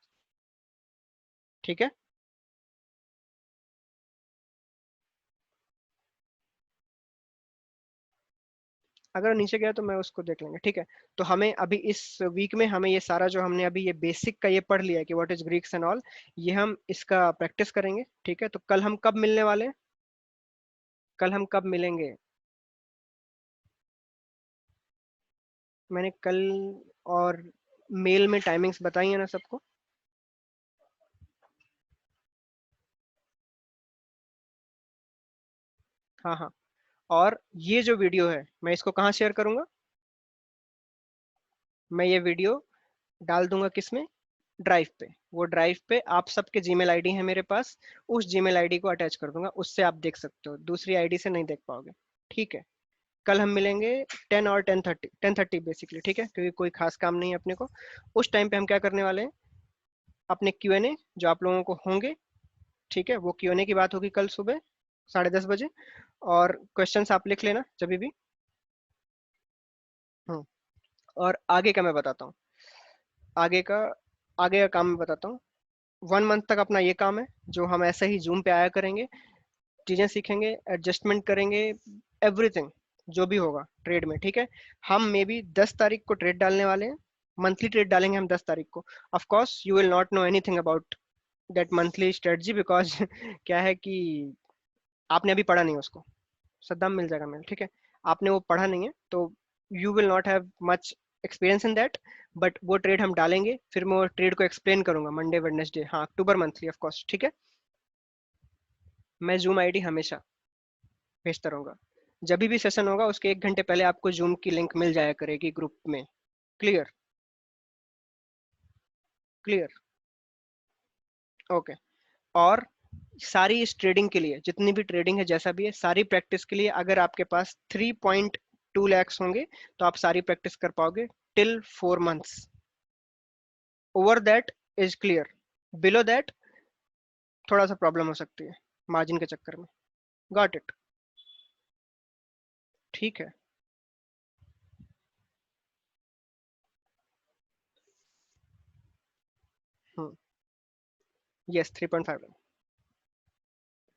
ठीक है। अगर नीचे गया तो मैं उसको देख लेंगे, ठीक है। तो हमें अभी इस वीक में हमें ये सारा जो हमने अभी ये बेसिक का ये पढ़ लिया है कि what is Greeks and all, ये हम इसका प्रैक्टिस करेंगे, ठीक है। तो कल हम कब मिलने वाले हैं, कल हम कब मिलेंगे? मैंने कल और मेल में टाइमिंग्स बताई है ना सबको? हाँ हाँ। और ये जो वीडियो है मैं इसको कहाँ शेयर करूंगा? मैं ये वीडियो डाल दूंगा किसमें, ड्राइव पे। वो ड्राइव पे आप सबके जीमेल आईडी है मेरे पास, उस जीमेल आईडी को अटैच कर दूंगा, उससे आप देख सकते हो, दूसरी आईडी से नहीं देख पाओगे। ठीक है। कल हम मिलेंगे 10 और 10:30, 10:30 बेसिकली, ठीक है, क्योंकि कोई खास काम नहीं है अपने को। उस टाइम पे हम क्या करने वाले हैं, अपने क्यूएनए जो आप लोगों को होंगे, ठीक है, वो क्यूएनए की बात होगी कल सुबह 10:30 बजे। और क्वेश्चंस आप लिख लेना जब भी। हम्म। और आगे का मैं बताता हूँ, आगे का आगे का काम मैं बताता हूँ। 1 मंथ तक अपना ये काम है, जो हम ऐसे ही जूम पे आया करेंगे, चीजें सीखेंगे, एडजस्टमेंट करेंगे, एवरीथिंग। जो भी होगा ट्रेड में, ठीक है। हम मे बी 10 तारीख को ट्रेड डालने वाले हैं, मंथली ट्रेड डालेंगे हम 10 तारीख को। Of course you will not know anything about that monthly strategy, because क्या है कि आपने अभी पढ़ा नहीं उसको। सद्दाम मिल जाएगा मेल, ठीक है। आपने वो पढ़ा नहीं है तो you will not have much experience in that. But वो ट्रेड हम डालेंगे, फिर मैं वो ट्रेड को एक्सप्लेन करूंगा मंडे वेडनेसडे, हाँ अक्टूबर मंथली ऑफ कोर्स, ठीक है। मैं जूम आईडी हमेशा भेजता रहूंगा। जब भी सेशन होगा उसके 1 घंटे पहले आपको जूम की लिंक मिल जाया करेगी ग्रुप में। क्लियर? क्लियर? ओके। और सारी इस ट्रेडिंग के लिए, जितनी भी ट्रेडिंग है जैसा भी है, सारी प्रैक्टिस के लिए अगर आपके पास 3.2 lakhs होंगे तो आप सारी प्रैक्टिस कर पाओगे till 4 months। Over that is clear, below that थोड़ा सा प्रॉब्लम हो सकती है मार्जिन के चक्कर में। Got it? ठीक है। हम्म। यस 3.5 लाख।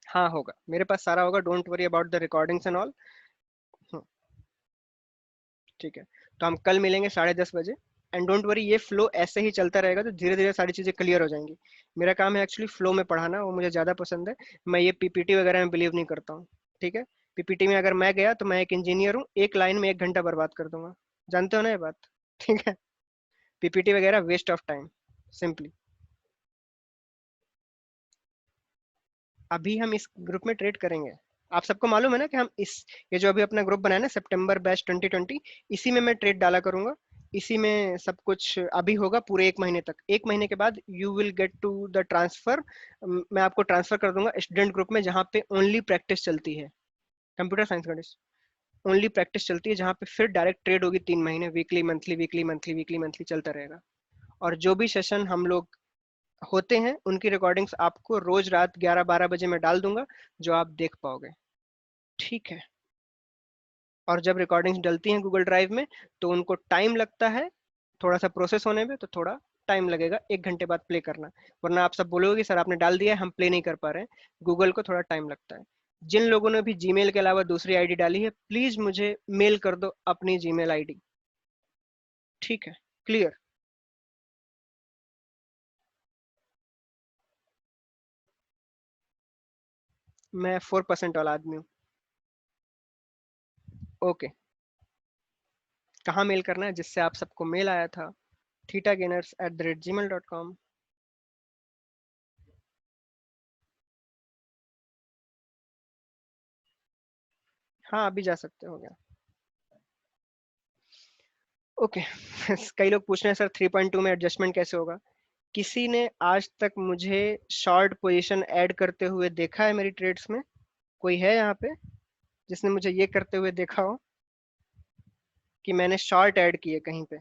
हाँ होगा, मेरे पास सारा होगा, don't worry about the recordings and all. ठीक है। तो हम कल मिलेंगे 10:30 बजे। एंड डोंट वरी, ये फ्लो ऐसे ही चलता रहेगा तो धीरे धीरे सारी चीज़ें क्लियर हो जाएंगी। मेरा काम है एक्चुअली फ्लो में पढ़ाना, वो मुझे ज़्यादा पसंद है। मैं ये पीपीटी वगैरह में बिलीव नहीं करता हूँ, ठीक है। पीपीटी में अगर मैं गया तो मैं एक इंजीनियर हूँ, एक लाइन में 1 घंटा बर्बाद कर दूंगा। जानते हो ना ये बात? ठीक है। पीपीटी वगैरह वेस्ट ऑफ टाइम, सिंपली। अभी हम इस ग्रुप में ट्रेड करेंगे। आप सबको मालूम है ना कि हम इस, ये जो अभी अपना ग्रुप बनाया ना सितंबर बैच 2020, इसी में मैं ट्रेड डाला करूंगा। इसी में सब कुछ अभी होगा पूरे 1 महीने तक। 1 महीने के बाद you will get to the transfer. मैं आपको ट्रांसफर कर दूंगा स्टूडेंट ग्रुप में, जहाँ पे ओनली प्रैक्टिस चलती है, कंप्यूटर साइंस का ओनली प्रैक्टिस चलती है, जहाँ पे फिर डायरेक्ट ट्रेड होगी 3 महीने, weekly monthly weekly monthly weekly monthly चलता रहेगा। और जो भी सेशन हम लोग होते हैं उनकी रिकॉर्डिंग्स आपको रोज रात 11-12 बजे में डाल दूंगा, जो आप देख पाओगे, ठीक है। और जब रिकॉर्डिंग्स डलती हैं गूगल ड्राइव में तो उनको टाइम लगता है थोड़ा सा प्रोसेस होने में, तो थोड़ा टाइम लगेगा, 1 घंटे बाद प्ले करना। वरना आप सब बोलोगे कि सर आपने डाल दिया है हम प्ले नहीं कर पा रहे हैं। गूगल को थोड़ा टाइम लगता है। जिन लोगों ने भी जीमेल के अलावा दूसरी आईडी डाली है, प्लीज मुझे मेल कर दो अपनी जीमेल आईडी, ठीक है। क्लियर? मैं 4% वाला आदमी हूँ। ओके। कहाँ मेल करना है जिससे आप सबको मेल आया था? thetagainers@gmail.com। हाँ अभी जा सकते हो गया। ओके। कई लोग पूछ रहे हैं सर 3.2 में एडजस्टमेंट कैसे होगा। किसी ने आज तक मुझे शॉर्ट पोजीशन ऐड करते हुए देखा है मेरी ट्रेड्स में? कोई है यहाँ पे जिसने मुझे ये करते हुए देखा हो कि मैंने शॉर्ट ऐड किए कहीं पे?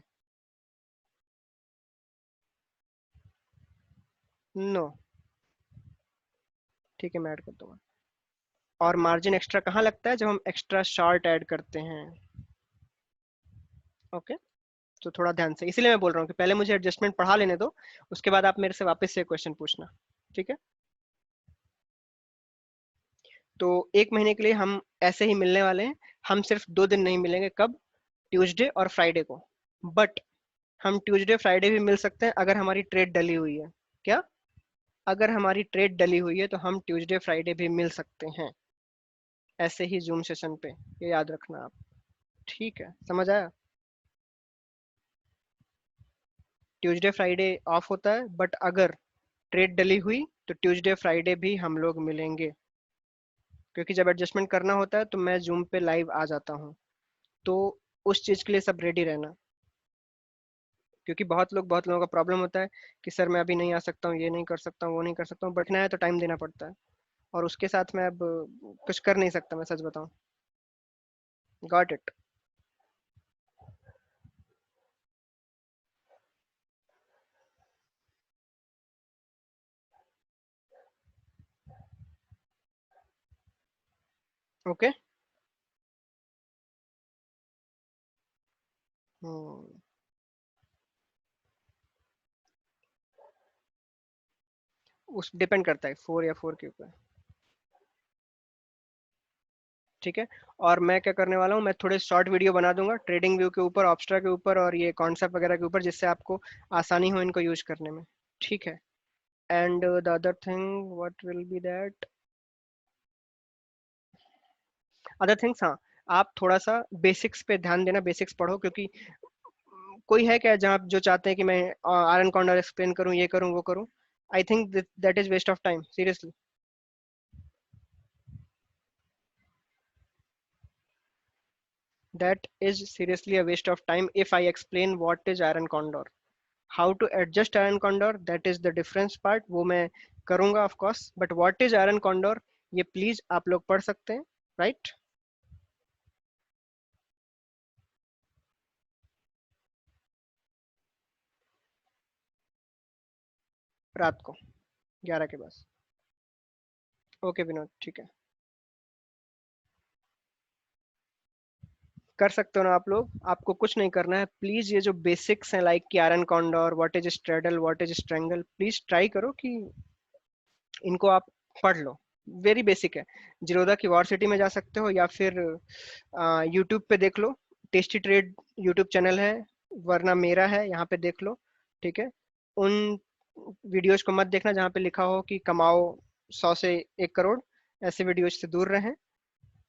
नो। ठीक है, मैं ऐड कर दूंगा। और मार्जिन एक्स्ट्रा कहाँ लगता है? जब हम एक्स्ट्रा शॉर्ट ऐड करते हैं। ओके। तो थोड़ा ध्यान से, इसीलिए मैं बोल रहा हूँ कि पहले मुझे एडजस्टमेंट पढ़ा लेने दो, उसके बाद आप मेरे से वापस से क्वेश्चन पूछना, ठीक है। तो 1 महीने के लिए हम ऐसे ही मिलने वाले हैं। हम सिर्फ 2 दिन नहीं मिलेंगे, कब? ट्यूसडे और फ्राइडे को। बट हम ट्यूसडे फ्राइडे भी मिल सकते हैं अगर हमारी ट्रेड डली हुई है। क्या? अगर हमारी ट्रेड डली हुई है तो हम ट्यूसडे फ्राइडे भी मिल सकते हैं, ऐसे ही जूम सेशन पे, ये याद रखना आप, ठीक है। समझ आया? ट्यूसडे फ्राइडे ऑफ होता है, बट अगर ट्रेड डली हुई तो ट्यूसडे फ्राइडे भी हम लोग मिलेंगे। क्योंकि जब एडजस्टमेंट करना होता है तो मैं जूम पे लाइव आ जाता हूँ। तो उस चीज़ के लिए सब रेडी रहना। क्योंकि बहुत लोगों का प्रॉब्लम होता है कि सर मैं अभी नहीं आ सकता हूँ, ये नहीं कर सकता हूँ, वो नहीं कर सकता हूँ, बैठना है तो टाइम देना पड़ता है। और उसके साथ मैं अब कुछ कर नहीं सकता, मैं सच बताऊँ। Got it? ओके। हम्म। उस डिपेंड करता है 4 या 4 के ऊपर। ठीक है। और मैं क्या करने वाला हूँ, मैं थोड़े शॉर्ट वीडियो बना दूंगा ट्रेडिंग व्यू के ऊपर, ऑप्स्ट्रा के ऊपर और ये कॉन्सेप्ट वगैरह के ऊपर, जिससे आपको आसानी हो इनको यूज करने में। ठीक है। And the other thing what will B that, other things, हाँ, आप थोड़ा सा बेसिक्स पे ध्यान देना, बेसिक्स पढ़ो, क्योंकि कोई है क्या जहाँ जो चाहते हैं कि मैं आयरन कॉन्डर एक्सप्लेन करूँ, ये करूँ वो करूँ? I think that is waste of time, seriously. That is seriously a waste of time if I explain what is iron condor. How to adjust iron condor, that is the difference part, वो मैं करूँगा of course, but what is iron condor, ये please आप लोग पढ़ सकते हैं, right? रात को 11 के बाद। ओके विनोद, ठीक है। कर सकते हो ना आप लोग, आपको कुछ नहीं करना है, प्लीज ये जो बेसिक्स हैं लाइक कि iron condor, what is straddle, what is strangle, please try करो कि इनको आप पढ़ लो। वेरी बेसिक है। जिरोदा की वॉर सिटी में जा सकते हो, या फिर यूट्यूब पे देख लो, टेस्टी ट्रेड यूट्यूब चैनल है, वरना मेरा है, यहाँ पे देख लो। ठीक है। उन वीडियोज को मत देखना जहाँ पे लिखा हो कि कमाओ 100 से 1 करोड़, ऐसे वीडियोज से दूर रहें,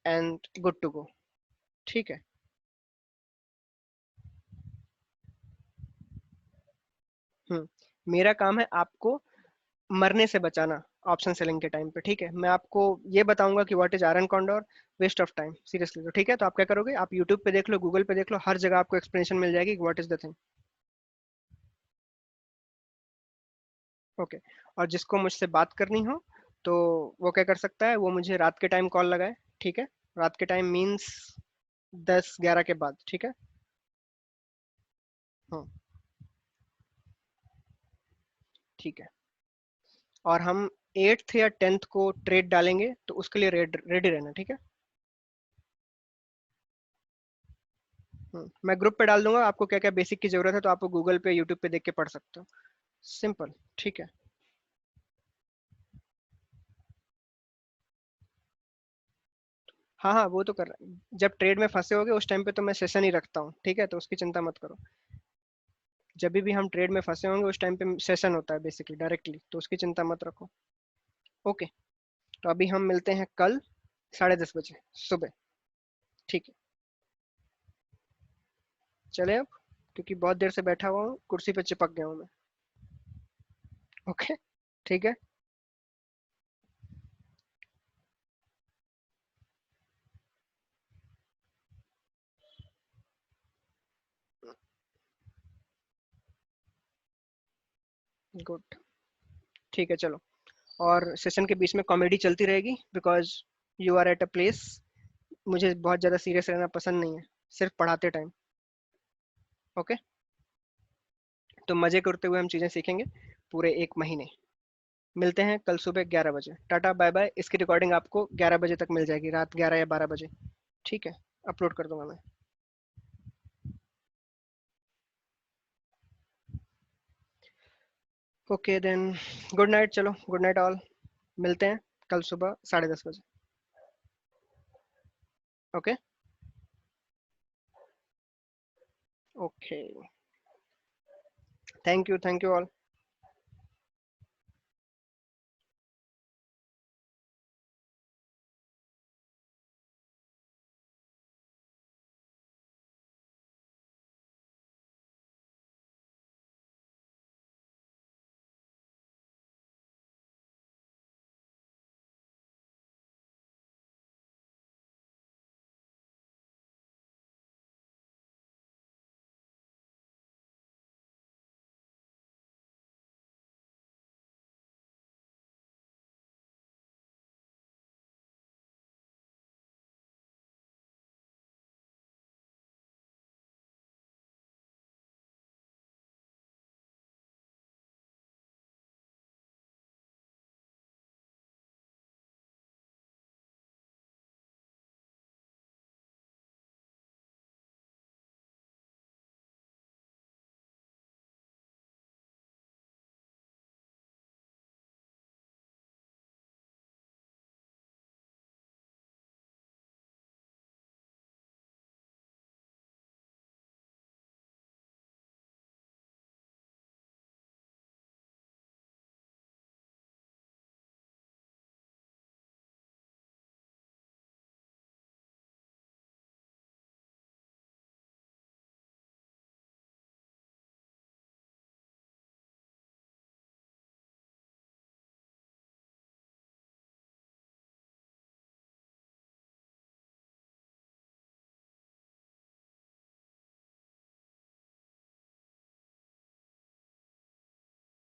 एंड गुड टू गो। ठीक है। मेरा काम है आपको मरने से बचाना ऑप्शन सेलिंग के टाइम पे। ठीक है, मैं आपको ये बताऊंगा कि what is iron condor, waste of time seriously. तो ठीक है, तो आप क्या करोगे, आप यूट्यूब पे देख लो, गूगल पे देख लो, हर जगह आपको एक्सप्लेनेशन मिल जाएगी what is the thing. Okay. और जिसको मुझसे बात करनी हो, तो वो क्या कर सकता है, वो मुझे रात के टाइम कॉल लगाए। ठीक है। रात के टाइम मीन्स 10-11 के बाद। ठीक है। हाँ। ठीक है। और हम 8th या 10th को ट्रेड डालेंगे, तो उसके लिए रेडी रहना। ठीक है। मैं ग्रुप पे डाल दूंगा, आपको क्या क्या बेसिक की जरूरत है तो आप गूगल पे यूट्यूब पे देख के पढ़ सकते हो। सिंपल। ठीक है। हाँ हाँ, वो तो कर रहा है, जब ट्रेड में फंसे होगे उस टाइम पे तो मैं सेशन ही रखता हूँ। ठीक है, तो उसकी चिंता मत करो। जब भी हम ट्रेड में फंसे होंगे उस टाइम पे सेशन होता है बेसिकली डायरेक्टली, तो उसकी चिंता मत रखो। ओके। तो अभी हम मिलते हैं कल 10:30 बजे सुबह। ठीक है। चले अब, क्योंकि बहुत देर से बैठा हुआ हूँ, कुर्सी पे चिपक गया हूँ मैं। ओके। ठीक है। गुड। ठीक है, चलो। और सेशन के बीच में कॉमेडी चलती रहेगी, because you are at a place, मुझे बहुत ज़्यादा सीरियस रहना पसंद नहीं है, सिर्फ पढ़ाते टाइम। ओके। तो मज़े करते हुए हम चीज़ें सीखेंगे पूरे 1 महीने। मिलते हैं कल सुबह 11 बजे। Tata bye bye. इसकी रिकॉर्डिंग आपको 11 बजे तक मिल जाएगी, रात 11 या 12 बजे। ठीक है, अपलोड कर दूंगा मैं। Okay then, good night. चलो, गुड नाइट ऑल। मिलते हैं कल सुबह 10:30 बजे। Okay. Okay. Thank you all.